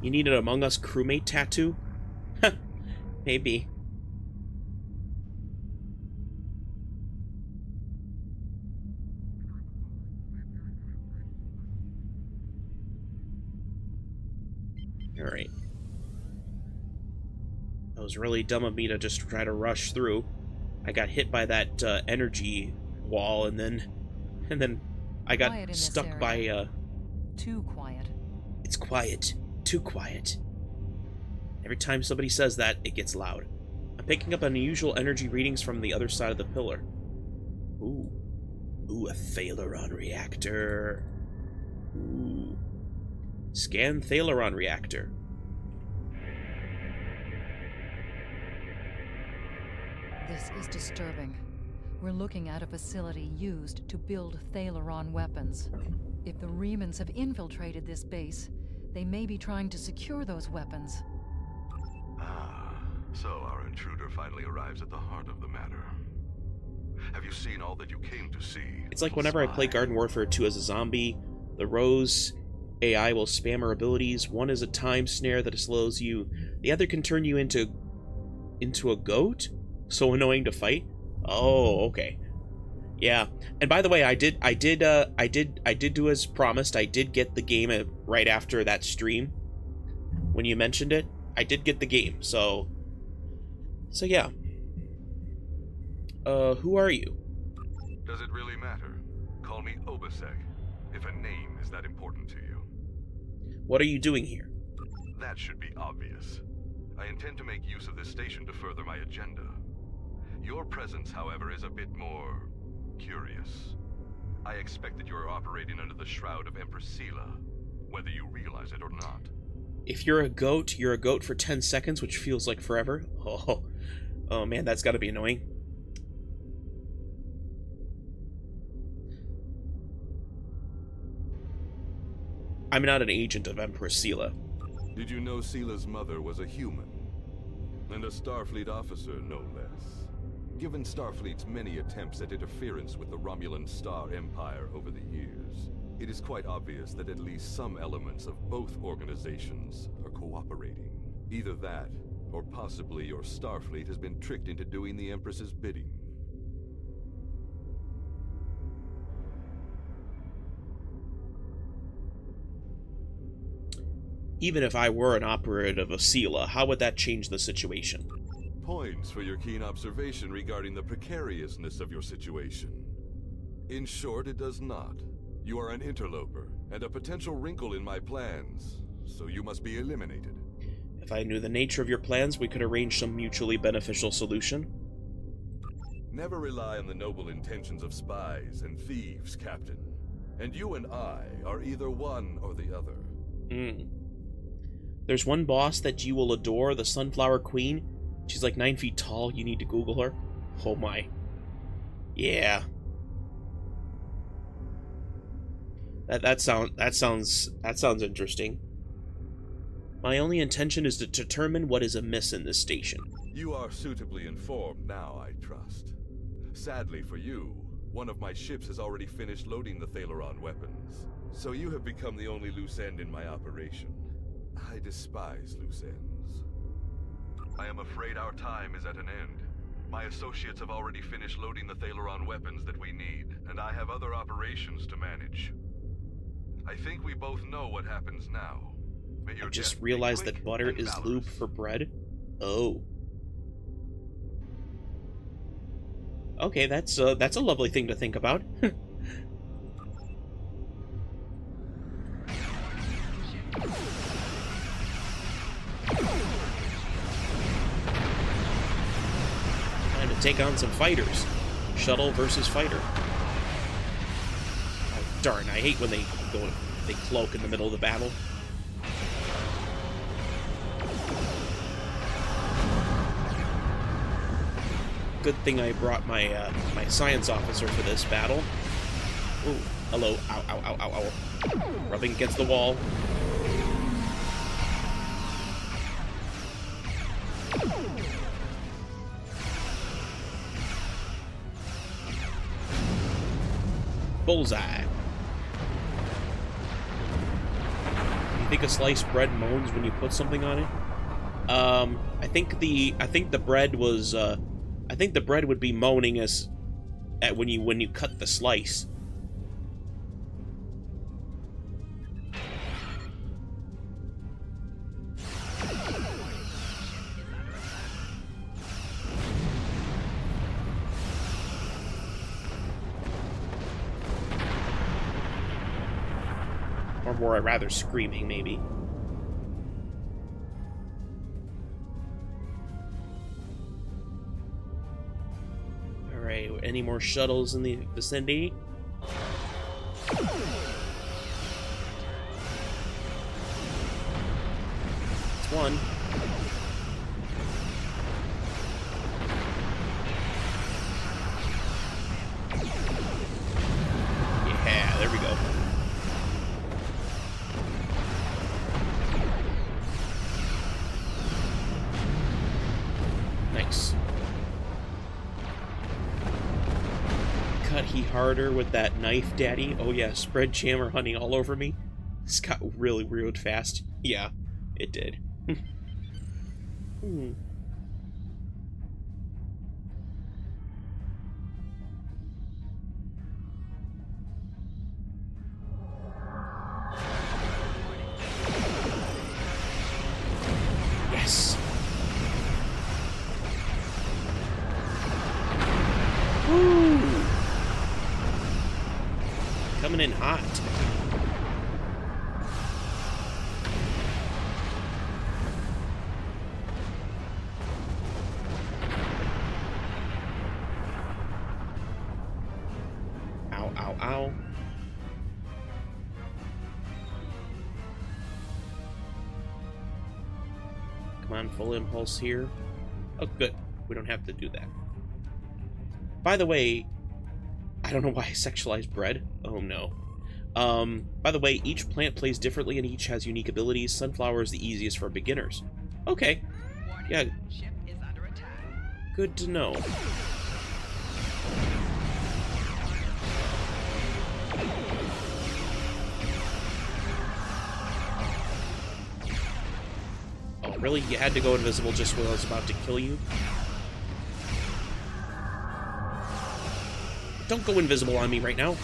you need an Among Us crewmate tattoo? Maybe. Alright. That was really dumb of me to just try to rush through. I got hit by that energy wall, and then I got stuck by Too quiet. It's quiet. Too quiet. Every time somebody says that, it gets loud. I'm picking up unusual energy readings from the other side of the pillar. Ooh. Ooh, a Thalaron reactor. Ooh. Scan Thalaron reactor. This is disturbing. We're looking at a facility used to build Thalaron weapons. If the Remans have infiltrated this base, they may be trying to secure those weapons. Ah, so our intruder finally arrives at the heart of the matter. Have you seen all that you came to see? It's like whenever I play Garden Warfare 2 as a zombie, the Rose AI will spam her abilities. One is a time snare that slows you. The other can turn you into a goat? So annoying to fight? Oh, okay. Yeah. And by the way, I did do as promised. I did get the game right after that stream. When you mentioned it, I did get the game. So yeah. Who are you? Does it really matter? Call me Obasek, if a name is that important to you. What are you doing here? That should be obvious. I intend to make use of this station to further my agenda. Your presence, however, is a bit more curious. I expect that you are operating under the shroud of Empress Sela, whether you realize it or not. If you're a goat for 10 seconds, which feels like forever. Oh man, that's gotta be annoying. I'm not an agent of Empress Sela. Did you know Sela's mother was a human? And a Starfleet officer, no less. Given Starfleet's many attempts at interference with the Romulan Star Empire over the years, it is quite obvious that at least some elements of both organizations are cooperating. Either that, or possibly your Starfleet has been tricked into doing the Empress's bidding. Even if I were an operative of Sela, how would that change the situation? Points for your keen observation regarding the precariousness of your situation. In short, it does not. You are an interloper, and a potential wrinkle in my plans, so you must be eliminated. If I knew the nature of your plans, we could arrange some mutually beneficial solution. Never rely on the noble intentions of spies and thieves, Captain. And you and I are either one or the other. There's one boss that you will adore, the Sunflower Queen. She's like 9 feet tall. You need to Google her. Oh my. Yeah. That sounds interesting. My only intention is to determine what is amiss in this station. You are suitably informed now, I trust. Sadly for you, one of my ships has already finished loading the Thalaron weapons, so you have become the only loose end in my operation. I despise loose ends. I am afraid our time is at an end. My associates have already finished loading the Thalaron weapons that we need, and I have other operations to manage. I think we both know what happens now. I just realized that butter is lube for bread. Oh. Okay, that's a lovely thing to think about. Time to take on some fighters. Shuttle versus fighter. Oh, darn, I hate when they cloak in the middle of the battle. Good thing I brought my my science officer for this battle. Ooh, hello. Ow, ow, ow, ow, ow. Rubbing against the wall. Bullseye. You think a sliced bread moans when you put something on it? I think the bread was I think the bread would be moaning when you cut the slice. Or more rather screaming, maybe. Alright, any more shuttles in the vicinity? It's one. Nice. Cut he harder with that knife, daddy. Oh yeah, spread jam or honey all over me. This got really weird fast. Yeah, it did. Hmm. Yes. Woo! Coming in hot. Ow, ow, ow. Come on, full impulse here. Oh, good. We don't have to do that. By the way, I don't know why I sexualized bread. Oh, no. By the way, each plant plays differently and each has unique abilities. Sunflower is the easiest for beginners. Okay. Yeah. Good to know. Oh, really? You had to go invisible just when I was about to kill you? Don't go invisible on me right now.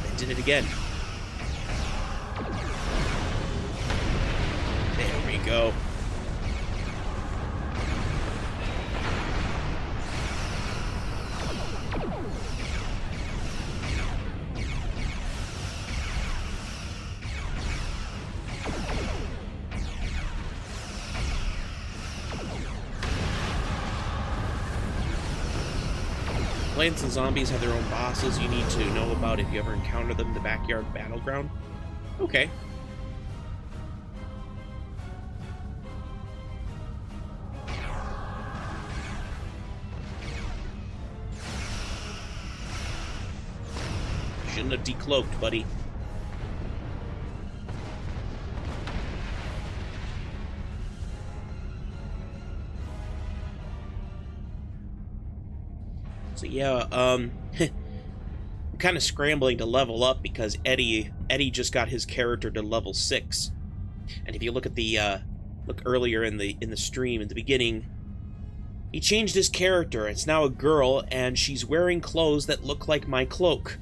I did it again. There we go. Plants and zombies have their own bosses you need to know about if you ever encounter them in the backyard battleground. Okay. Shouldn't have decloaked, buddy. So yeah, I'm kind of scrambling to level up because Eddie just got his character to level 6. And if you look at the look earlier in the stream at the beginning, he changed his character. It's now a girl and she's wearing clothes that look like my cloak.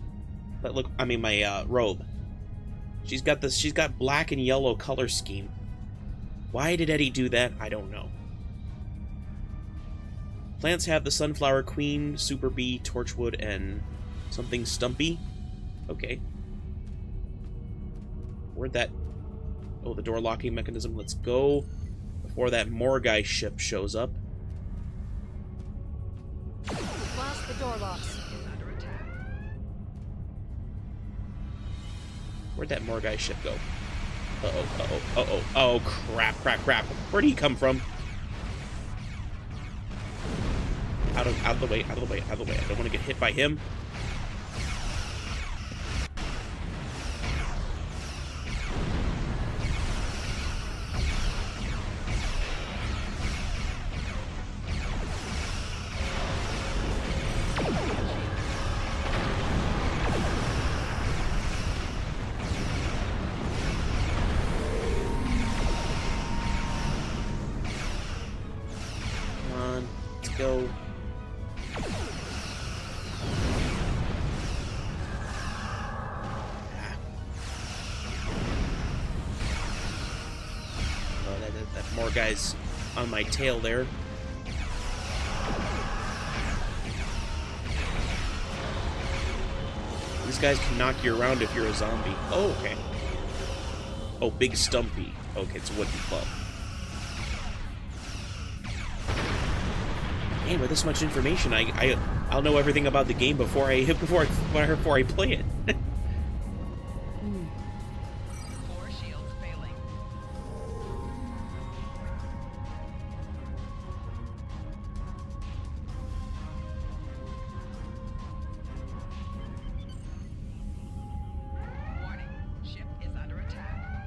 My robe. She's got black and yellow color scheme. Why did Eddie do that? I don't know. Plants have the Sunflower Queen, Super Bee, Torchwood, and something Stumpy. Okay. Where'd that... Oh, the door locking mechanism. Let's go before that Morgai ship shows up. Blast the door locks. Where'd that Morgai ship go? Uh-oh, uh-oh, uh-oh. Oh, crap, crap, crap. Where'd he come from? Out of the way, out of the way, out of the way. I don't want to get hit by him. Come on, let's go. More guys on my tail there. These guys can knock you around if you're a zombie. Oh, okay. Oh, Big Stumpy. Okay, it's a wooden club. Man, with this much information, I'll know everything about the game before I play it.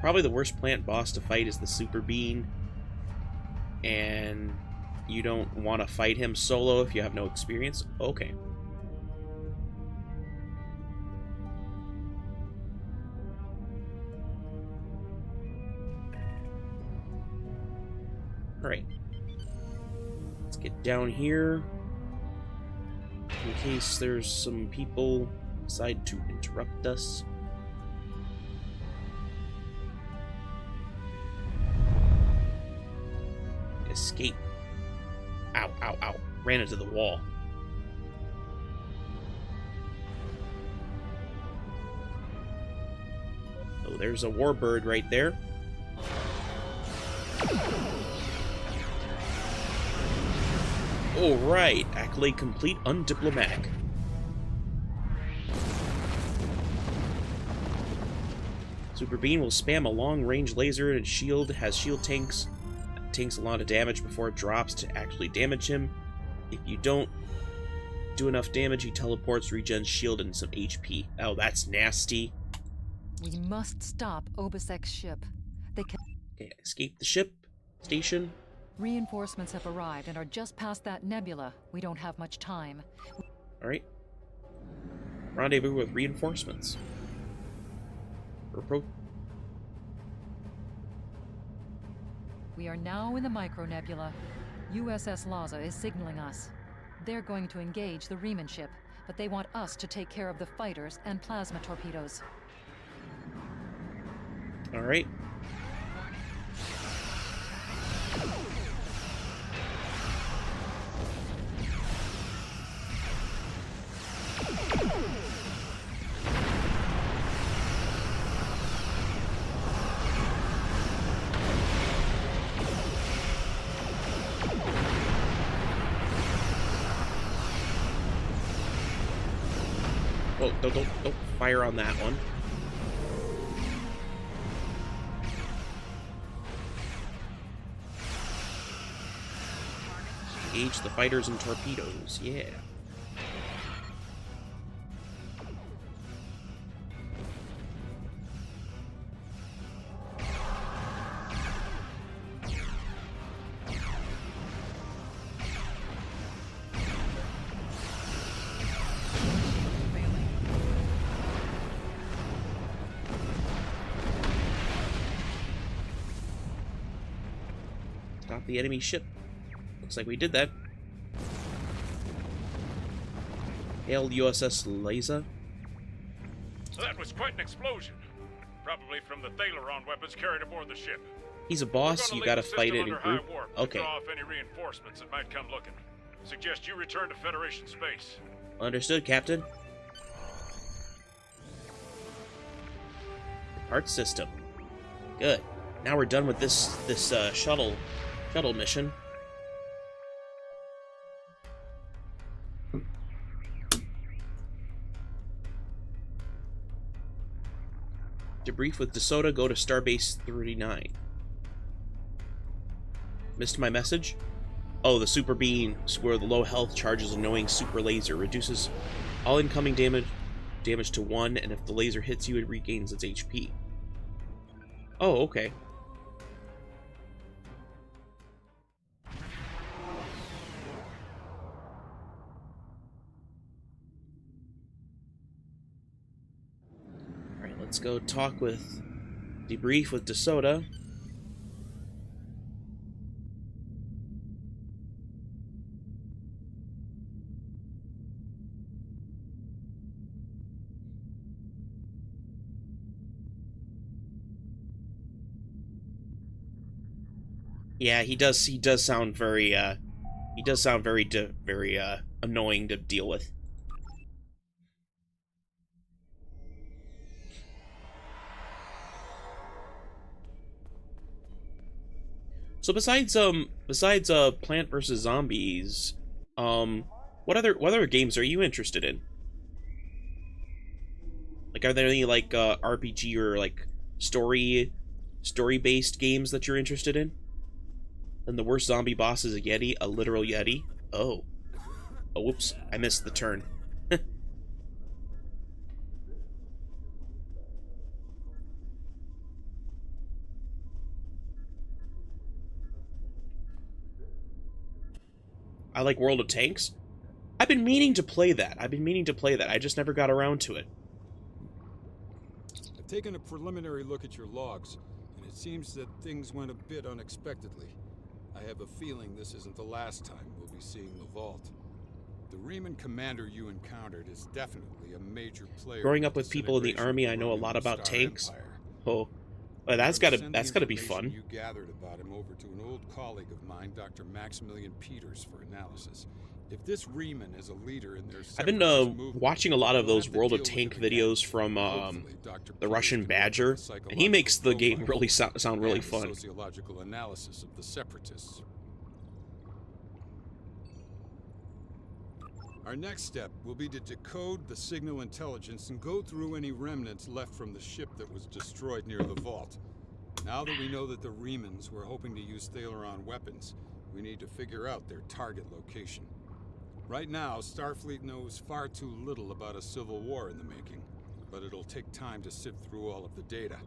Probably the worst plant boss to fight is the Super Bean. And you don't want to fight him solo if you have no experience. Okay. Alright. Let's get down here. In case there's some people decide to interrupt us. Escape. Ow, ow, ow. Ran into the wall. Oh, there's a warbird right there. Alright, accolade complete, undiplomatic. Super Beam will spam a long-range laser and shield, has shield tanks. Tanks a lot of damage before it drops to actually damage him. If you don't do enough damage, he teleports, regens shield, and some HP. Oh, that's nasty. We must stop Obisec's ship. They can... Okay, escape the ship. Station. Reinforcements have arrived and are just past that nebula. We don't have much time. Alright. Rendezvous with reinforcements. We are now in the micronebula. U.S.S Laza is signaling us. They're going to engage the Riemann ship, but they want us to take care of the fighters and plasma torpedoes. Alright. Oh, don't fire on that one. Engage the fighters and torpedoes, yeah. Stop the enemy ship. Looks like we did that. Hail U.S.S Laza. That was quite an explosion. Probably from the Thalaron weapons carried aboard the ship. He's a boss, you gotta fight it in group. Okay. Draw off any reinforcements that might come looking. Suggest you return to Federation space. Understood, Captain. Part system. Good. Now we're done with this shuttle mission. Debrief with DeSoto, go to Starbase 39. Missed my message? Oh, the Super Beam, where the low health charges annoying super laser, reduces all incoming damage to 1, and if the laser hits you, it regains its HP. Oh, okay. Alright, let's go talk with... debrief with DeSoto. Yeah, he does sound very very annoying to deal with. So besides Plant vs. Zombies, what other games are you interested in? Like, are there any like RPG or like story-based games that you're interested in? And the worst zombie boss is a Yeti, a literal Yeti. Oh, whoops! I missed the turn. I like World of Tanks. I've been meaning to play that. I just never got around to it. I've taken a preliminary look at your logs, and it seems that things went a bit unexpectedly. I have a feeling this isn't the last time we'll be seeing the vault. The Reman commander you encountered is definitely a major player. Growing up with people in the army, I know a lot about tanks. Oh, well, that's gotta be fun. You gathered about him over to an old colleague of mine, Dr. Maximilian Peters, for analysis. If this Reman is a leader in their I've been watching a lot of those World of Tank videos from the Russian Badger, and he makes the game really sound really fun. Sociological analysis of the separatists. Our next step will be to decode the signal intelligence and go through any remnants left from the ship that was destroyed near the vault. Now that we know that the Remans were hoping to use Thaleron weapons, we need to figure out their target location. Right now, Starfleet knows far too little about a civil war in the making, but it'll take time to sift through all of the data.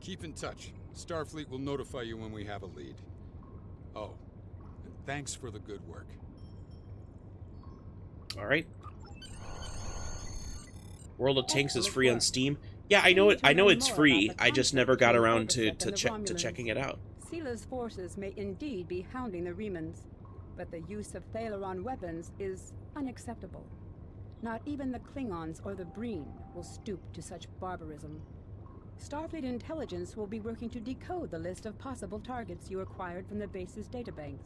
Keep in touch. Starfleet will notify you when we have a lead. Oh, and thanks for the good work. All right. World of Tanks is free on Steam. Yeah, I know it. I know it's free. I just never got around to checking it out. Sila's forces may indeed be hounding the Remans, but the use of Thaleron weapons is unacceptable. Not even the Klingons or the Breen will stoop to such barbarism. Starfleet intelligence will be working to decode the list of possible targets you acquired from the base's databanks.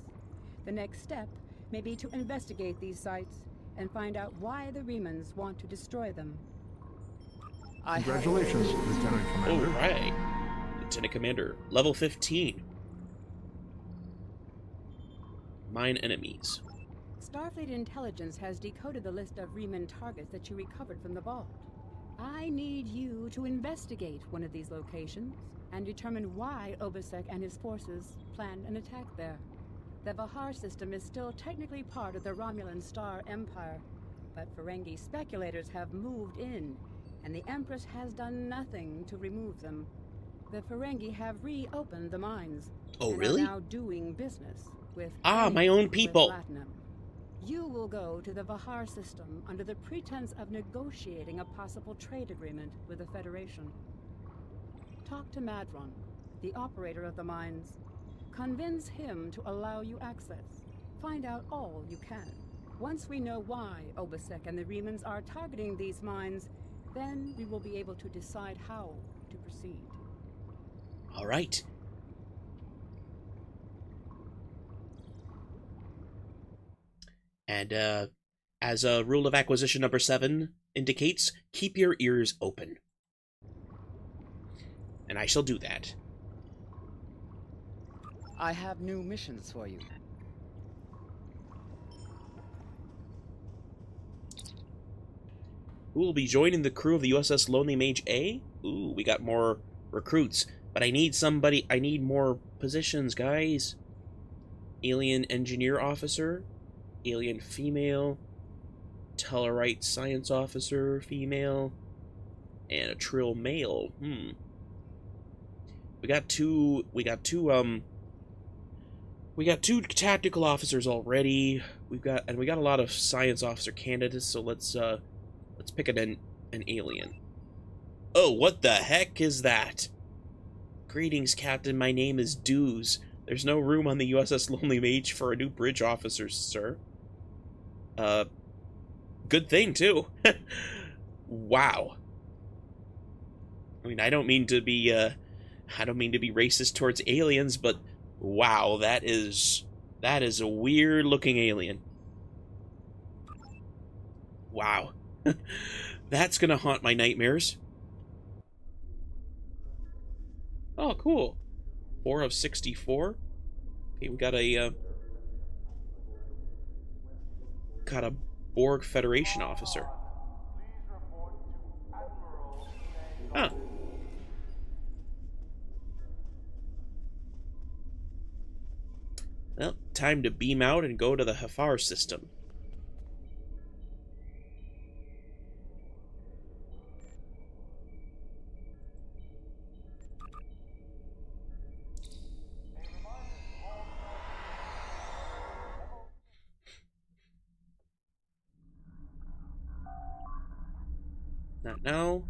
The next step may be to investigate these sites and find out why the Remans want to destroy them. Congratulations, Lieutenant Commander. All right. Lieutenant Commander, level 15. Mine enemies. Starfleet intelligence has decoded the list of Reman targets that you recovered from the vault. I need you to investigate one of these locations and determine why Obasek and his forces planned an attack there. The Vahar system is still technically part of the Romulan Star Empire, but Ferengi speculators have moved in, and the Empress has done nothing to remove them. The Ferengi have reopened the mines. Oh, and really? Are now doing business with my own people. Platinum. You will go to the Vahar system under the pretense of negotiating a possible trade agreement with the Federation. Talk to Madron, the operator of the mines. Convince him to allow you access. Find out all you can. Once we know why Obasek and the Remans are targeting these mines, then we will be able to decide how to proceed. All right. And as rule of acquisition number 7 indicates, keep your ears open. And I shall do that. I have new missions for you. Who will be joining the crew of the U.S.S Lonely Mage A? Ooh, we got more recruits. But I need somebody, I need more positions, guys. Alien Engineer Officer, Alien Female, Tellarite Science Officer Female, and a Trill Male. We got two tactical officers already. We got a lot of science officer candidates, so let's pick an alien. Oh, what the heck is that? Greetings, Captain. My name is Dews. There's no room on the U.S.S Lonely Mage for a new bridge officer, sir. Good thing, too. Wow. I mean, I don't mean to be racist towards aliens, but wow, that is a weird-looking alien. Wow. That's gonna haunt my nightmares. Oh, cool. 4 of 64. Okay, we got a Borg Federation officer. Huh. Well, time to beam out and go to the Hafar system. Not now.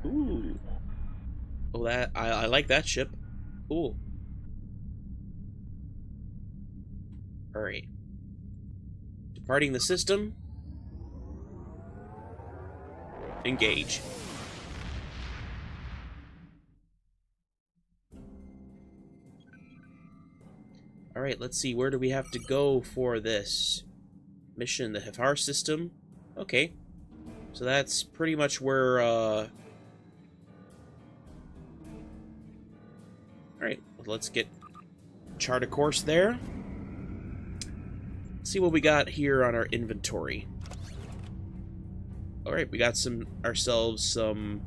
Ooh. Oh, that I like that ship. Cool. Alright. Departing the system. Engage. Alright, let's see. Where do we have to go for this mission? The Hifar system? Okay. So that's pretty much where, Alright, let's chart a course there. Let's see what we got here on our inventory. Alright, we got ourselves some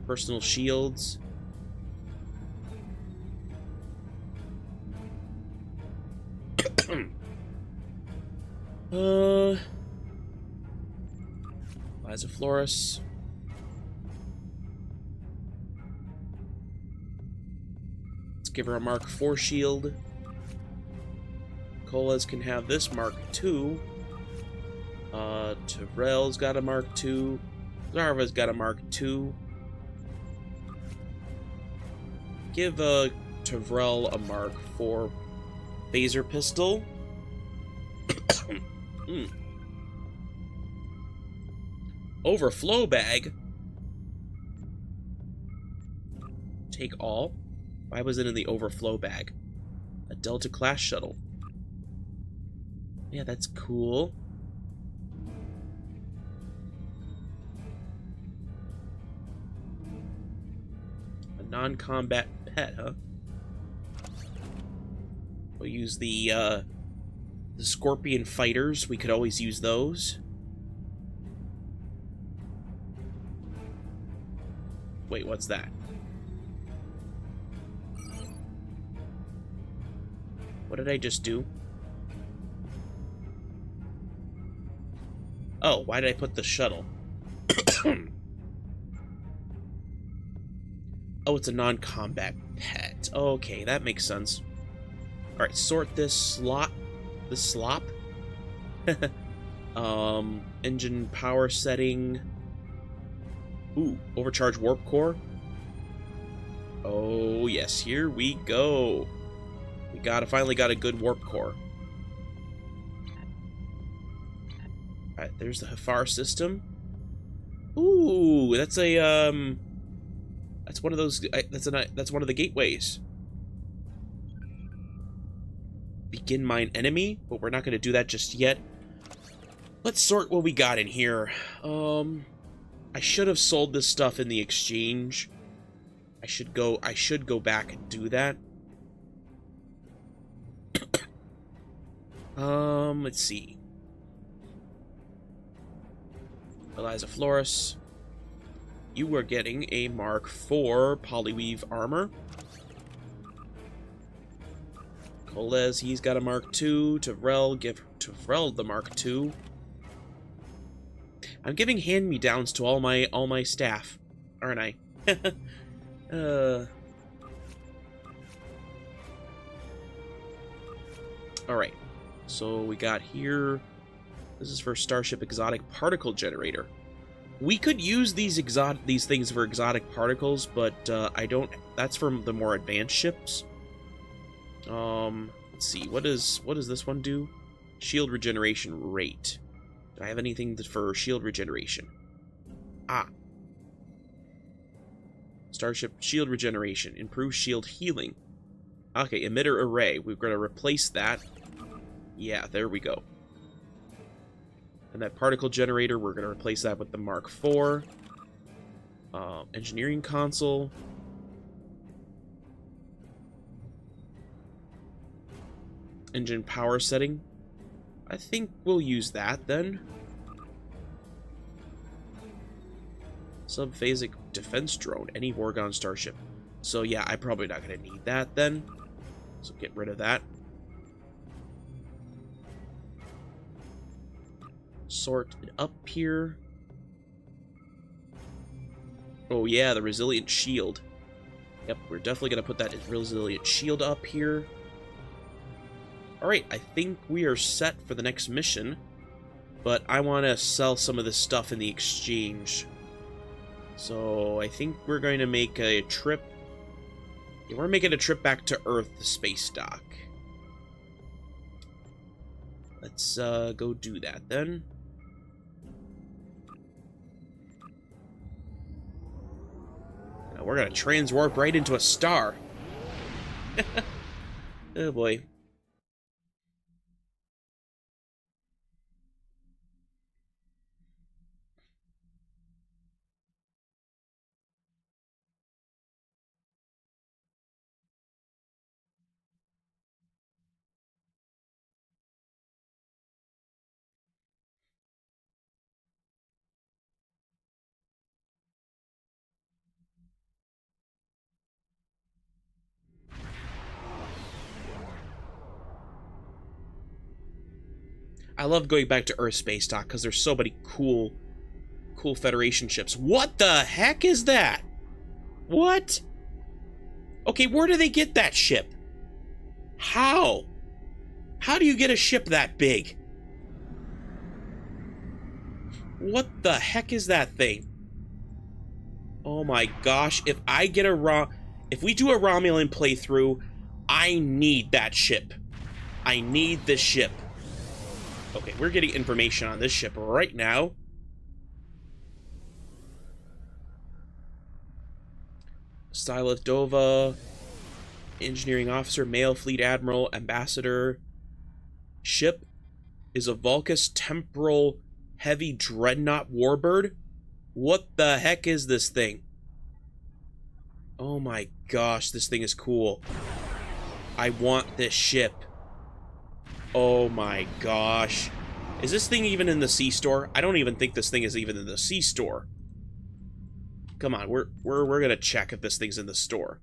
personal shields. Florus. Let's give her a Mark IV shield. Colas can have this Mark II. Tyrell's got a Mark II. Zarva's got a Mark II. Give Tyrell a Mark IV phaser pistol. Overflow bag. Take all. Why was it in the overflow bag? A Delta class shuttle. Yeah, that's cool. A non-combat pet, huh? We'll use the Scorpion fighters. We could always use those. Wait, what's that? What did I just do? Oh, why did I put the shuttle? Oh, it's a non-combat pet. Okay, that makes sense. Alright, sort this slop. Engine power setting. Ooh, overcharge warp core. Oh, yes, here we go. We finally got a good warp core. Alright, there's the Hifar system. Ooh, that's a, that's one of those, that's one of the gateways. Begin mine enemy, but we're not going to do that just yet. Let's sort what we got in here. I should have sold this stuff in the exchange. I should go back and do that. Let's see. Eliza Flores. You are getting a Mark IV polyweave armor. Coles, he's got a Mark II. Tyrell, give Tyrell the Mark II. I'm giving hand-me-downs to all my staff, aren't I? Alright. So we got here. This is for Starship Exotic Particle Generator. We could use these things for exotic particles, but I don't. That's from the more advanced ships. Let's see. What does this one do? Shield regeneration rate. Do I have anything for shield regeneration? Ah. Starship shield regeneration. Improve shield healing. Okay, emitter array. We're going to replace that. Yeah, there we go. And that particle generator, we're going to replace that with the Mark IV. Engineering console. Engine power setting. I think we'll use that then. Subphasic defense drone. Any Vorgon starship. So yeah, I'm probably not going to need that then. So get rid of that. Sort it up here. Oh yeah, the resilient shield. Yep, we're definitely going to put that resilient shield up here. Alright, I think we are set for the next mission. But I want to sell some of this stuff in the exchange. So I think we're going to make a trip. Yeah, we're making a trip back to Earth, the space dock. Let's go do that then. Now we're gonna transwarp right into a star. Oh boy. I love going back to Earth space dock because there's so many cool Federation ships. What the heck is that? What? Okay, where do they get that ship? How? How do you get a ship that big? What the heck is that thing? Oh my gosh, if we do a Romulan playthrough, I need that ship. I need this ship. Okay, we're getting information on this ship right now. Stylith Dova, engineering officer, male fleet admiral, ambassador. Ship is a Vulcus temporal heavy dreadnought warbird. What the heck is this thing? Oh my gosh, this thing is cool. I want this ship. Oh my gosh. Is this thing even in the C-store? I don't even think this thing is even in the C-store. Come on, we're gonna check if this thing's in the store.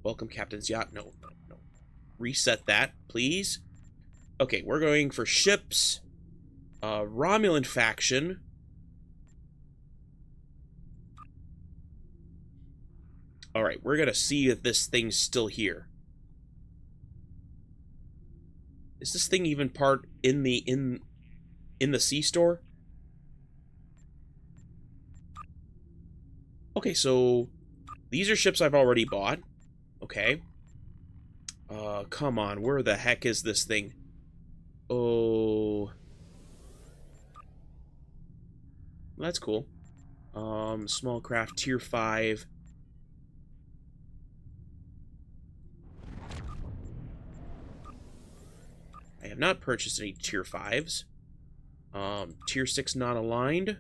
Welcome, Captain's Yacht. No. Reset that, please. Okay, we're going for ships. Romulan faction. Alright, we're gonna see if this thing's still here. Is this thing even part in the C-store? Okay, so these are ships I've already bought. Okay. Come on, where the heck is this thing? Oh. That's cool. Small craft, tier 5. I have not purchased any tier 5s. Tier 6 not aligned.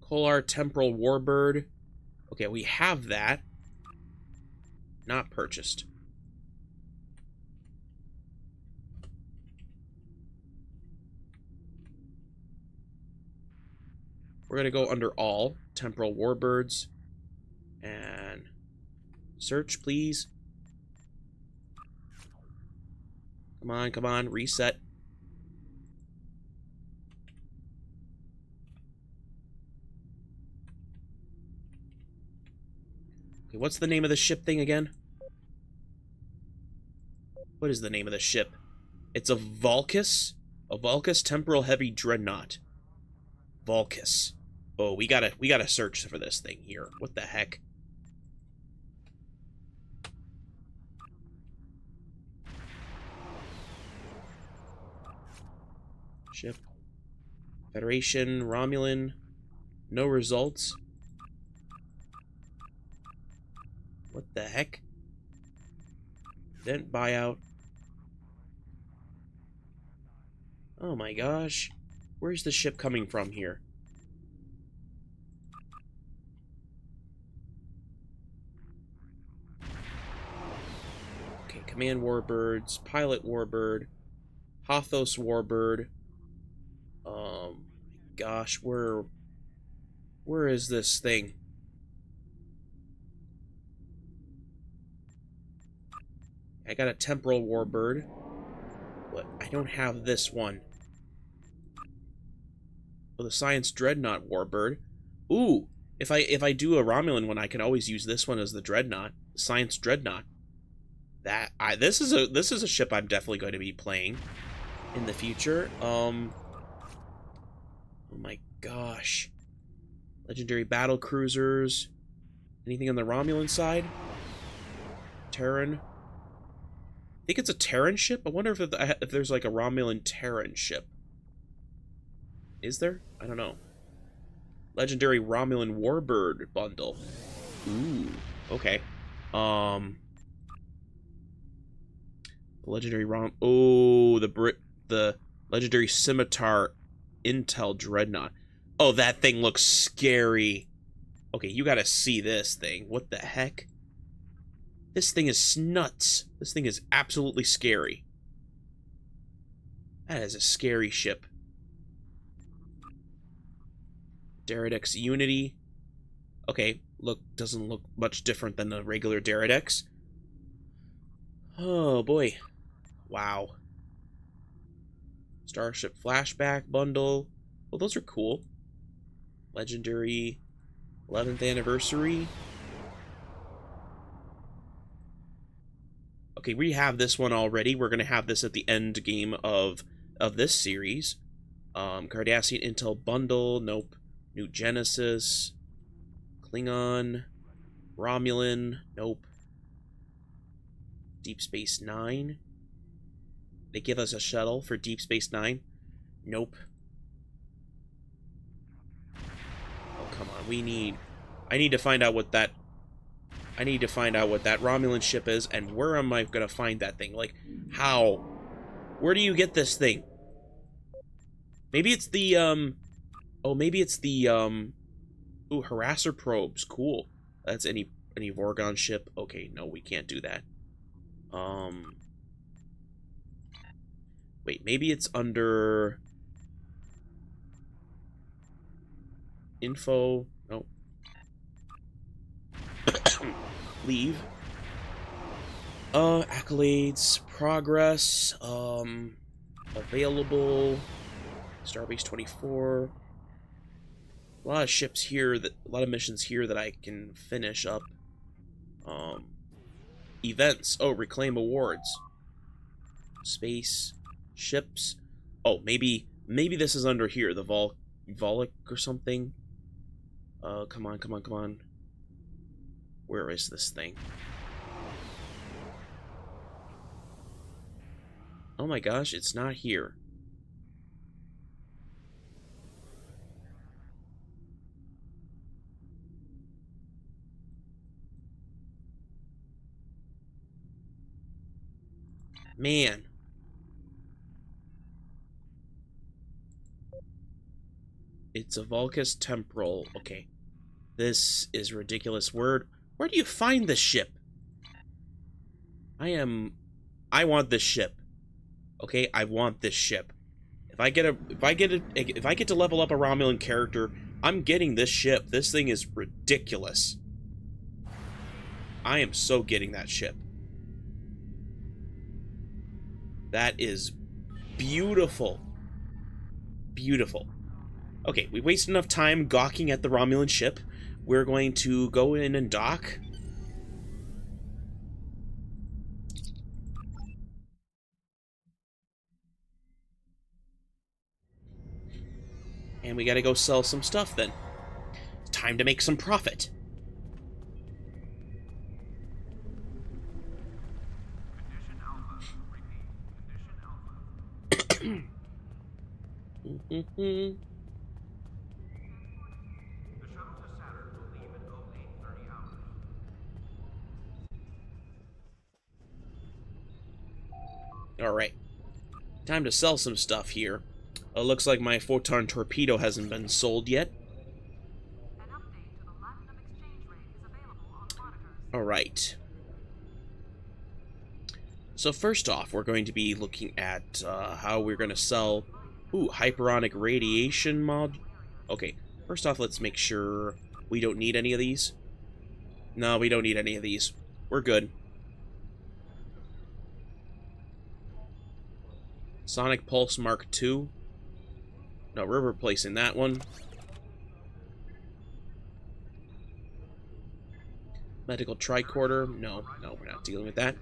Polar Temporal Warbird. Okay, we have that. Not purchased. We're going to go under all Temporal Warbirds. And search, please. Come on, reset. Okay, what's the name of the ship thing again? What is the name of the ship? It's a Vulcus? A Vulcus Temporal Heavy Dreadnought. Vulcus. Oh, we gotta search for this thing here. What the heck? Ship. Federation, Romulan. No results. What the heck? Didn't buy out. Oh my gosh. Where's the ship coming from here? Okay, Command Warbirds, Pilot Warbird, Hothos Warbird. Gosh, where is this thing? I got a Temporal Warbird, but I don't have this one. Oh, the Science Dreadnought Warbird. Ooh, if I do a Romulan one, I can always use this one as the Dreadnought, Science Dreadnought. This is a ship I'm definitely going to be playing in the future. Oh my gosh. Legendary battle cruisers. Anything on the Romulan side? Terran. I think it's a Terran ship. I wonder if there's like a Romulan Terran ship. Is there? I don't know. Legendary Romulan Warbird bundle. Ooh. Okay. Legendary the Legendary Scimitar Intel Dreadnought. Oh, that thing looks scary. Okay, you gotta see this thing. What the heck? This thing is nuts. This thing is absolutely scary. That is a scary ship. Daradex Unity. Okay, doesn't look much different than the regular Daradex. Oh boy. Wow. Starship Flashback Bundle. Well, those are cool. Legendary 11th Anniversary. Okay, we have this one already. We're going to have this at the end game of this series. Cardassian Intel Bundle. Nope. New Genesis. Klingon. Romulan. Nope. Deep Space Nine. They give us a shuttle for Deep Space Nine. Nope. Oh, come on. I need to find out what that Romulan ship is, and where am I gonna find that thing? Like, how? Where do you get this thing? Maybe it's the, maybe it's the, ooh, harasser probes. Cool. That's any Vorgon ship. Okay, no, we can't do that. Wait, maybe it's under info. No. Leave. Accolades, progress, available, Starbase 24. A lot of ships here a lot of missions here that I can finish up. Events. Oh, reclaim awards. Space, ships. Oh, maybe this is under here, the Volek or something. Come on. Where is this thing? Oh my gosh, it's not here. Man. It's a Vulcus Temporal. Okay. This is ridiculous. Where do you find this ship? I want this ship. Okay, I want this ship. If I get to level up a Romulan character, I'm getting this ship. This thing is ridiculous. I am so getting that ship. That is beautiful. Beautiful. Okay, we wasted enough time gawking at the Romulan ship. We're going to go in and dock. And we gotta go sell some stuff then. It's time to make some profit. Alright. Time to sell some stuff here. Looks like my photon torpedo hasn't been sold yet. Alright. So first off, we're going to be looking at how we're going to sell... Ooh, hyperonic radiation mod. Okay, first off, let's make sure we don't need any of these. No, we don't need any of these. We're good. Sonic Pulse Mark II. No, we're replacing that one. Medical tricorder. No, we're not dealing with that.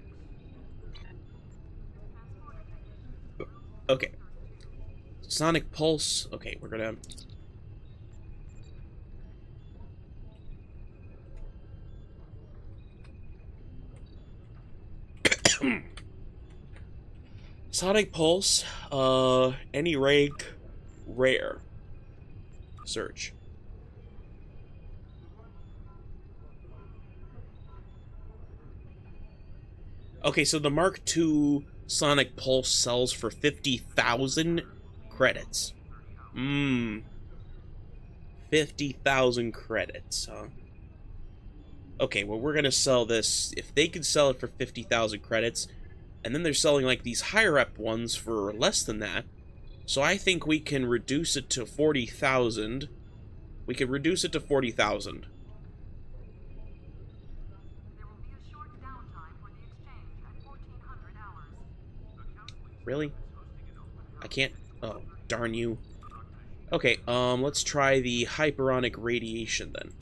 Okay. Sonic pulse. Okay, we're gonna... Sonic pulse. Any rank, rare. Search. Okay, so the Mark II Sonic Pulse sells for 50,000 credits. 50,000 credits, huh? Okay, well, we're gonna sell this. If they can sell it for 50,000 credits, and then they're selling, like, these higher-up ones for less than that, so I think we can reduce it to 40,000. We can reduce it to 40,000. Really? I can't... Oh, darn you. Okay, let's try the hyperonic radiation, then.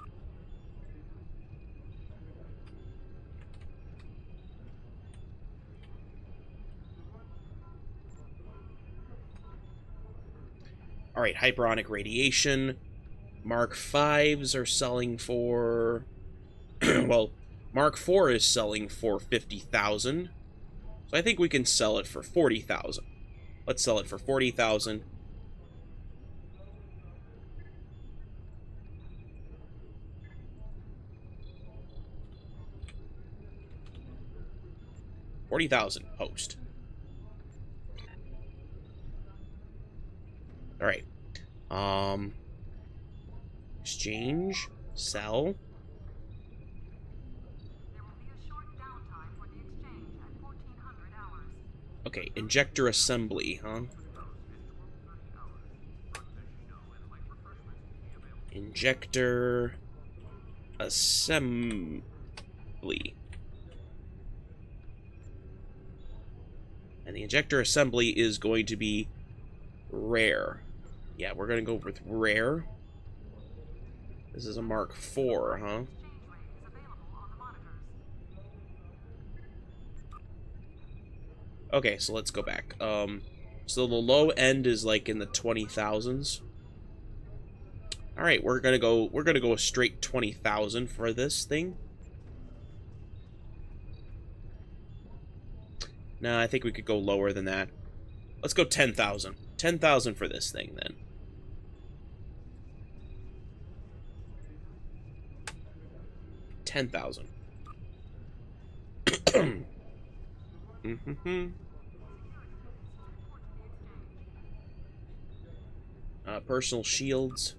Alright, hyperonic radiation. Mark 5s are selling for... well, Mark 4 is selling for 50,000. So I think we can sell it for 40,000. Let's sell it for 40,000. $40,000 post. All right. Exchange, sell. Okay, injector assembly, huh? Injector assembly. And the injector assembly is going to be rare. Yeah, we're going to go with rare. This is a Mark IV, huh? Okay, so let's go back. So the low end is like in the 20,000s. All right, we're gonna go a straight 20,000 for this thing. Nah, I think we could go lower than that. Let's go 10,000. 10,000 for this thing then. $10,000. Personal shields.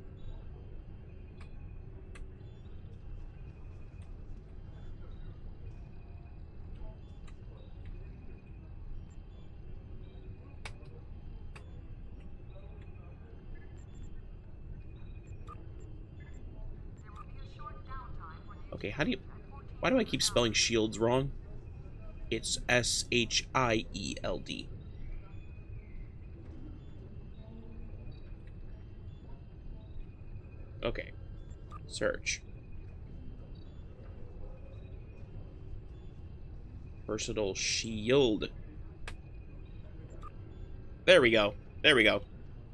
Okay, why do I keep spelling shields wrong? It's S-H-I-E-L-D. Okay. Search. Versatile shield. There we go. There we go.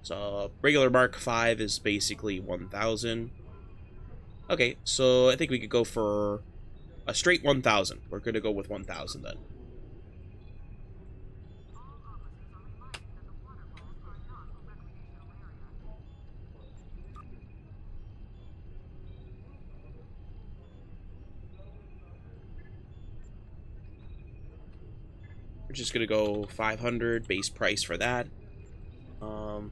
So, regular Mark 5 is basically 1,000. Okay, so I think we could go for a straight 1,000. We're going to go with 1,000 then. We're just going to go 500 base price for that. Some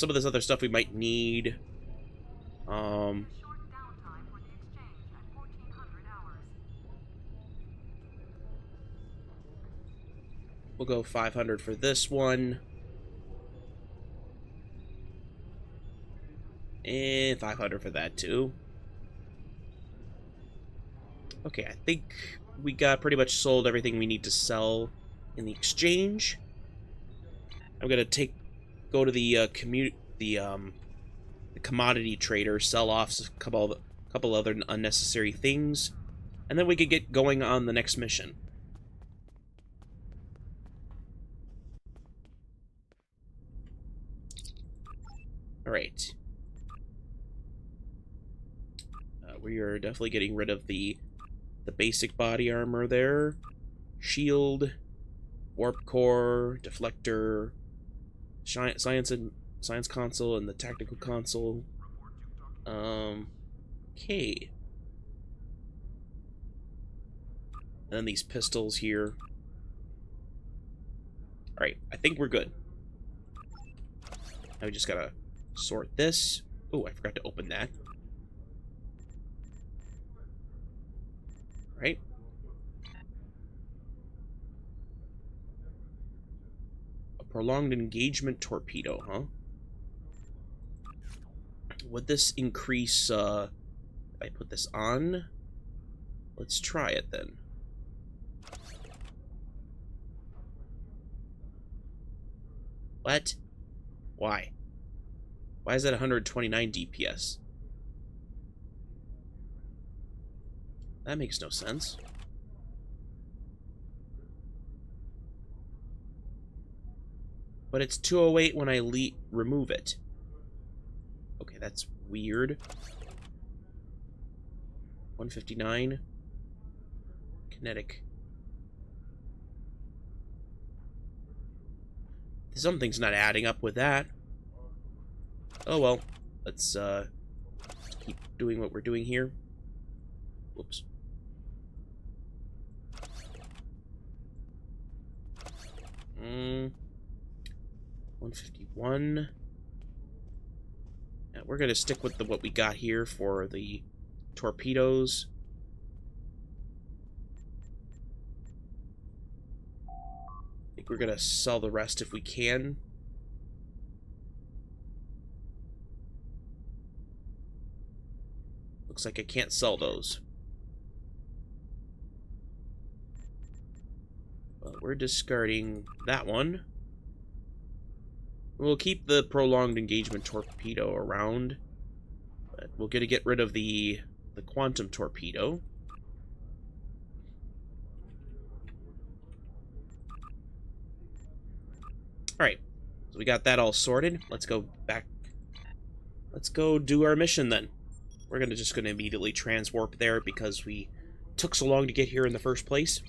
of this other stuff we might need. We'll go 500 for this one. And 500 for that too. Okay, I think we got pretty much sold everything we need to sell in the exchange. I'm gonna go to the commodity trader, sell off a couple a couple other unnecessary things, and then we could get going on the next mission. Alright. We are definitely getting rid of the basic body armor there. Shield, warp core, deflector, science console, and the tactical console. Okay. And then these pistols here. Alright, I think we're good. Now we just gotta sort this. Oh, I forgot to open that. Right. A prolonged engagement torpedo, huh? Would this increase, if I put this on? Let's try it then. What? Why? Why is that 129 DPS? That makes no sense. But it's 208 when I remove it. Okay, that's weird. 159. Kinetic. Something's not adding up with that. Oh well. Let's keep doing what we're doing here. Whoops. Hmm. 151. Yeah, we're gonna stick with what we got here for the torpedoes. I think we're gonna sell the rest if we can. Looks like I can't sell those. But we're discarding that one. We'll keep the prolonged engagement torpedo around, but we're gonna get rid of the quantum torpedo. Alright, so we got that all sorted. Let's go back. Let's go do our mission then. We're just gonna immediately transwarp there because we took so long to get here in the first place.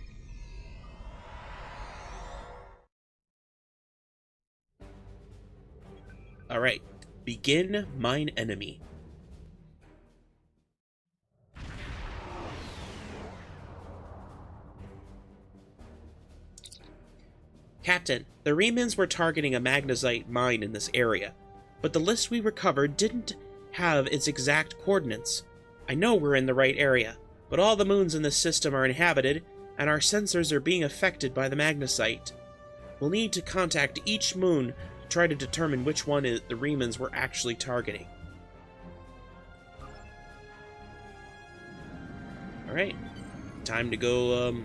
Alright, begin mine enemy. Captain, the Remans were targeting a magnesite mine in this area, but the list we recovered didn't have its exact coordinates. I know we're in the right area, but all the moons in this system are inhabited, and our sensors are being affected by the magnesite. We'll need to contact each moon to try to determine which one the Remans were actually targeting. Alright, time to go,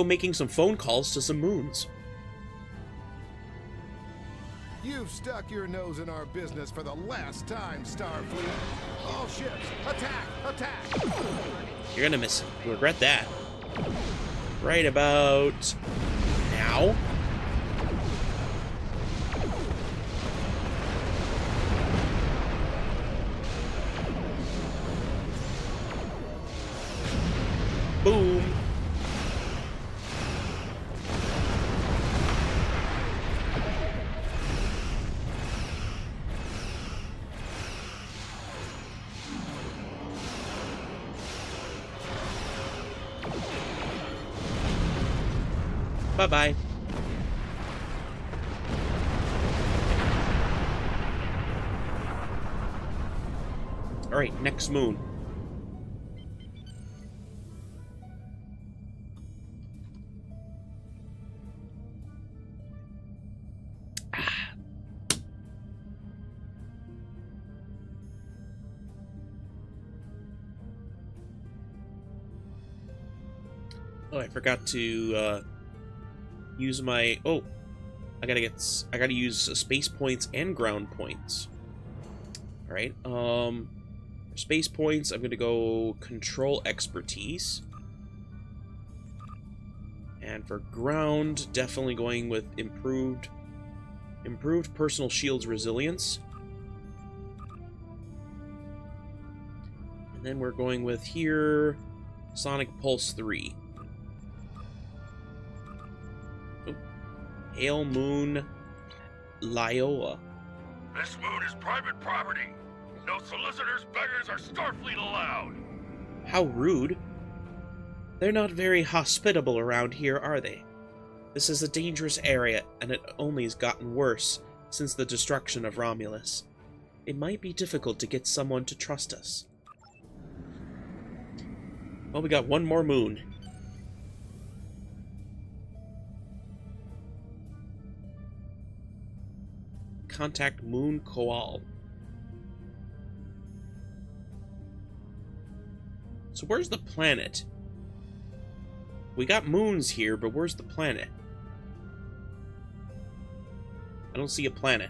making some phone calls to some moons. You've stuck your nose in our business for the last time, Starfleet. All ships, attack! Attack! You're gonna regret that. Right about now. Boom. Bye-bye. Alright, next moon. Oh, I forgot to use my... Oh, I gotta use space points and ground points. Alright, For space points, I'm going to go control expertise. And for ground, definitely going with improved personal shield's resilience. And then we're going with here Sonic Pulse 3. Oh. Hail Moon Lioa. This moon is private property. No solicitors, beggars, or Starfleet allowed. How rude. They're not very hospitable around here, are they? This is a dangerous area, and it only has gotten worse since the destruction of Romulus. It might be difficult to get someone to trust us. Well, we got one more moon. Contact Moon Koal. So where's the planet? We got moons here, but where's the planet? I don't see a planet.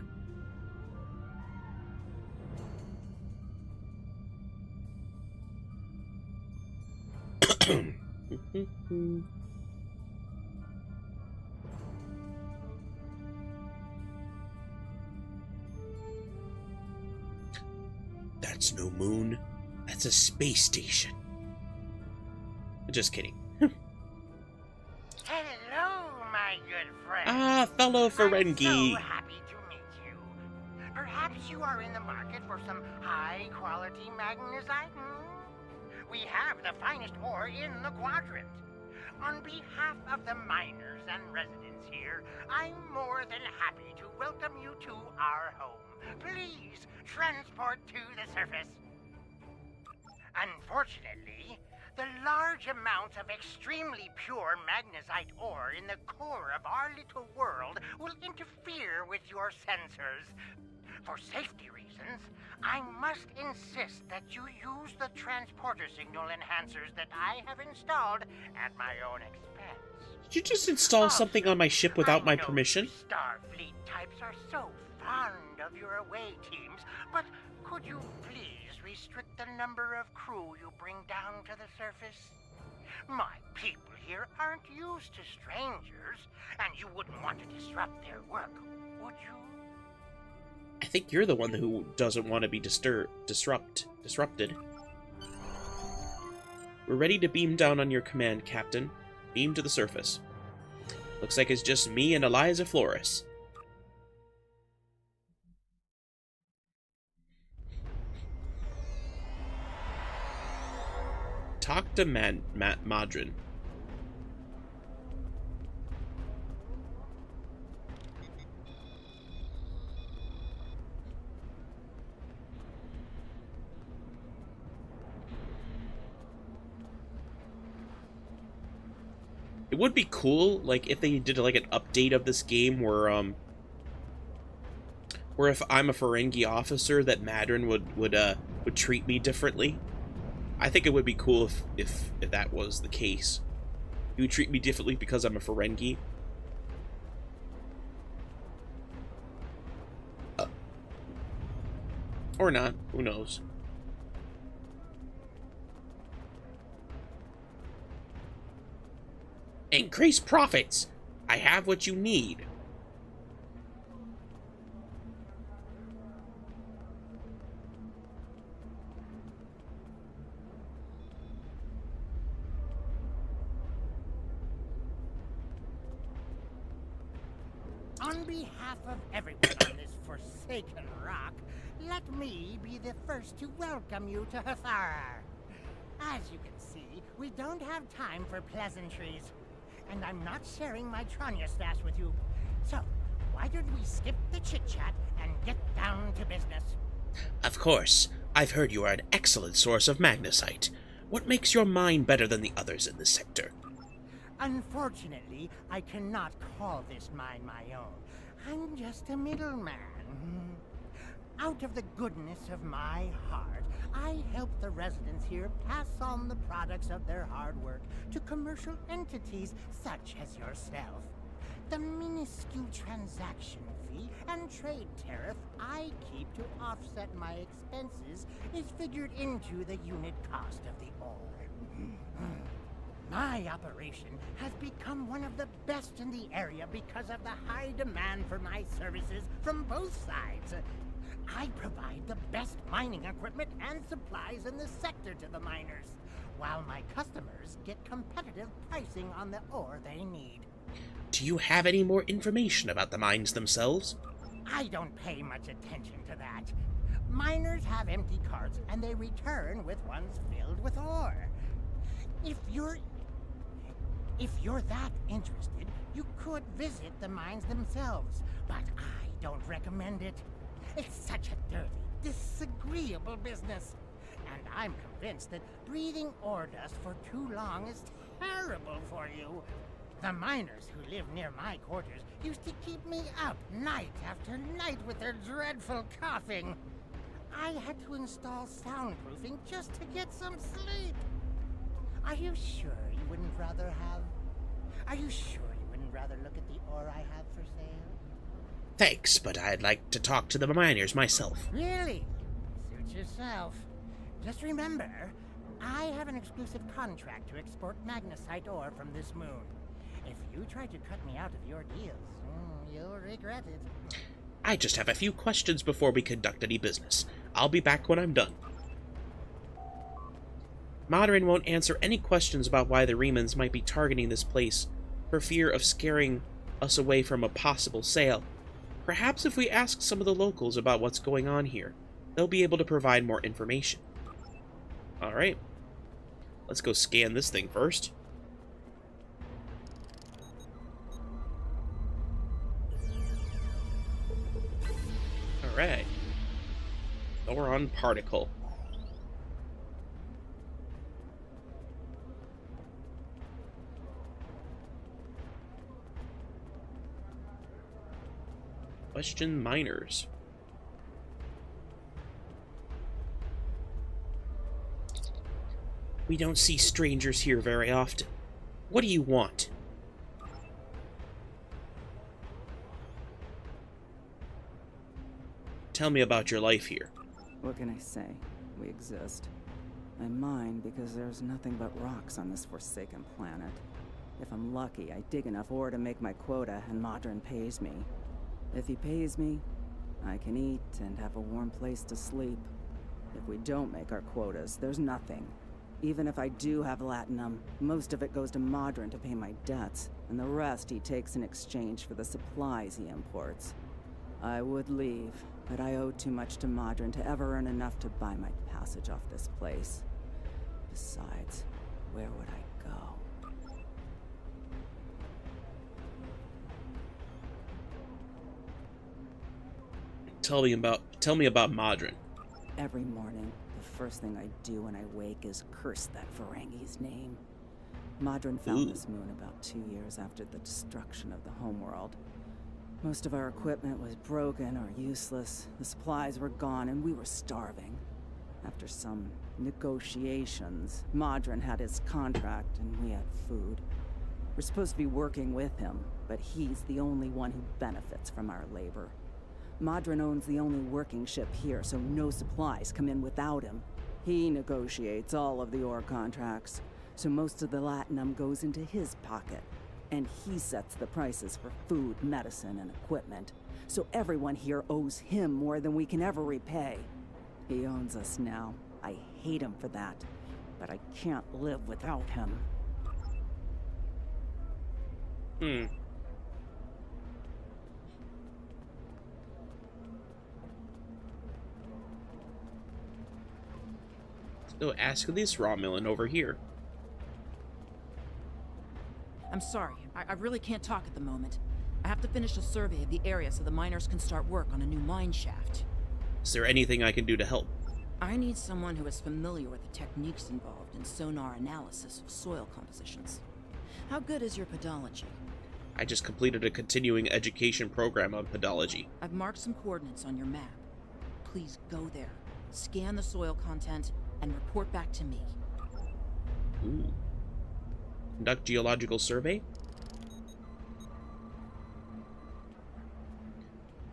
That's no moon. That's a space station. Just kidding. Hello, my good friend. Ah, fellow Ferengi. I'm so happy to meet you. Perhaps you are in the market for some high-quality magnesite? We have the finest ore in the quadrant. On behalf of the miners and residents here, I'm more than happy to welcome you to our home. Please transport to the surface. Unfortunately, the large amounts of extremely pure magnesite ore in the core of our little world will interfere with your sensors. For safety reasons, I must insist that you use the transporter signal enhancers that I have installed at my own expense. Did you just install something on my ship without my permission? Starfleet types are so fond of your away teams, but could you please restrict the number of crew you bring down to the surface? My people here aren't used to strangers, and you wouldn't want to disrupt their work, would you? I think you're the one who doesn't want to be disrupted. We're ready to beam down on your command, Captain. Beam to the surface. Looks like it's just me and Eliza Flores. Talk to Madrin. It would be cool, like, if they did, like, an update of this game where if I'm a Ferengi officer, that Madrin would treat me differently. I think it would be cool if that was the case. He would treat me differently because I'm a Ferengi. Or not. Who knows? Increase profits! I have what you need. On behalf of everyone on this forsaken rock, let me be the first to welcome you to Hathara. As you can see, we don't have time for pleasantries. And I'm not sharing my Tranya stash with you. So, why don't we skip the chit-chat and get down to business? Of course. I've heard you are an excellent source of magnesite. What makes your mine better than the others in this sector? Unfortunately, I cannot call this mine my own. I'm just a middleman. Out of the goodness of my heart, I help the residents here pass on the products of their hard work to commercial entities such as yourself. The minuscule transaction fee and trade tariff I keep to offset my expenses is figured into the unit cost of the ore. My operation has become one of the best in the area because of the high demand for my services from both sides. I provide the best mining equipment and supplies in the sector to the miners, while my customers get competitive pricing on the ore they need. Do you have any more information about the mines themselves? I don't pay much attention to that. Miners have empty carts and they return with ones filled with ore. If you're that interested, you could visit the mines themselves, but I don't recommend it. It's such a dirty, disagreeable business. And I'm convinced that breathing ore dust for too long is terrible for you. The miners who live near my quarters used to keep me up night after night with their dreadful coughing. I had to install soundproofing just to get some sleep. Are you sure you wouldn't rather look at the ore I have for sale? Thanks, but I'd like to talk to the miners myself. Really? Suit yourself. Just remember, I have an exclusive contract to export magnesite ore from this moon. If you try to cut me out of your deals, you'll regret it. I just have a few questions before we conduct any business. I'll be back when I'm done. Modern won't answer any questions about why the Remans might be targeting this place for fear of scaring us away from a possible sale. Perhaps if we ask some of the locals about what's going on here, they'll be able to provide more information. Alright. Let's go scan this thing first. Alright. Thoron particle. Question miners. We don't see strangers here very often. What do you want? Tell me about your life here. What can I say? We exist. I mine because there's nothing but rocks on this forsaken planet. If I'm lucky, I dig enough ore to make my quota, and Modron pays me. If he pays me, I can eat and have a warm place to sleep. If we don't make our quotas, there's nothing. Even if I do have latinum, most of it goes to Modron to pay my debts, and the rest he takes in exchange for the supplies he imports. I would leave, but I owe too much to Modron to ever earn enough to buy my passage off this place. Besides, where would I go? Tell me about Modron. Every morning, the first thing I do when I wake is curse that Ferengi's name. Modron found this moon about 2 years after the destruction of the homeworld. Most of our equipment was broken or useless, the supplies were gone, and we were starving. After some negotiations, Modron had his contract and we had food. We're supposed to be working with him, but he's the only one who benefits from our labor. Modron owns the only working ship here, so no supplies come in without him. He negotiates all of the ore contracts, so most of the latinum goes into his pocket. And he sets the prices for food, medicine, and equipment. So everyone here owes him more than we can ever repay. He owns us now. I hate him for that, but I can't live without him. So ask this Romulan over here. I'm sorry, I really can't talk at the moment. I have to finish a survey of the area so the miners can start work on a new mine shaft. Is there anything I can do to help? I need someone who is familiar with the techniques involved in sonar analysis of soil compositions. How good is your pedology? I just completed a continuing education program on pedology. I've marked some coordinates on your map. Please go there, scan the soil content, and report back to me. Ooh. Conduct geological survey?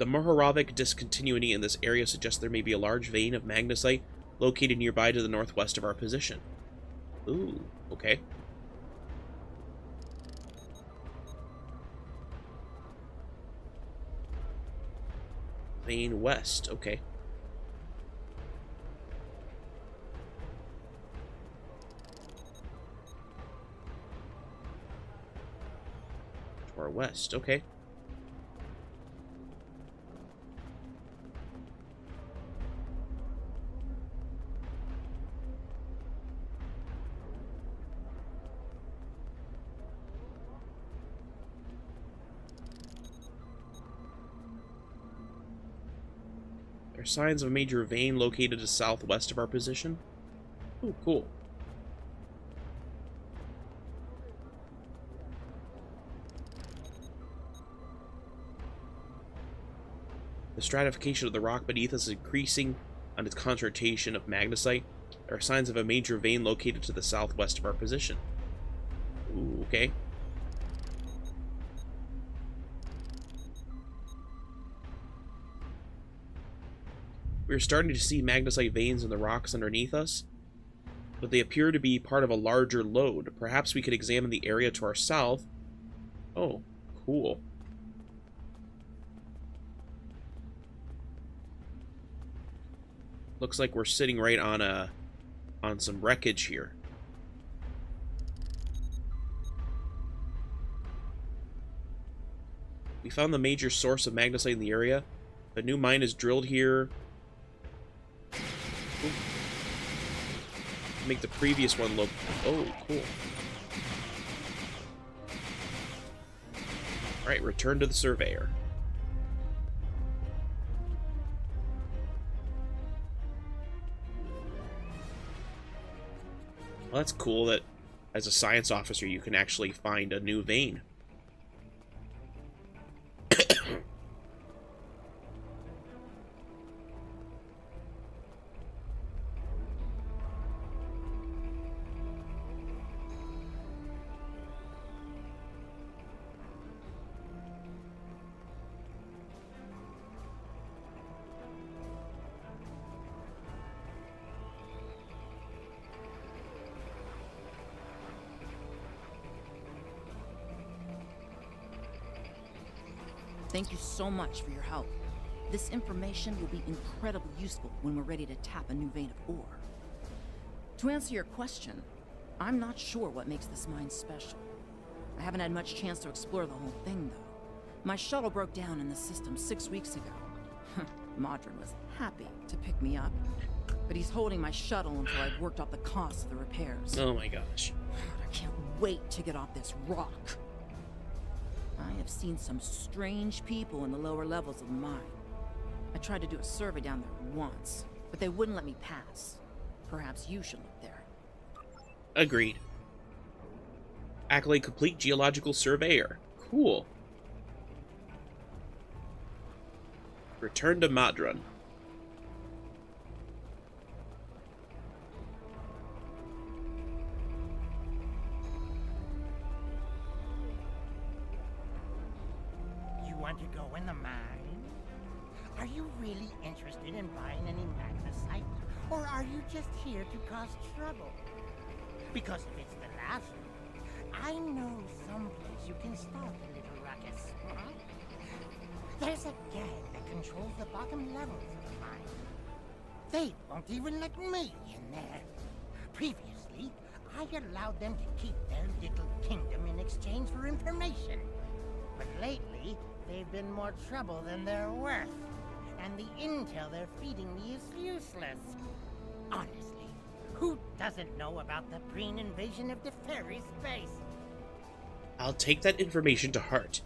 The Mohorovic discontinuity in this area suggests there may be a large vein of magnesite located nearby to the northwest of our position. Ooh, okay. Vein west, okay. To our west, okay. There are signs of a major vein located to southwest of our position. Ooh, cool. The stratification of the rock beneath us is increasing on its concentration of magnesite. There are signs of a major vein located to the southwest of our position. Ooh, okay. We are starting to see magnesite veins in the rocks underneath us, but they appear to be part of a larger lode. Perhaps we could examine the area to our south. Oh, cool. Looks like we're sitting right on some wreckage here. We found the major source of magnesite in the area. A new mine is drilled here. Ooh. Make the previous one look... Oh, cool. Alright, return to the surveyor. Well, that's cool that as a science officer you can actually find a new vein. Thank you so much for your help. This information will be incredibly useful when we're ready to tap a new vein of ore. To answer your question, I'm not sure what makes this mine special. I haven't had much chance to explore the whole thing, though. My shuttle broke down in the system 6 weeks ago. Modron was happy to pick me up, but he's holding my shuttle until I've worked out the cost of the repairs. Oh my gosh. I can't wait to get off this rock. I have seen some strange people in the lower levels of the mine. I tried to do a survey down there once, but they wouldn't let me pass. Perhaps you should look there. Agreed. Accolade complete, geological surveyor. Cool. Return to Modron. Want to go in the mine? Are you really interested in buying any magnesite? Or are you just here to cause trouble? Because if it's the last, I know someplace you can start a little ruckus. Huh? There's a gang that controls the bottom levels of the mine. They won't even let me in there. Previously, I allowed them to keep their little kingdom in exchange for information. But lately, they've been more trouble than they're worth. And the intel they're feeding me is useless. Honestly, who doesn't know about the Breen invasion of the fairy space? I'll take that information to heart.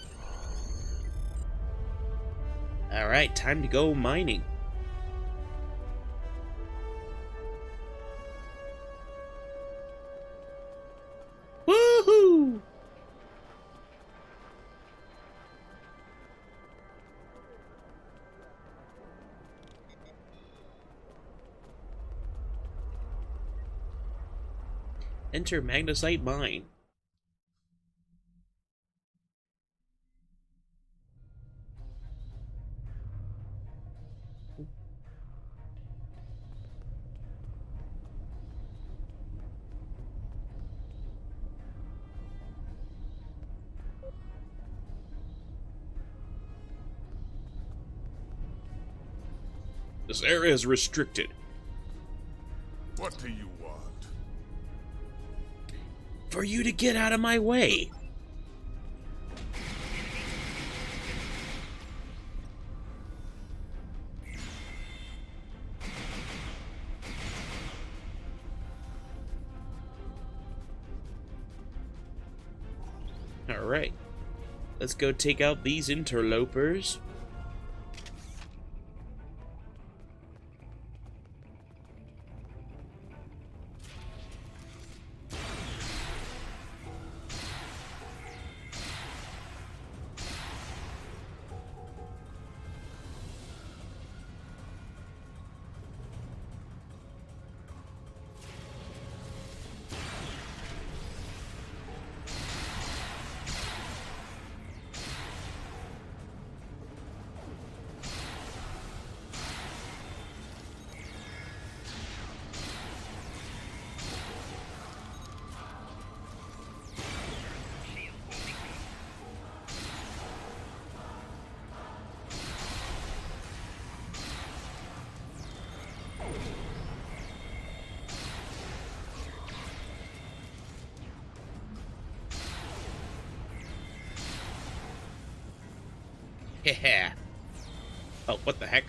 Alright, time to go mining. Woohoo! Enter magnesite mine. This area is restricted. What do you want? For you to get out of my way. Alright. Let's go take out these interlopers. Yeah. Oh, what the heck?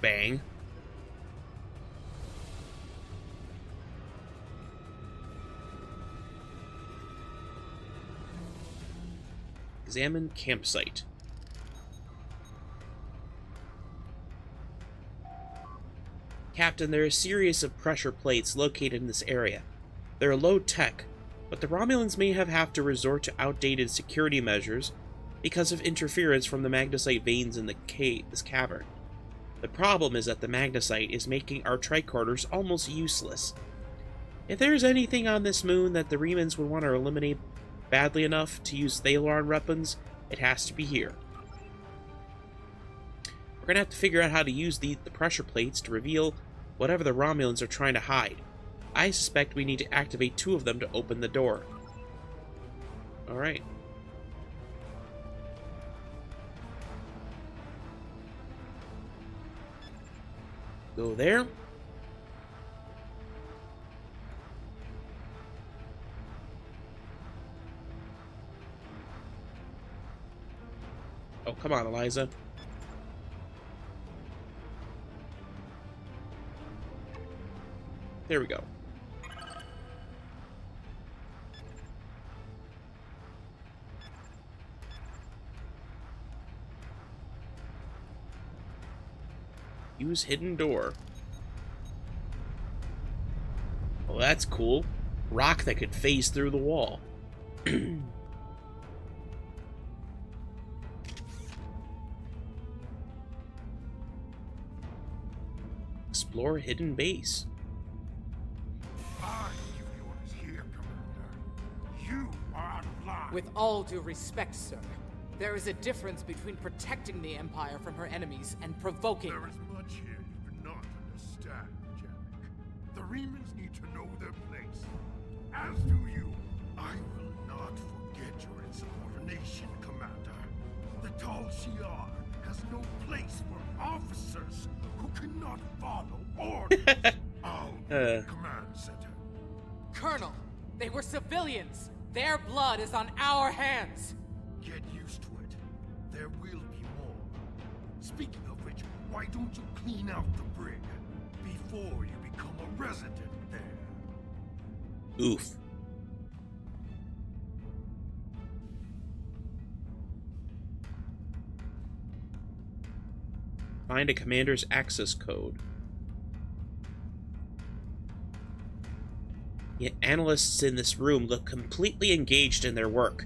Bang. Examine campsite. Captain, there are a series of pressure plates located in this area. They're low tech, but the Romulans may have to resort to outdated security measures because of interference from the magnesite veins in this cavern. The problem is that the magnesite is making our tricorders almost useless. If there's anything on this moon that the Remans would want to eliminate badly enough to use Thalaron weapons, it has to be here. We're gonna have to figure out how to use the pressure plates to reveal whatever the Romulans are trying to hide. I suspect we need to activate 2 of them to open the door. Alright. Go there. Oh, come on, Eliza. There we go. Use hidden door. Oh, that's cool. Rock that could phase through the wall. Explore hidden base. I give you orders here, Commander. You are out of line. With all due respect, sir, there is a difference between protecting the Empire from her enemies and provoking There is much here you do not understand, Jack. The Remans need to know their place. As do you. I will not forget your insubordination, Commander. The Tal Shiar has no place for officers who cannot follow orders. I'll command center. Colonel, they were civilians. Their blood is on our hands. Get used to it. There will be more. Speaking of which, why don't you clean out the brig before you become a resident there? Oof. Find a commander's access code. Yet analysts in this room look completely engaged in their work.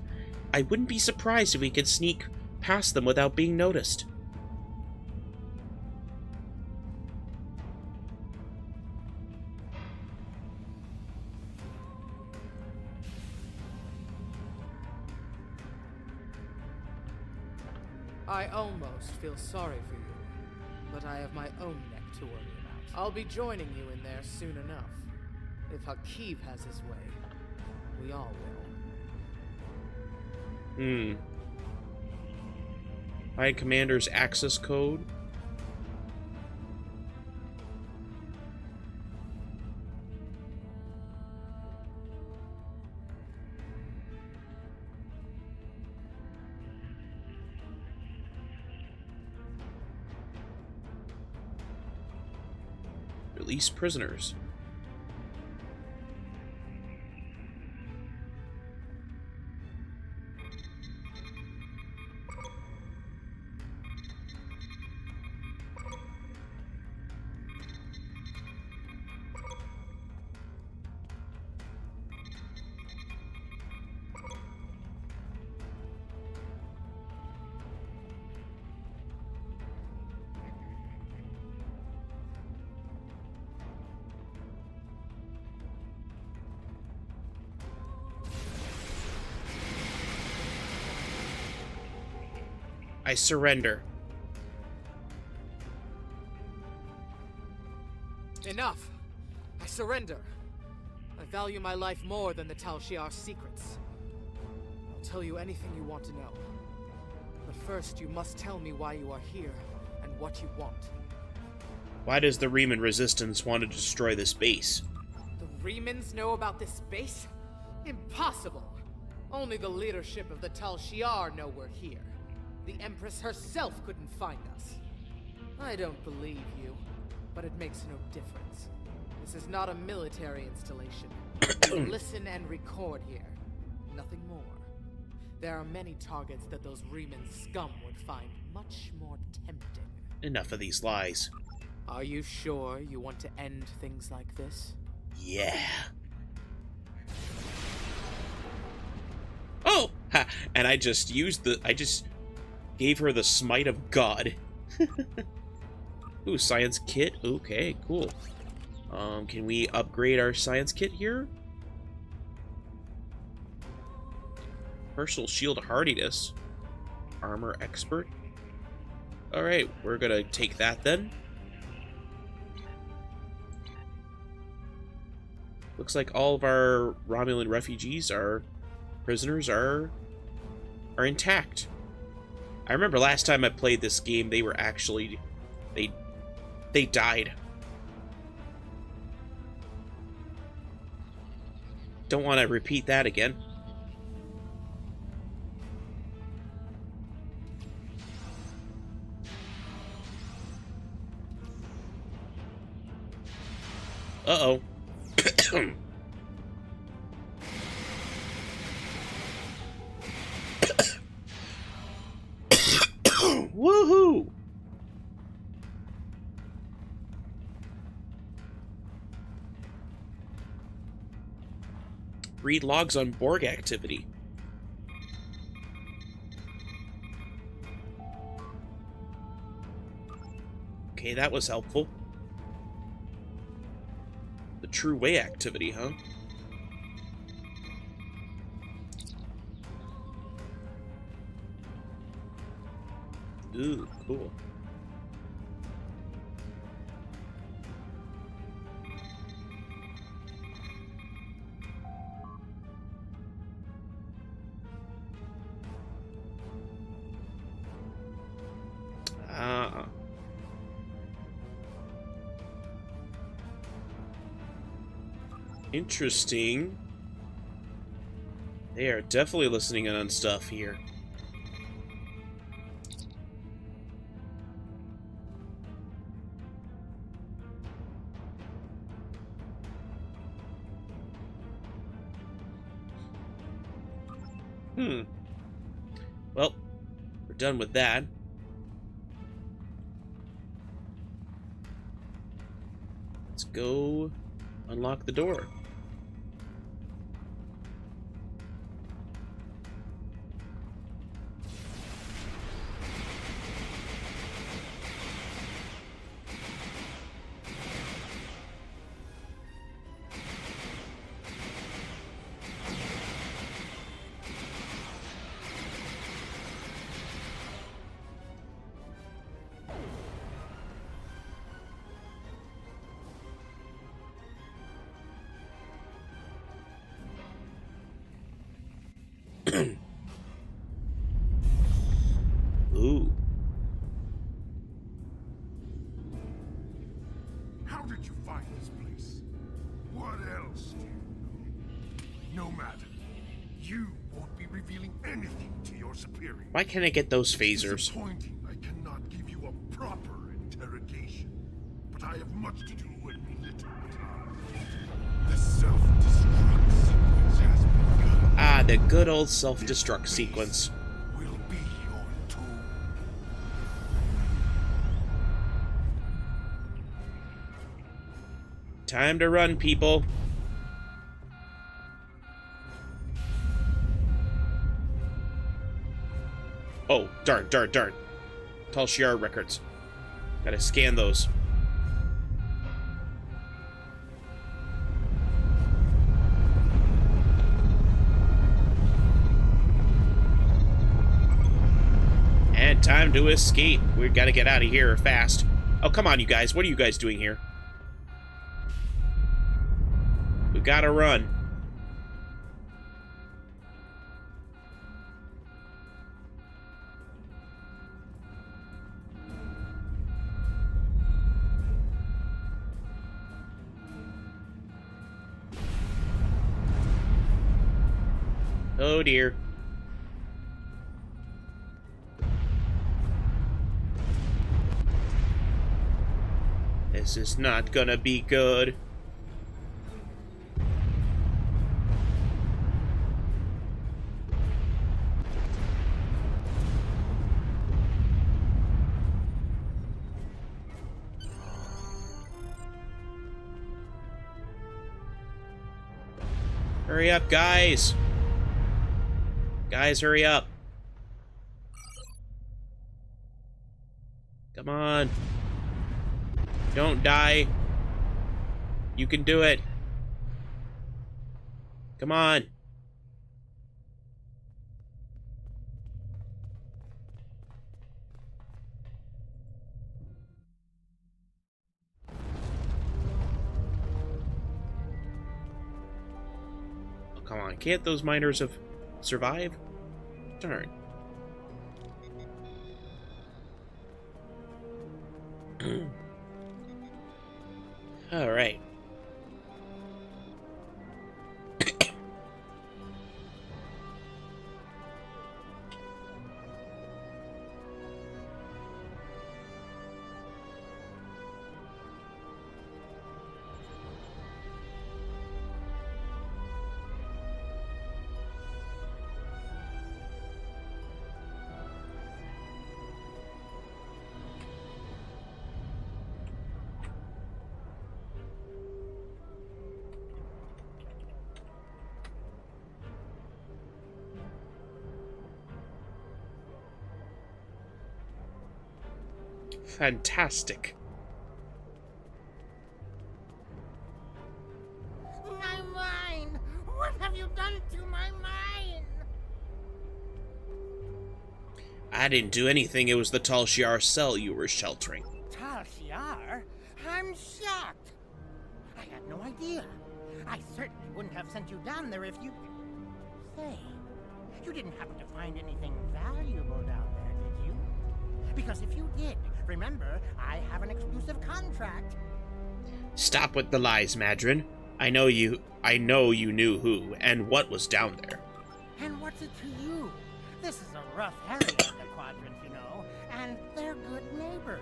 I wouldn't be surprised if we could sneak past them without being noticed. I almost feel sorry for you, but I have my own neck to worry about. I'll be joining you in there soon enough. If Hakiv has his way, we all will. Find commander's access code. Release prisoners. I surrender. Enough! I surrender. I value my life more than the Tal Shiar's secrets. I'll tell you anything you want to know. But first, you must tell me why you are here and what you want. Why does the Riemann Resistance want to destroy this base? The Riemans know about this base? Impossible! Only the leadership of the Tal Shiar know we're here. The Empress herself couldn't find us. I don't believe you, but it makes no difference. This is not a military installation. We listen and record here. Nothing more. There are many targets that those Riemann scum would find much more tempting. Enough of these lies. Are you sure you want to end things like this? Yeah. Oh! Ha! And I just gave her the Smite of God. Ooh, science kit. Okay, cool. Can we upgrade our science kit here? Personal shield hardiness. Armor expert. Alright, we're gonna take that then. Looks like all of our Romulan refugees, our prisoners, are intact. I remember last time I played this game, they were actually... They died. Don't want to repeat that again. Uh-oh. Woohoo! Read logs on Borg activity. Okay, that was helpful. The True Way activity, huh? Ooh, cool. Interesting. They are definitely listening in on stuff here. Well, we're done with that. Let's go unlock the door. Ooh. You won't be revealing anything to your superior. Why can't I get those phasers? Disappointing I cannot give you a proper interrogation, but I have much to do and little time. The self-destruct sequence has begun. Ah, the good old self-destruct sequence. Will be your tomb. Time to run, people. Oh, darn. Tal Shiar records. Gotta scan those. And time to escape. We gotta get out of here fast. Oh, come on, you guys. What are you guys doing here? We gotta run. Oh dear. This is not gonna be good. Hurry up, guys! Guys, hurry up. Come on. Don't die. You can do it. Come on. Oh, come on. Can't those miners have survived? Darn. All right. Fantastic. My mine! What have you done to my mine? I didn't do anything. It was the Tal Shiar cell you were sheltering. Tal Shiar? I'm shocked. I had no idea. I certainly wouldn't have sent you down there if you... Say, you didn't happen to find anything valuable down there, did you? Because if you did, remember, I have an exclusive contract. Stop with the lies, Madrin. I know you knew who and what was down there. And what's it to you? This is a rough area of the Quadrant, you know, and they're good neighbors.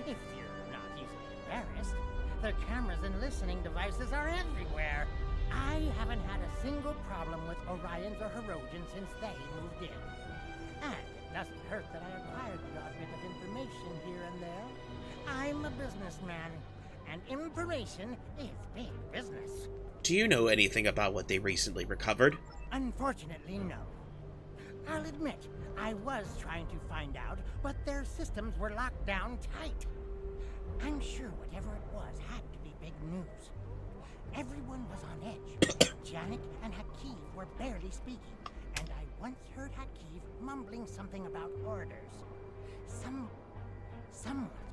If you're not easily embarrassed, their cameras and listening devices are everywhere. I haven't had a single problem with Orions or Herodians since they moved in. And it doesn't hurt that I acquired the odd bit of information here and there. I'm a businessman, and information is big business. Do you know anything about what they recently recovered? Unfortunately, no. I'll admit, I was trying to find out, but their systems were locked down tight. I'm sure whatever it was had to be big news. Everyone was on edge. Janik and Hakeev were barely speaking, and I once heard Hakeev mumbling something about orders. Someone's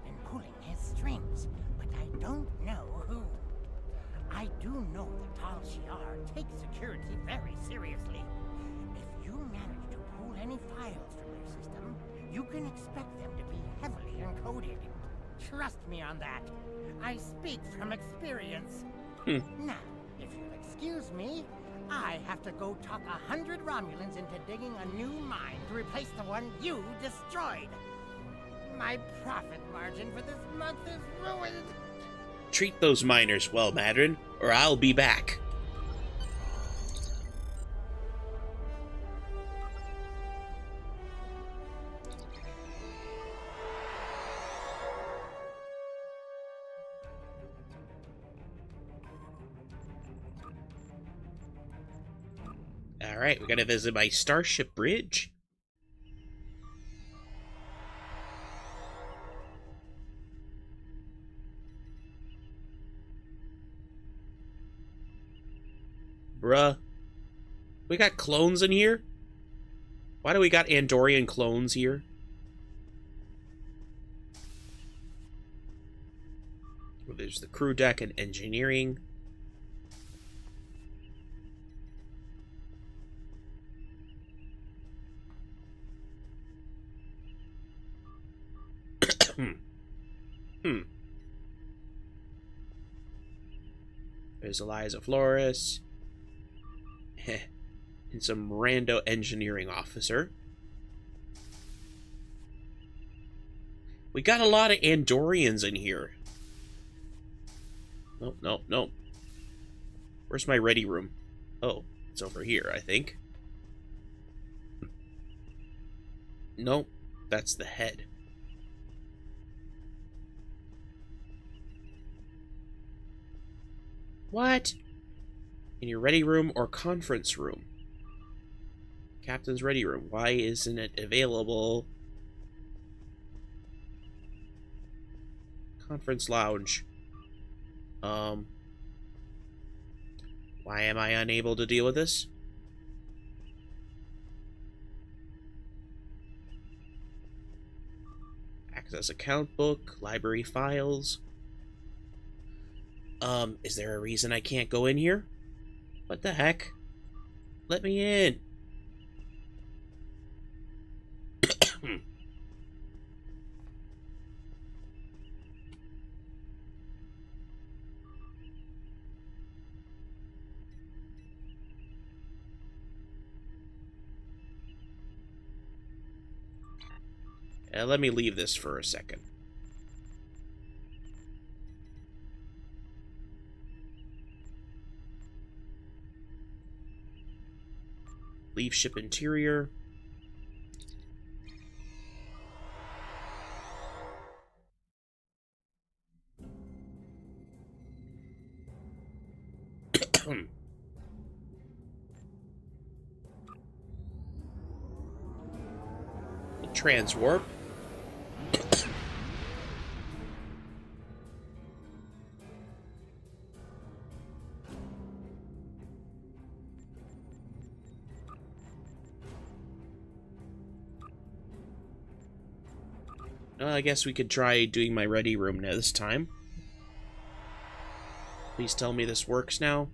been pulling his strings, but I don't know who. I do know that Tal Shiar takes security very seriously. If you manage to pull any files from their system, you can expect them to be heavily encoded. Trust me on that. I speak from experience. Now, if you'll excuse me, I have to go talk 100 Romulans into digging a new mine to replace the one you destroyed. My profit margin for this month is ruined. Treat those miners well, Madron, or I'll be back. Alright, we gotta visit my Starship Bridge. Bruh. We got clones in here? Why do we got Andorian clones here? Well, there's the crew deck and engineering. There's Eliza Flores. And some rando engineering officer. We got a lot of Andorians in here. Nope, nope, nope. Where's my ready room? Oh, it's over here, I think. Nope, that's the head. What? In your ready room or conference room? Captain's ready room. Why isn't it available? Conference lounge. Why am I unable to deal with this? Access account book, library files. Is there a reason I can't go in here? What the heck? Let me in. Let me leave this for a second. Leave ship interior. Transwarp. I guess we could try doing my ready room now this time. Please tell me this works now.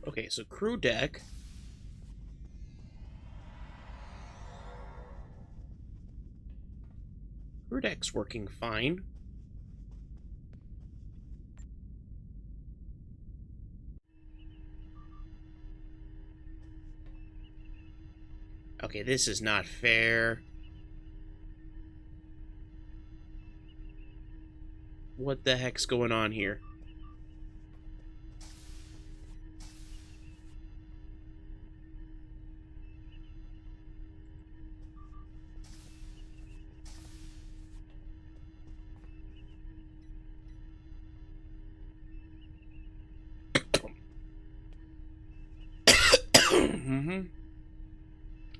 Okay, so crew deck. Crew deck's working fine. Okay, this is not fair. What the heck's going on here?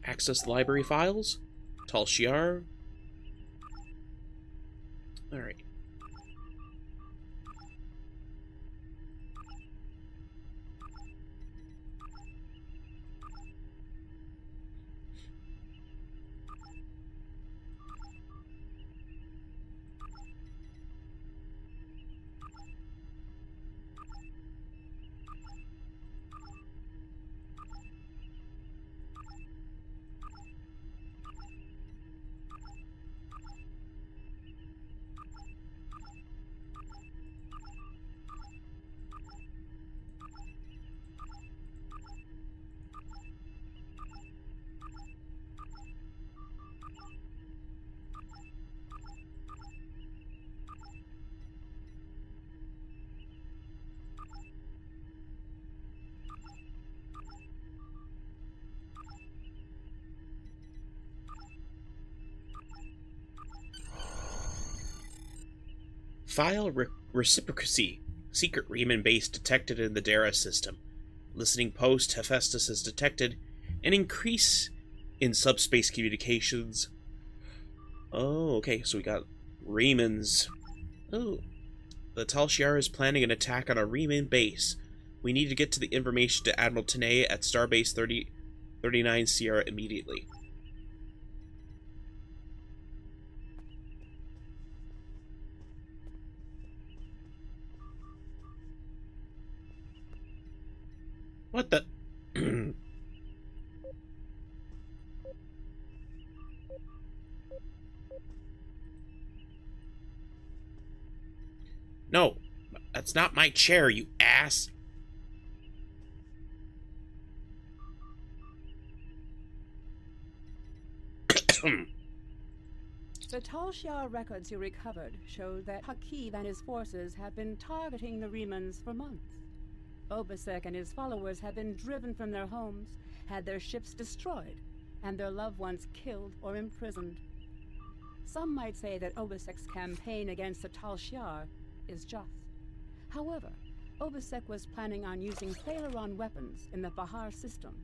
Access library files. Tal Shiar. Alright. File reciprocity. Secret Riemann base detected in the Dara system. Listening post Hephaestus has detected an increase in subspace communications. Oh, okay, so we got Riemann's. Oh. The Tal Shiar is planning an attack on a Riemann base. We need to get to the information to Admiral Tanay at Starbase 39 Sierra immediately. What the? No, that's not my chair, you ass. The Tal Shiar records you recovered showed that Hakiv and his forces have been targeting the Riemans for months. Obasek and his followers have been driven from their homes, had their ships destroyed, and their loved ones killed or imprisoned. Some might say that Obasek's campaign against the Tal Shiar is just. However, Obasek was planning on using Thalaron weapons in the Bahar system,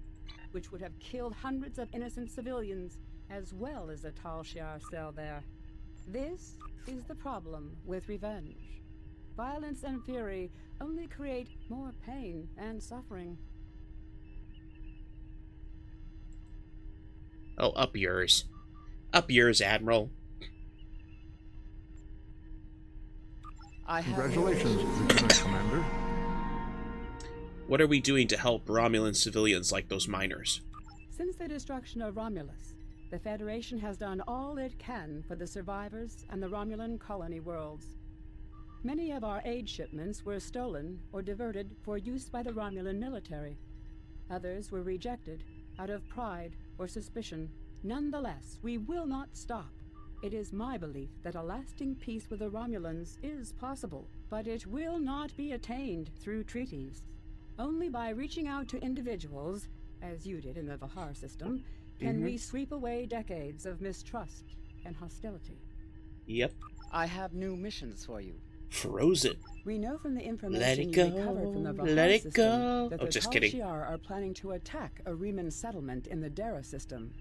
which would have killed hundreds of innocent civilians, as well as the Tal Shiar cell there. This is the problem with revenge. Violence and fury only create more pain and suffering. Oh, up yours. Up yours, Admiral. Congratulations, Lieutenant-Commander. What are we doing to help Romulan civilians like those miners? Since the destruction of Romulus, the Federation has done all it can for the survivors and the Romulan colony worlds. Many of our aid shipments were stolen or diverted for use by the Romulan military. Others were rejected out of pride or suspicion. Nonetheless, we will not stop. It is my belief that a lasting peace with the Romulans is possible, but it will not be attained through treaties. Only by reaching out to individuals, as you did in the Vahar system, can we sweep away decades of mistrust and hostility. Yep. I have new missions for you. Frozen. We know from the information Let it you go. recovered from the Let Vahar it system go. that Oh, the just Tal kidding. Shiar are planning to attack a Riemann settlement in the Dara system.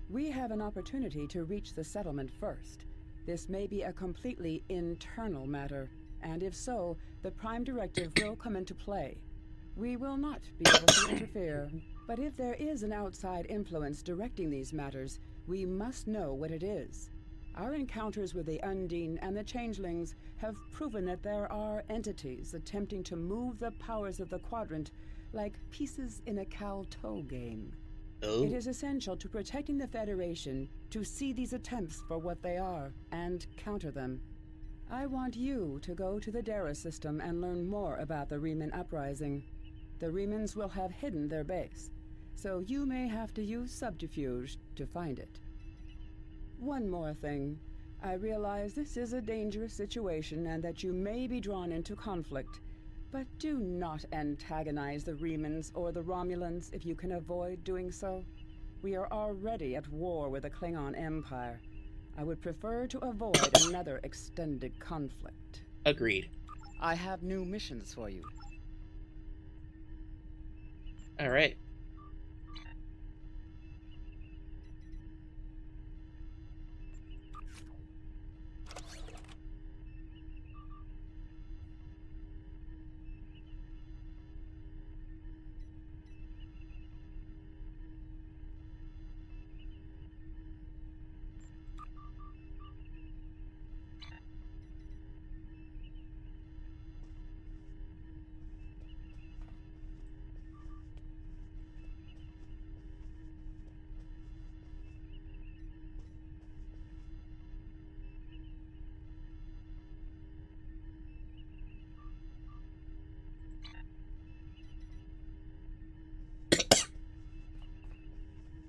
We have an opportunity to reach the settlement first. This may be a completely internal matter, and if so, the Prime Directive will come into play. We will not be able to interfere, but if there is an outside influence directing these matters, we must know what it is. Our encounters with the Undine and the Changelings have proven that there are entities attempting to move the powers of the Quadrant like pieces in a Cal-Toe game. Oh. It is essential to protecting the Federation to see these attempts for what they are and counter them. I want you to go to the Dara system and learn more about the Riemann uprising. The Riemans will have hidden their base, so you may have to use subterfuge to find it. One more thing. I realize this is a dangerous situation and that you may be drawn into conflict, but do not antagonize the Riemans or the Romulans if you can avoid doing so. We are already at war with the Klingon Empire. I would prefer to avoid another extended conflict. Agreed. I have new missions for you. Alright.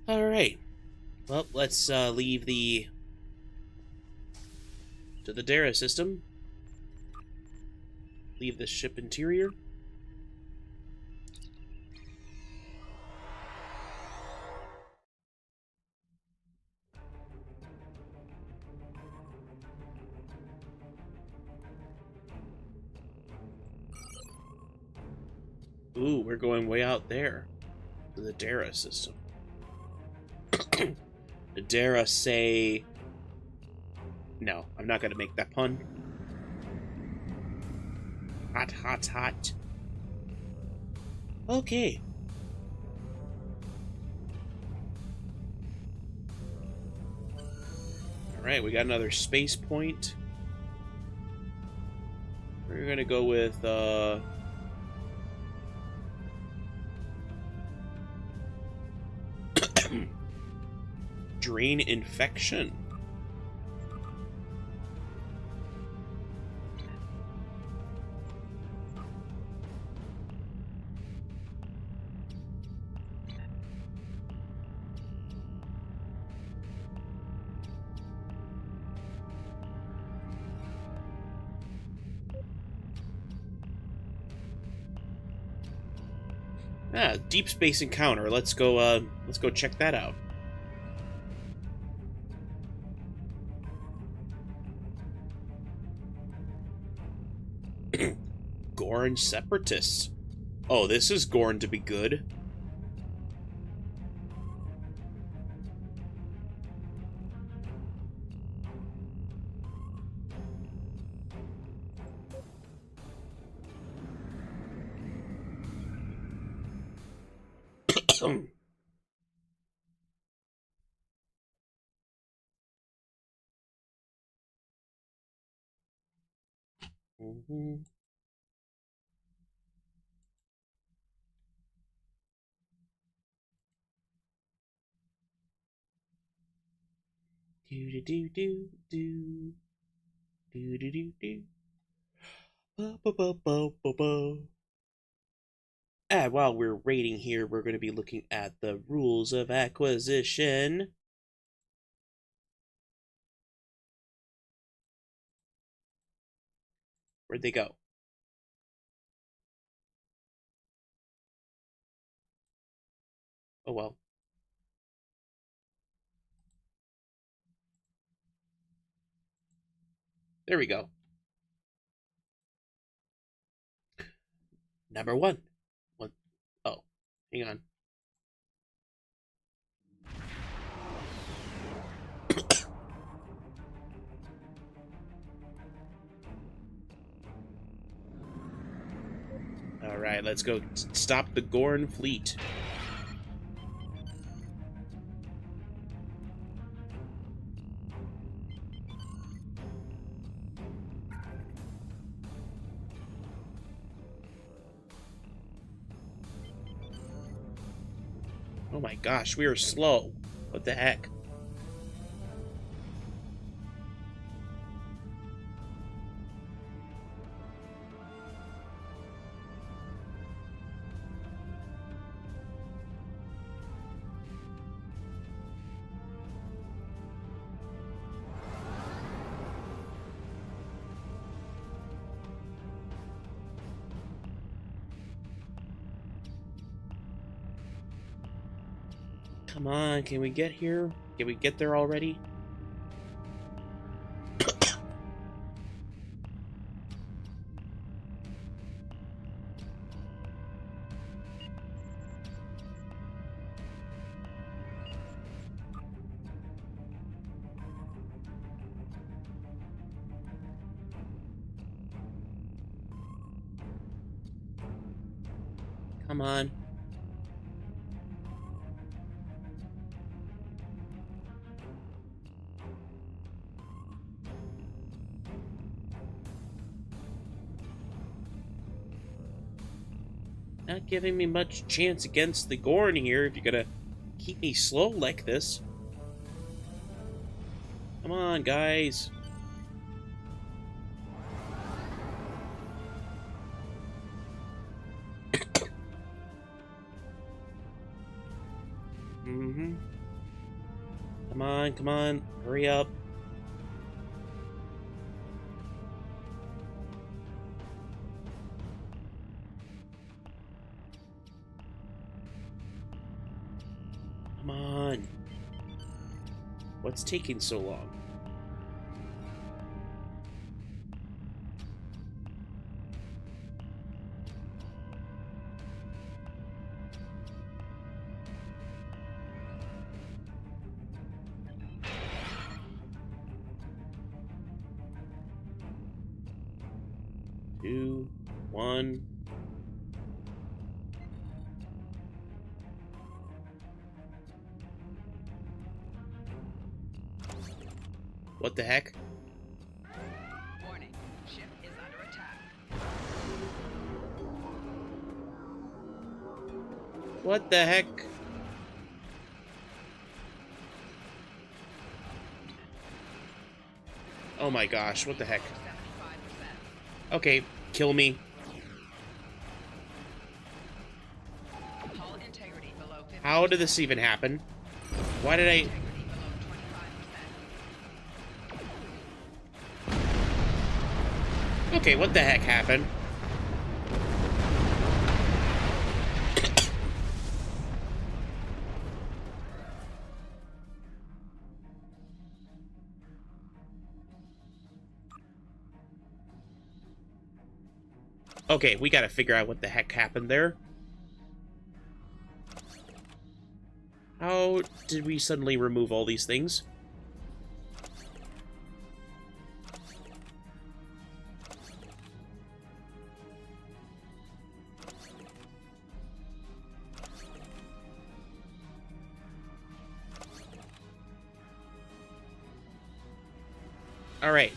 Alright. Well, let's leave the Dara system. Leave the ship interior. Ooh, we're going way out there. To the Dara system. The Dara say... No, I'm not gonna make that pun. Hot, hot, hot. Okay. Alright, we got another space point. We're gonna go with, drain infection. Ah, deep space encounter. Let's go check that out. Gorn separatists. Oh, this is Gorn to be good. Mm-hmm. Do do do do do do do do do. Ba ba ba ba ba ba. And while we're raiding here, we're going to be looking at the rules of acquisition. Where'd they go? Oh well. There we go. Number one. Oh, hang on. Alright, let's go stop the Gorn fleet. Oh my gosh, we are slow. What the heck? Come on, can we get here? Can we get there already? Come on. Not giving me much chance against the Gorn here if you're gonna keep me slow like this. Come on, guys. Mm-hmm. Come on, hurry up. Come on. What's taking so long? 2, 1. What the heck? Warning, ship is under attack. What the heck? Oh my gosh, what the heck? Okay, kill me. Hull integrity below 50%. How did this even happen? Why did I... Okay, what the heck happened? Okay, we gotta figure out what the heck happened there. How did we suddenly remove all these things? Alright.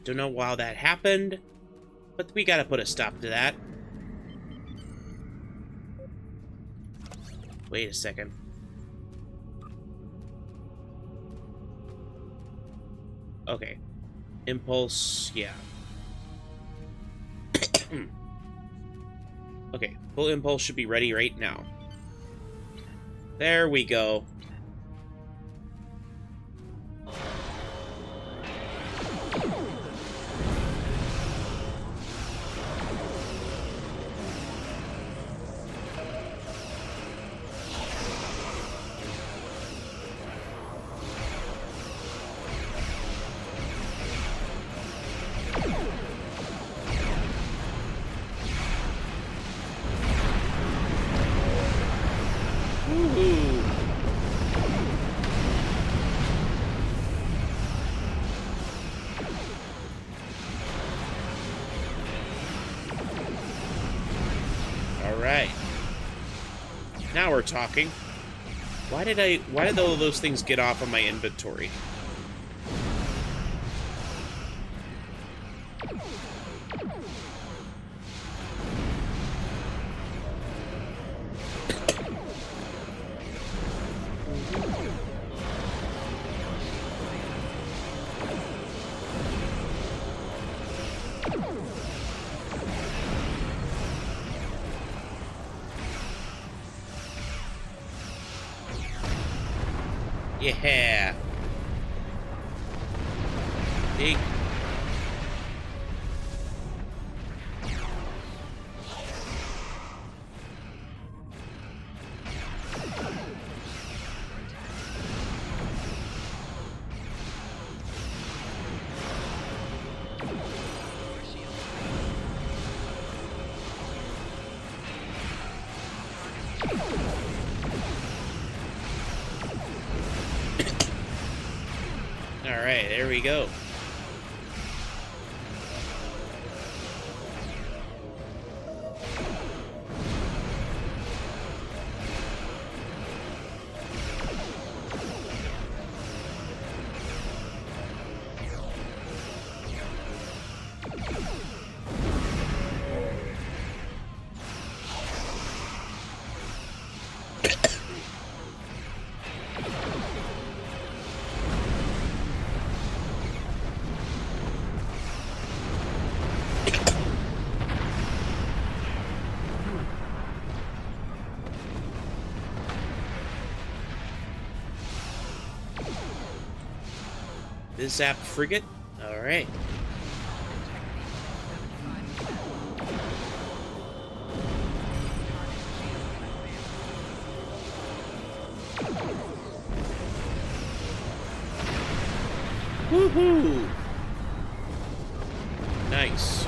Don't know how that happened, but we gotta put a stop to that. Wait a second. Okay. Impulse, yeah. Okay, full impulse should be ready right now. There we go. Alright. Now we're talking. Why did all those things get off of my inventory? Yeah. Dig. Alright, there we go. This zap frigate? Alright. Woohoo! Nice.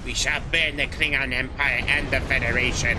We shall burn the Klingon Empire and the Federation.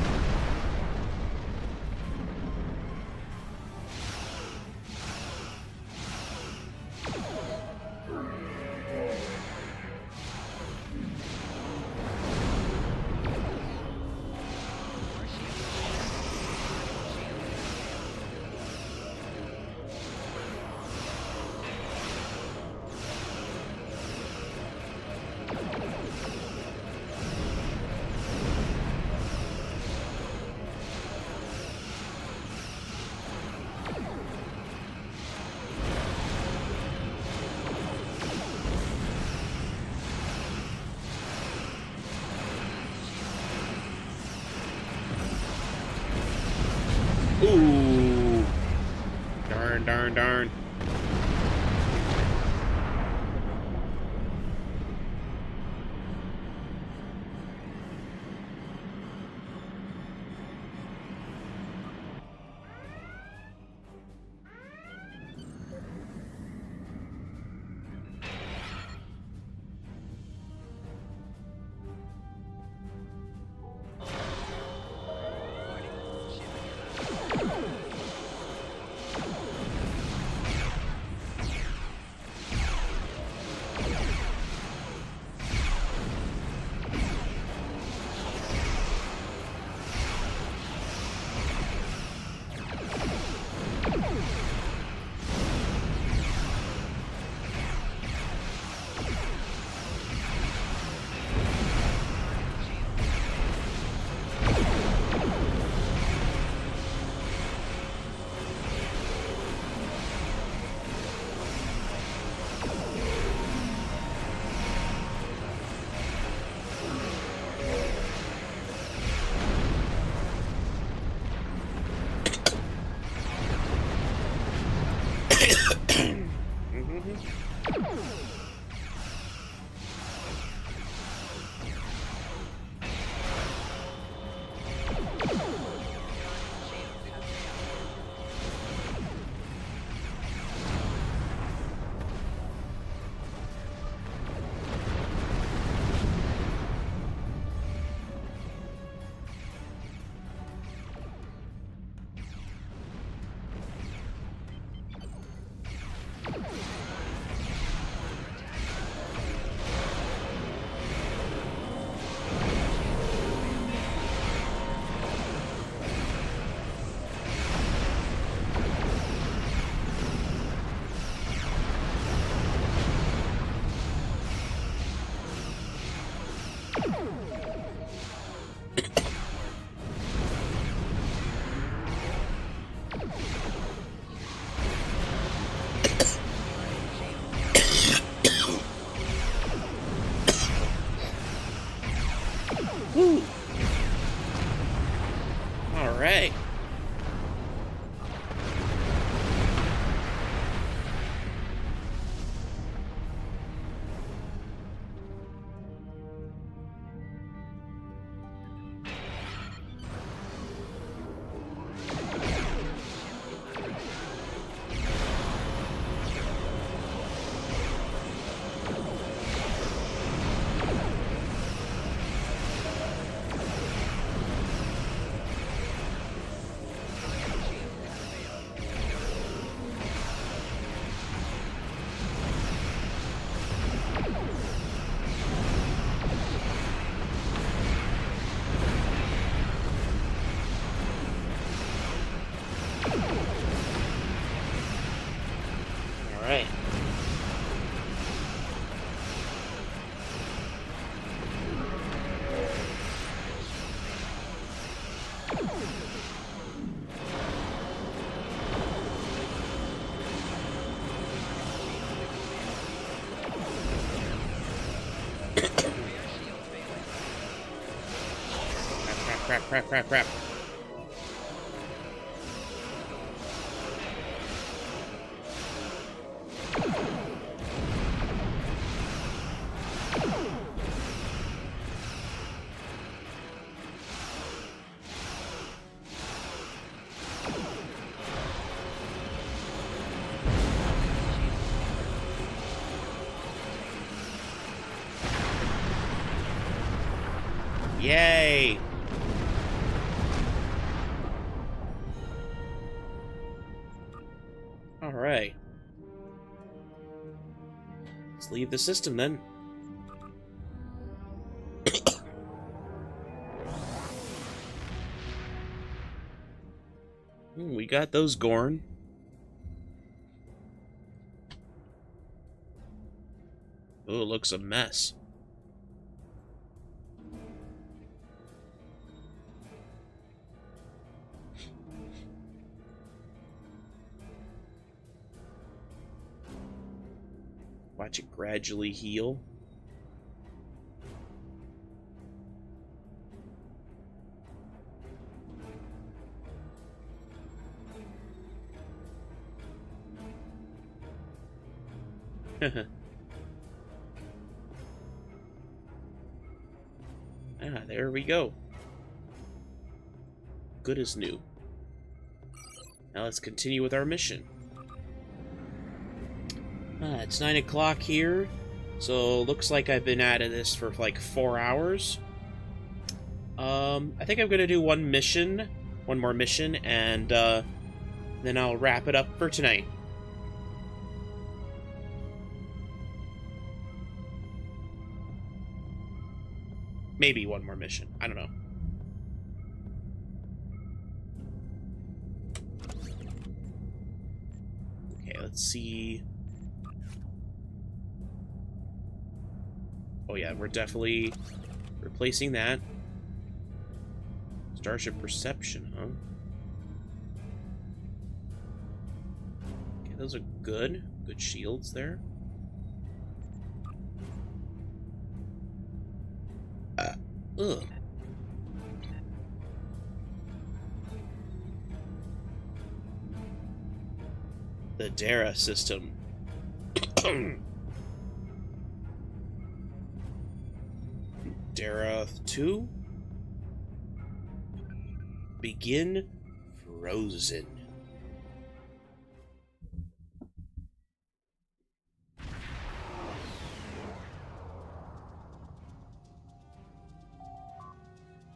Ooh. Darn, darn, darn. Woo! All right. Alright. Crap. Yay! Alright. Let's leave the system then. We got those Gorn. Oh, it looks a mess. Watch it gradually heal. There we go. Good as new. Now let's continue with our mission. It's 9 o'clock here, so looks like I've been at this for like 4 hours. I think I'm gonna do one more mission, and then I'll wrap it up for tonight. Maybe one more mission. I don't know. Okay, let's see. Oh yeah, we're definitely replacing that. Starship Perception, huh? Okay, those are good. Good shields there. Ugh. The Dara system. Dara 2. Begin Frozen.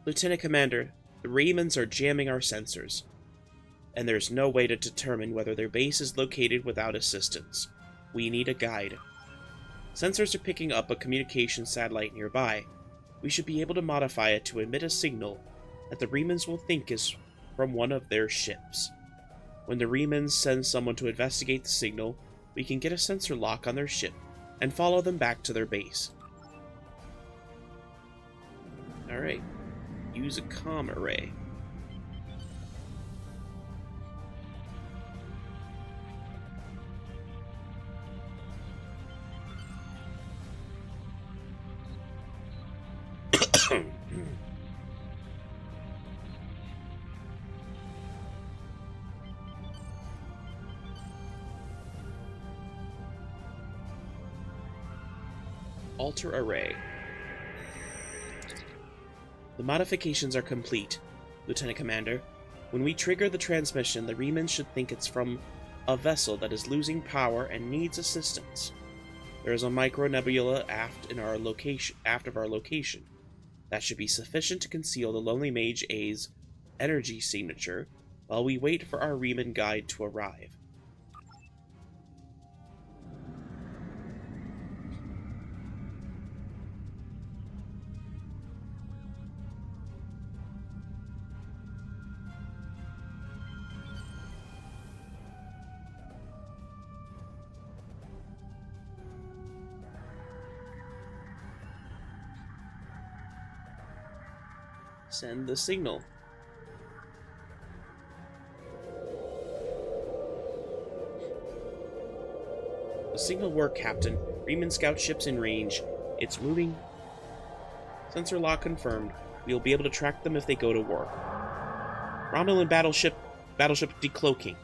Lieutenant Commander, the Romulans are jamming our sensors, and there's no way to determine whether their base is located without assistance. We need a guide. Sensors are picking up a communication satellite nearby. We should be able to modify it to emit a signal that the Romulans will think is from one of their ships. When the Romulans send someone to investigate the signal, we can get a sensor lock on their ship and follow them back to their base. Alright. Use a comm array. Alter array. The modifications are complete, Lieutenant Commander. When we trigger the transmission, the Romulans should think it's from a vessel that is losing power and needs assistance. There is a micro-nebula aft of our location. That should be sufficient to conceal the Lonely Mage A's energy signature while we wait for our Romulan guide to arrive. Send the signal. The signal worked, Captain. Romulan scout ship's in range. It's moving. Sensor lock confirmed. We'll be able to track them if they go to war. Romulan battleship decloaking.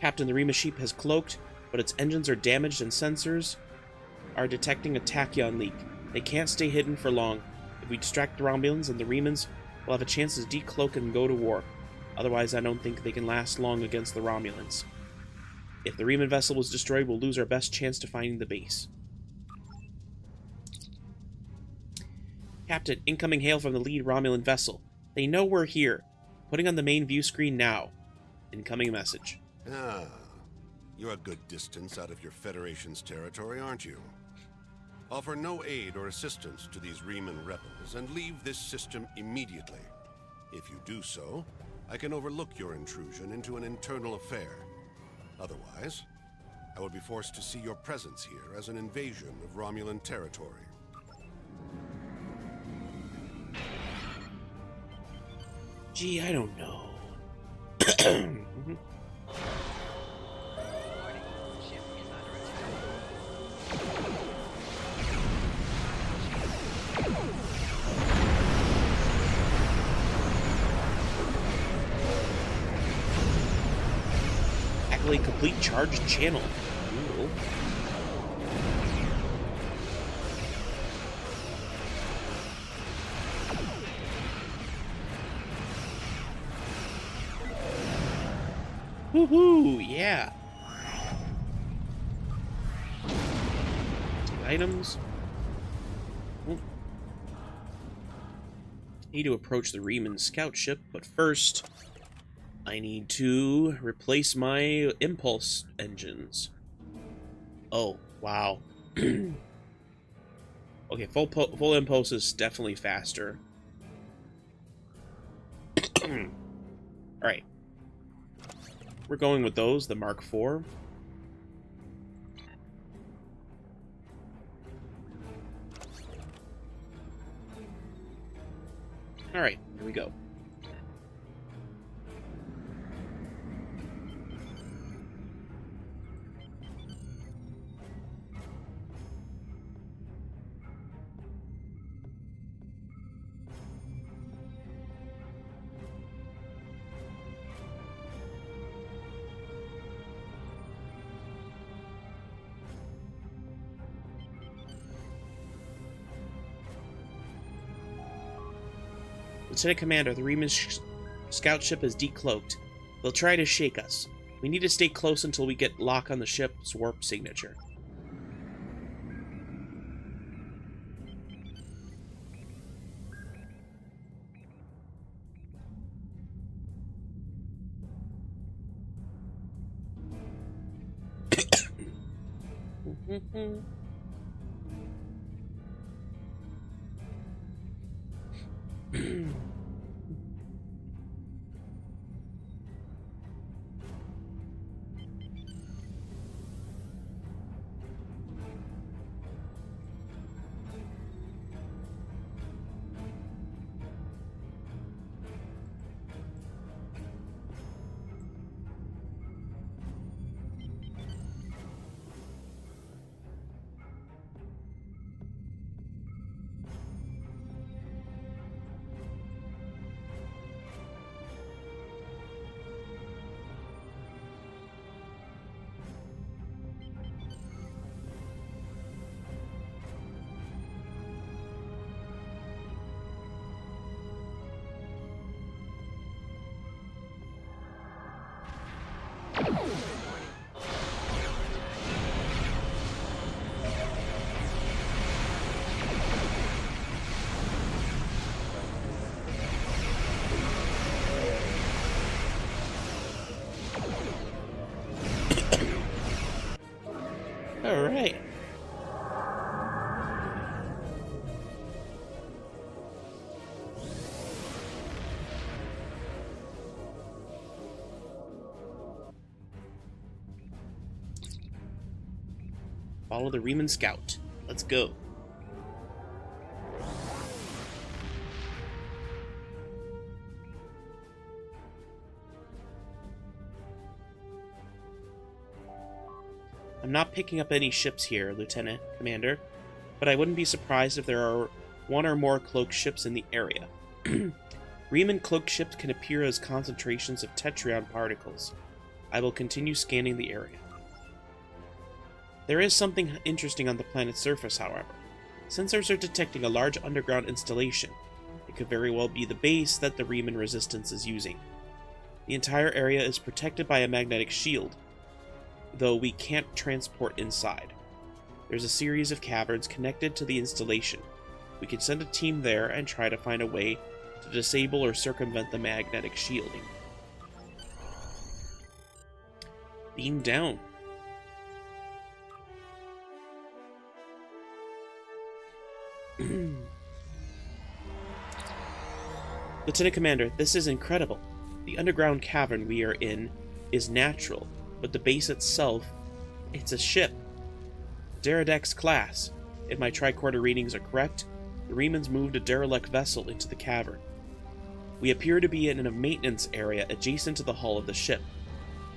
Captain, the Rima ship has cloaked, but its engines are damaged and sensors are detecting a tachyon leak. They can't stay hidden for long. we distract the Romulans, and the Remans will have a chance to decloak and go to war. Otherwise, I don't think they can last long against the Romulans. If the Reman vessel was destroyed, we'll lose our best chance to finding the base. Captain, incoming hail from the lead Romulan vessel. They know we're here. Putting on the main view screen now. Incoming message. Ah, you're a good distance out of your Federation's territory, aren't you? Offer no aid or assistance to these Reman rebels and leave this system immediately. If you do so, I can overlook your intrusion into an internal affair. Otherwise, I would be forced to see your presence here as an invasion of Romulan territory. Gee, I don't know. Activate complete charged channel. Ooh. Woohoo! Yeah. Items. Need to approach the Reman scout ship, but first, I need to replace my impulse engines. Oh, wow. Okay, full impulse is definitely faster. Alright. We're going with those, the Mark IV. Alright, here we go. Lieutenant-Commander, the Reman scout ship is decloaked. They'll try to shake us. We need to stay close until we get lock on the ship's warp signature. All right. Follow the Reman Scout. Let's go. I'm not picking up any ships here, Lieutenant-Commander, but I wouldn't be surprised if there are one or more cloaked ships in the area. Reman cloaked ships can appear as concentrations of Tetrion particles. I will continue scanning the area. There is something interesting on the planet's surface, however. Sensors are detecting a large underground installation. It could very well be the base that the Riemann resistance is using. The entire area is protected by a magnetic shield, though we can't transport inside. There's a series of caverns connected to the installation. We can send a team there and try to find a way to disable or circumvent the magnetic shielding. Beam down. Lieutenant Commander, this is incredible. The underground cavern we are in is natural, but the base itself, it's a ship. Deridex class. If my tricorder readings are correct, the Riemann's moved a derelict vessel into the cavern. We appear to be in a maintenance area adjacent to the hull of the ship.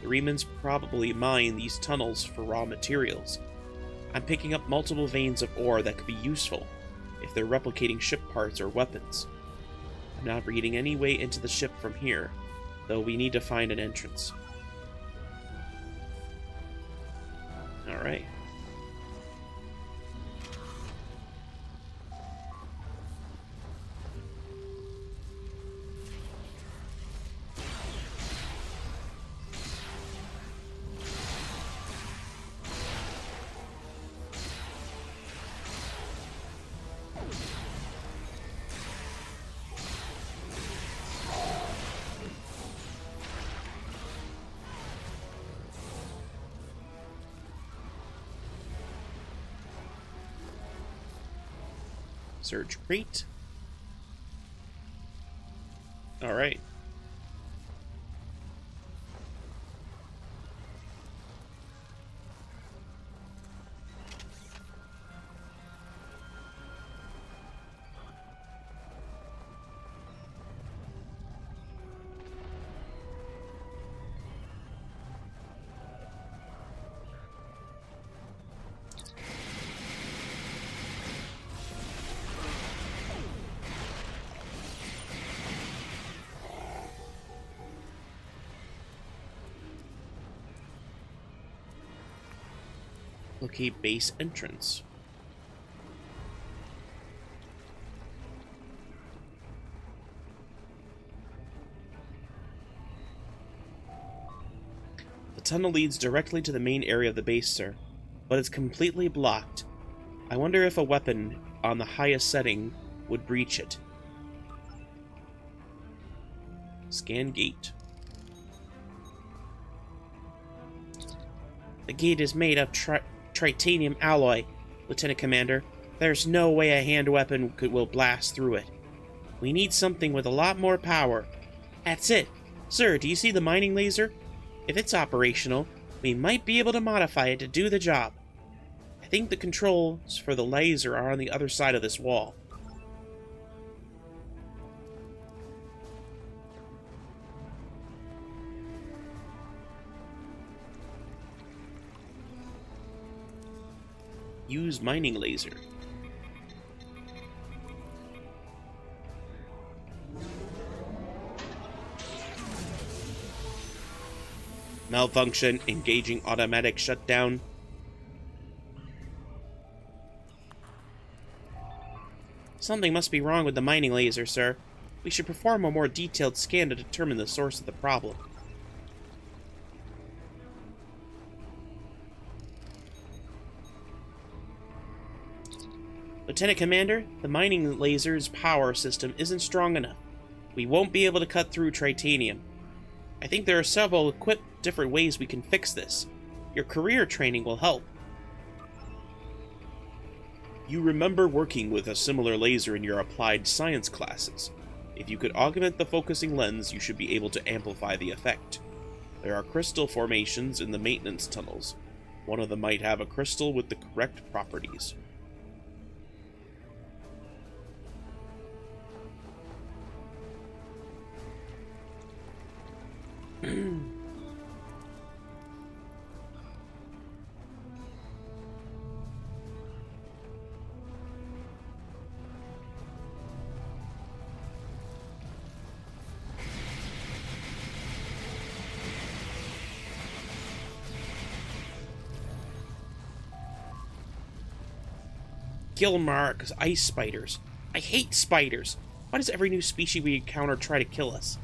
The Riemann's probably mine these tunnels for raw materials. I'm picking up multiple veins of ore that could be useful if they're replicating ship parts or weapons. I'm not reading any way into the ship from here, though we need to find an entrance. Alright. Surge crate. Alright. Locate base entrance. The tunnel leads directly to the main area of the base, sir, but it's completely blocked. I wonder if a weapon on the highest setting would breach it. Scan gate. The gate is made of titanium alloy, Lieutenant Commander. There's no way a hand weapon will blast through it. We need something with a lot more power. That's it. Sir, do you see the mining laser? If it's operational, we might be able to modify it to do the job. I think the controls for the laser are on the other side of this wall. Use mining laser. Malfunction. Engaging automatic shutdown. Something must be wrong with the mining laser, sir. We should perform a more detailed scan to determine the source of the problem. Lieutenant Commander, the mining laser's power system isn't strong enough. We won't be able to cut through titanium. I think there are several different ways we can fix this. Your career training will help. You remember working with a similar laser in your applied science classes. If you could augment the focusing lens, you should be able to amplify the effect. There are crystal formations in the maintenance tunnels. One of them might have a crystal with the correct properties. kill Mark, ice spiders. I hate spiders. Why does every new species we encounter try to kill us?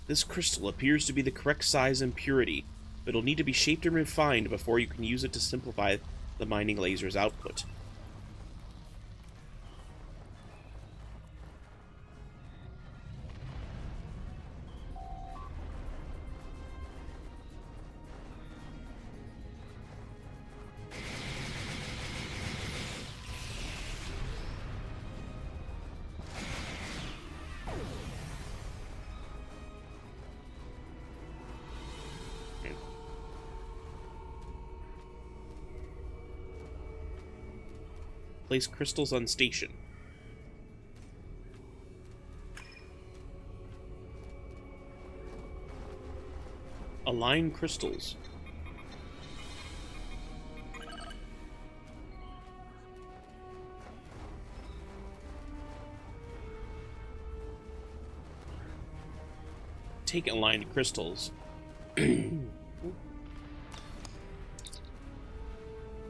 This crystal appears to be the correct size and purity, but it'll need to be shaped and refined before you can use it to simplify the mining laser's output. Place crystals on station. Align crystals. Take aligned crystals.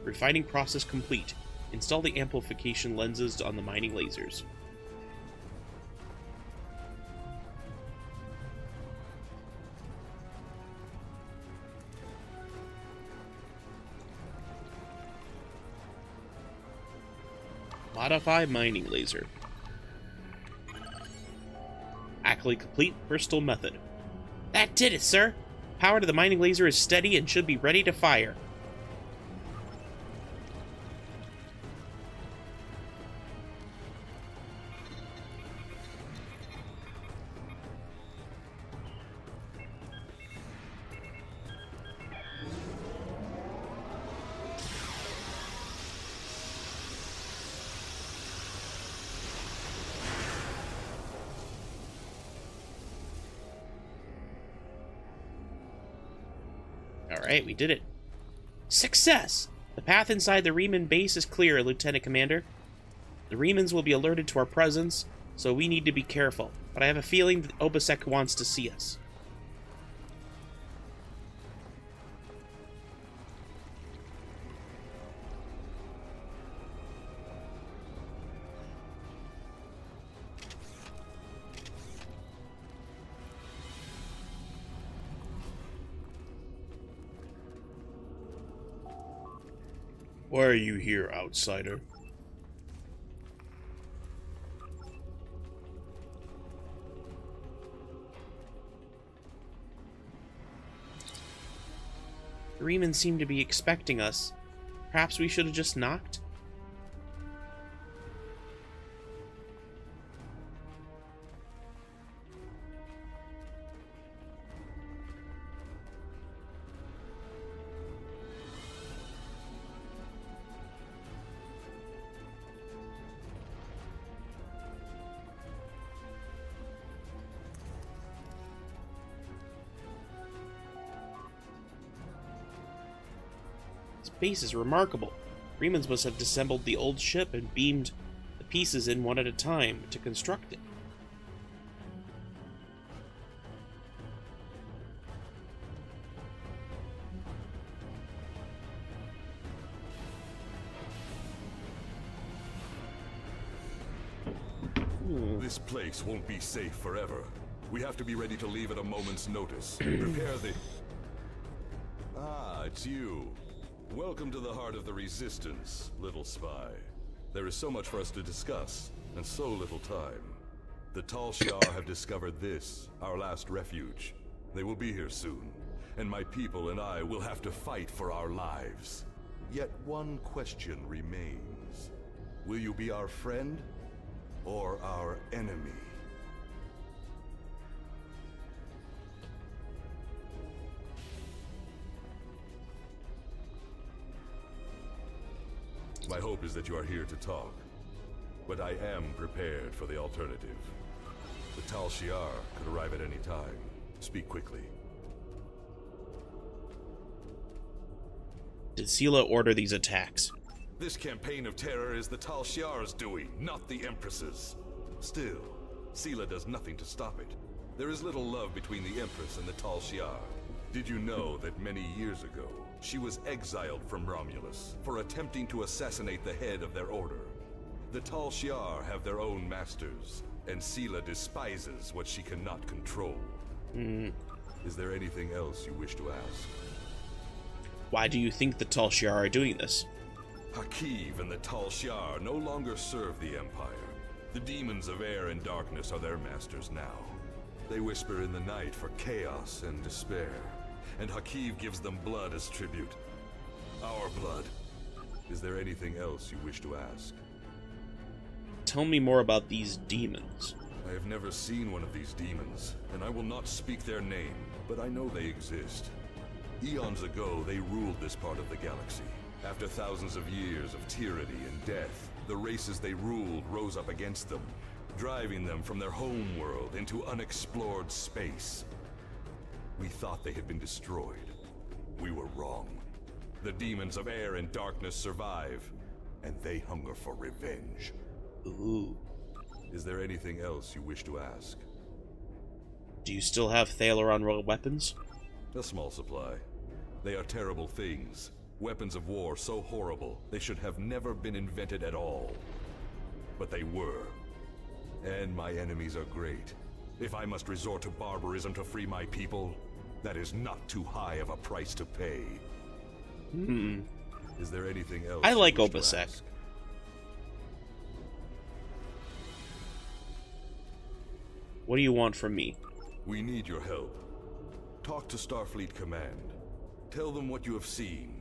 Refining process complete. Install the amplification lenses on the mining lasers. Modify mining laser. Actually complete crystal method. That did it, sir! Power to the mining laser is steady and should be ready to fire. Alright, we did it. Success! The path inside the Reman base is clear, Lieutenant Commander. The Remans will be alerted to our presence, so we need to be careful. But I have a feeling that Obasek wants to see us. Why are you here, outsider? The Remans seem to be expecting us. Perhaps we should have just knocked? Base is remarkable. Remans must have disassembled the old ship and beamed the pieces in one at a time to construct it. This place won't be safe forever. We have to be ready to leave at a moment's notice. Prepare the... Ah, it's you. Welcome to the heart of the Resistance, little spy. There is so much for us to discuss, and so little time. The Tal Shiar have discovered this, our last refuge. They will be here soon, and my people and I will have to fight for our lives. Yet one question remains. Will you be our friend, or our enemy? My hope is that you are here to talk, but I am prepared for the alternative. The Tal Shiar could arrive at any time. Speak quickly. Did Sela order these attacks? This campaign of terror is the Tal Shiar's doing, not the Empress's. Still, Sela does nothing to stop it. There is little love between the Empress and the Tal Shiar. Did you know that many years ago, she was exiled from Romulus for attempting to assassinate the head of their order? The Tal Shiar have their own masters, and Sela despises what she cannot control. Is there anything else you wish to ask? Why do you think the Tal Shiar are doing this? Hakiv and the Tal Shiar no longer serve the Empire. The demons of air and darkness are their masters now. They whisper in the night for chaos and despair, and Hakiv gives them blood as tribute. Our blood. Is there anything else you wish to ask? Tell me more about these demons. I have never seen one of these demons, and I will not speak their name, but I know they exist. Eons ago, they ruled this part of the galaxy. After thousands of years of tyranny and death, the races they ruled rose up against them, driving them from their home world into unexplored space. We thought they had been destroyed. We were wrong. The demons of air and darkness survive, and they hunger for revenge. Ooh. Is there anything else you wish to ask? Do you still have Thalaron royal weapons? A small supply. They are terrible things. Weapons of war so horrible, they should have never been invented at all. But they were. And my enemies are great. If I must resort to barbarism to free my people, that is not too high of a price to pay. Is there anything else? I like OBSEC. What do you want from me? We need your help. Talk to Starfleet Command. Tell them what you have seen.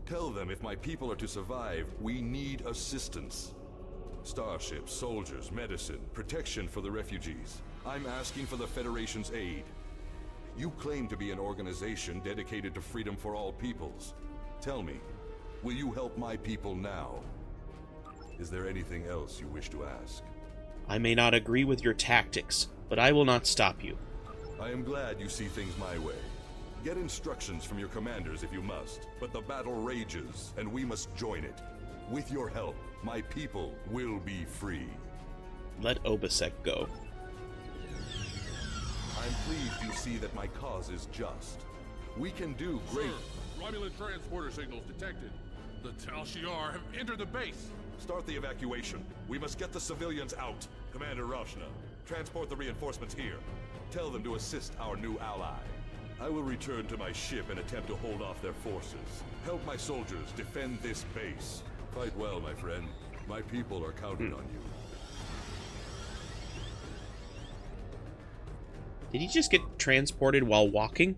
Tell them if my people are to survive, we need assistance. Starships, soldiers, medicine, protection for the refugees. I'm asking for the Federation's aid. You claim to be an organization dedicated to freedom for all peoples. Tell me, will you help my people now? Is there anything else you wish to ask? I may not agree with your tactics, but I will not stop you. I am glad you see things my way. Get instructions from your commanders if you must, but the battle rages, and we must join it. With your help, my people will be free. Let OBSEC go. I'm pleased you see that my cause is just. We can do great... Sir, Romulan transporter signals detected. The Tal Shiar have entered the base. Start the evacuation. We must get the civilians out. Commander Rashna, transport the reinforcements here. Tell them to assist our new ally. I will return to my ship and attempt to hold off their forces. Help my soldiers defend this base. Fight well, my friend. My people are counting on you. Did he just get transported while walking?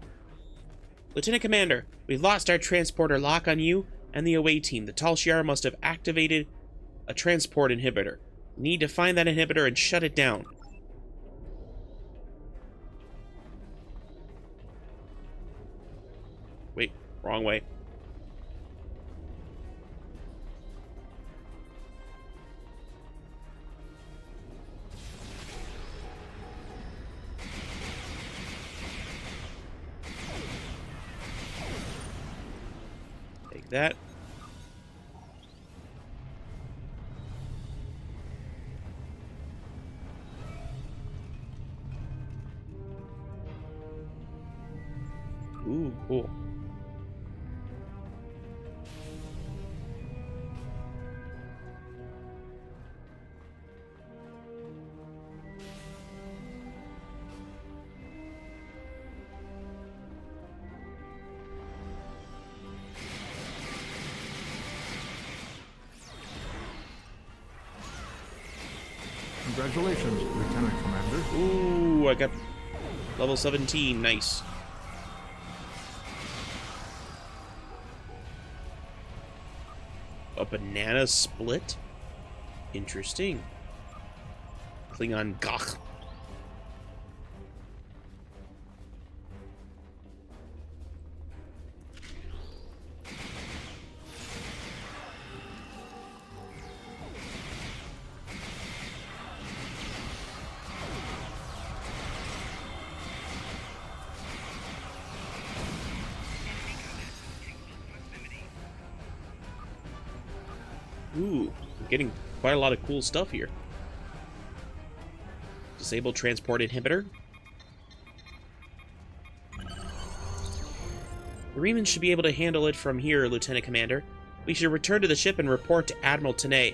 Lieutenant Commander, we've lost our transporter lock on you and the away team. The Tal Shiar must have activated a transport inhibitor. We need to find that inhibitor and shut it down. Wait, wrong way. Take that. Ooh, cool. Congratulations, Lieutenant-Commander. Ooh, I got level 17. Nice. A banana split? Interesting. Klingon Gach. Ooh, I'm getting quite a lot of cool stuff here. Disable transport inhibitor. The Remans should be able to handle it from here, Lieutenant Commander. We should return to the ship and report to Admiral Tanay.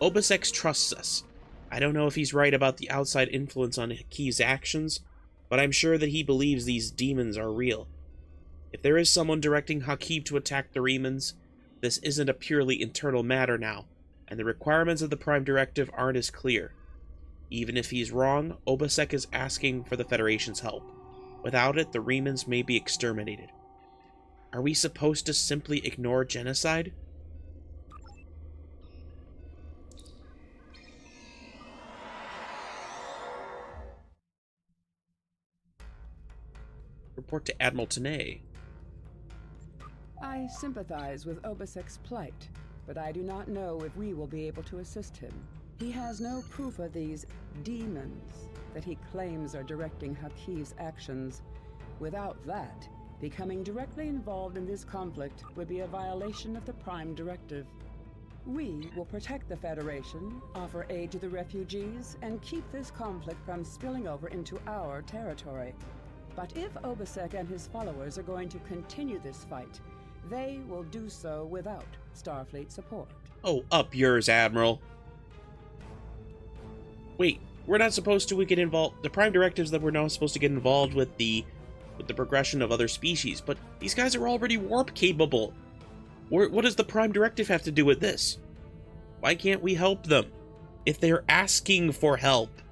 Obasex trusts us. I don't know if he's right about the outside influence on Hakiv's actions, but I'm sure that he believes these demons are real. If there is someone directing Hakiv to attack the Remans, this isn't a purely internal matter now, and the requirements of the Prime Directive aren't as clear. Even if he's wrong, Obasek is asking for the Federation's help. Without it, the Remans may be exterminated. Are we supposed to simply ignore genocide? Report to Admiral Tanay. I sympathize with Obasek's plight, but I do not know if we will be able to assist him. He has no proof of these demons that he claims are directing Hakiv's actions. Without that, becoming directly involved in this conflict would be a violation of the Prime Directive. We will protect the Federation, offer aid to the refugees, and keep this conflict from spilling over into our territory. But if Obasek and his followers are going to continue this fight, they will do so without Starfleet support. Oh, up yours, Admiral. Wait, we're not supposed to get involved. The Prime Directives that we're not supposed to get involved with the progression of other species, but these guys are already warp capable. What does the Prime Directive have to do with this? Why can't we help them if they're asking for help?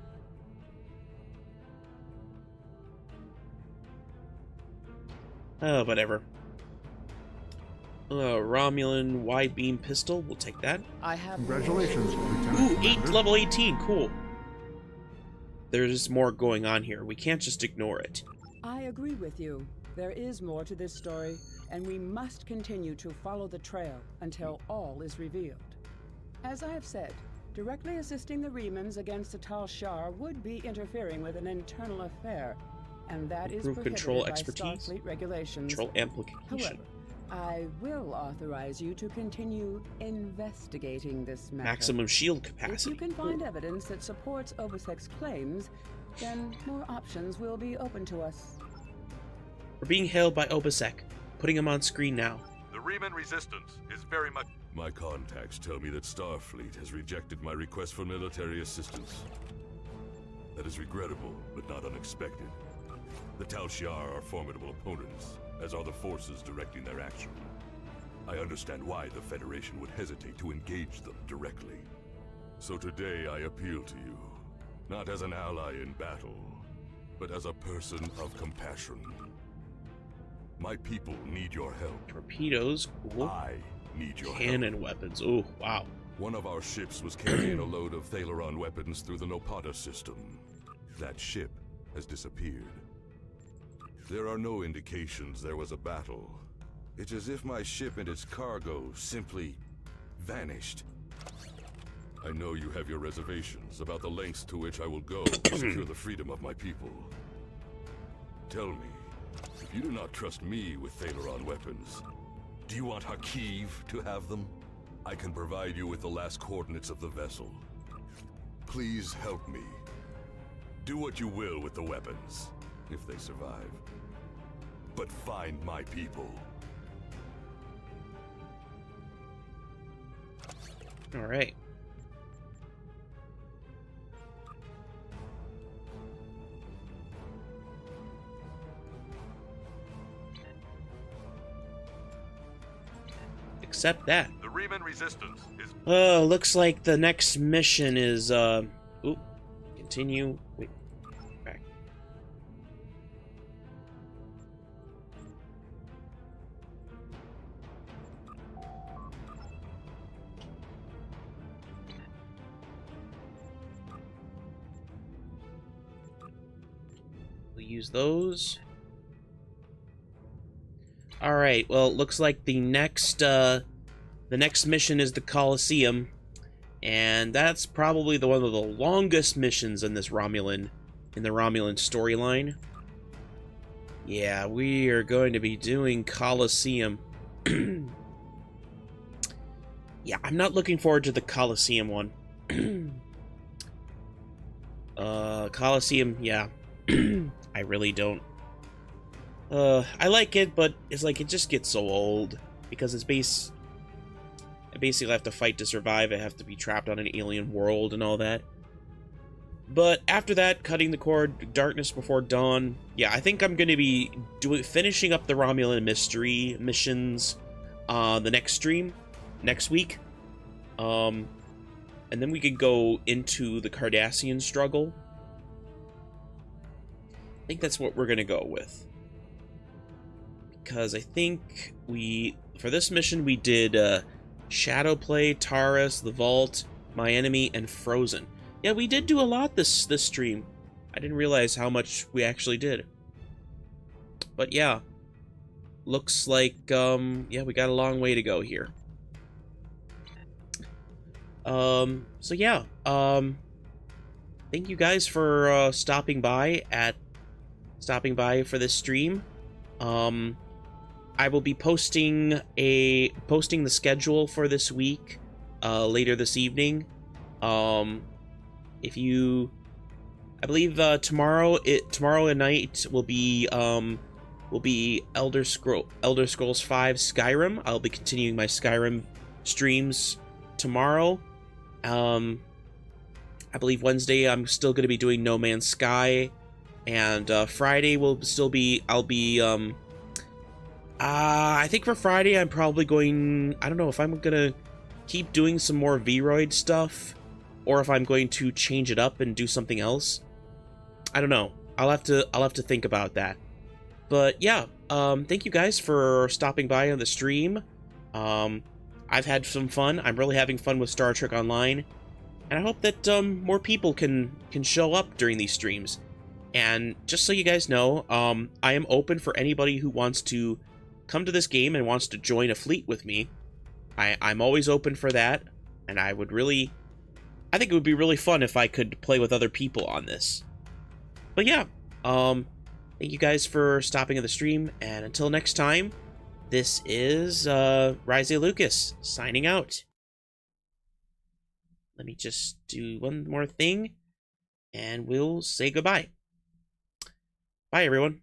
Oh, whatever. Romulan wide beam pistol. We'll take that. I have. Congratulations, Lieutenant. Ooh, level 18. Cool. There's more going on here. We can't just ignore it. I agree with you. There is more to this story, and we must continue to follow the trail until all is revealed. As I have said, directly assisting the Remans against the Tal Shiar would be interfering with an internal affair, and that is prohibited control by expertise, Starfleet regulations. Control amplification. However, I will authorize you to continue investigating this matter. Maximum shield capacity. If you can find evidence that supports Obasek's claims, then more options will be open to us. We're being hailed by Obasek. Putting him on screen now. The Reman resistance is very much... My contacts tell me that Starfleet has rejected my request for military assistance. That is regrettable, but not unexpected. The Tal Shiar are formidable opponents, as are the forces directing their action. I understand why the Federation would hesitate to engage them directly. So today I appeal to you, not as an ally in battle, but as a person of compassion. My people need your help. Torpedoes. Cool. I need your Cannon help. weapons. Oh, wow. One of our ships was carrying a load of Thalaron weapons through the Nopata system. That ship has disappeared. There are no indications there was a battle. It's as if my ship and its cargo simply vanished. I know you have your reservations about the lengths to which I will go to secure the freedom of my people. Tell me, if you do not trust me with Thalaron weapons, do you want Hakiv to have them? I can provide you with the last coordinates of the vessel. Please help me. Do what you will with the weapons, if they survive. But find my people. All right. Accept that. The Reman resistance is... Looks like the next mission is, continue. Wait, back. We'll use those. All right. Well, looks like the next mission is the Colosseum, and that's probably one of the longest missions in the Romulan storyline. Yeah, we are going to be doing Colosseum. Yeah, I'm not looking forward to the Colosseum one. Colosseum, yeah. I really don't. I like it, but it's like it just gets so old because I basically have to fight to survive. I have to be trapped on an alien world and all that. But after that, cutting the cord, Darkness Before Dawn. Yeah, I think I'm going to be finishing up the Romulan mystery missions the next stream, next week. And then we could go into the Cardassian struggle. I think that's what we're going to go with. Because I think for this mission, we did Shadowplay, Taurus, The Vault, My Enemy, and Frozen. Yeah, we did do a lot this stream. I didn't realize how much we actually did. But yeah, looks like, yeah, we got a long way to go here. So yeah, thank you guys for stopping by for this stream. I will be posting the schedule for this week later this evening. I believe tomorrow at night will be Elder Scrolls V Skyrim. I'll be continuing my Skyrim streams tomorrow. I believe Wednesday I'm still going to be doing No Man's Sky, and Friday I think for Friday I'm probably going, I don't know if I'm gonna keep doing some more Vroid stuff or if I'm going to change it up and do something else. I don't know. I'll have to think about that. But yeah, thank you guys for stopping by on the stream. I've had some fun. I'm really having fun with Star Trek Online, and I hope that more people can show up during these streams. And just so you guys know, I am open for anybody who wants to come to this game and wants to join a fleet with me. I'm always open for that, and I think it would be really fun if I could play with other people on this. But yeah, thank you guys for stopping at the stream, and until next time, this is Rise Lucas signing out. Let me just do one more thing, and we'll say goodbye. Bye, everyone.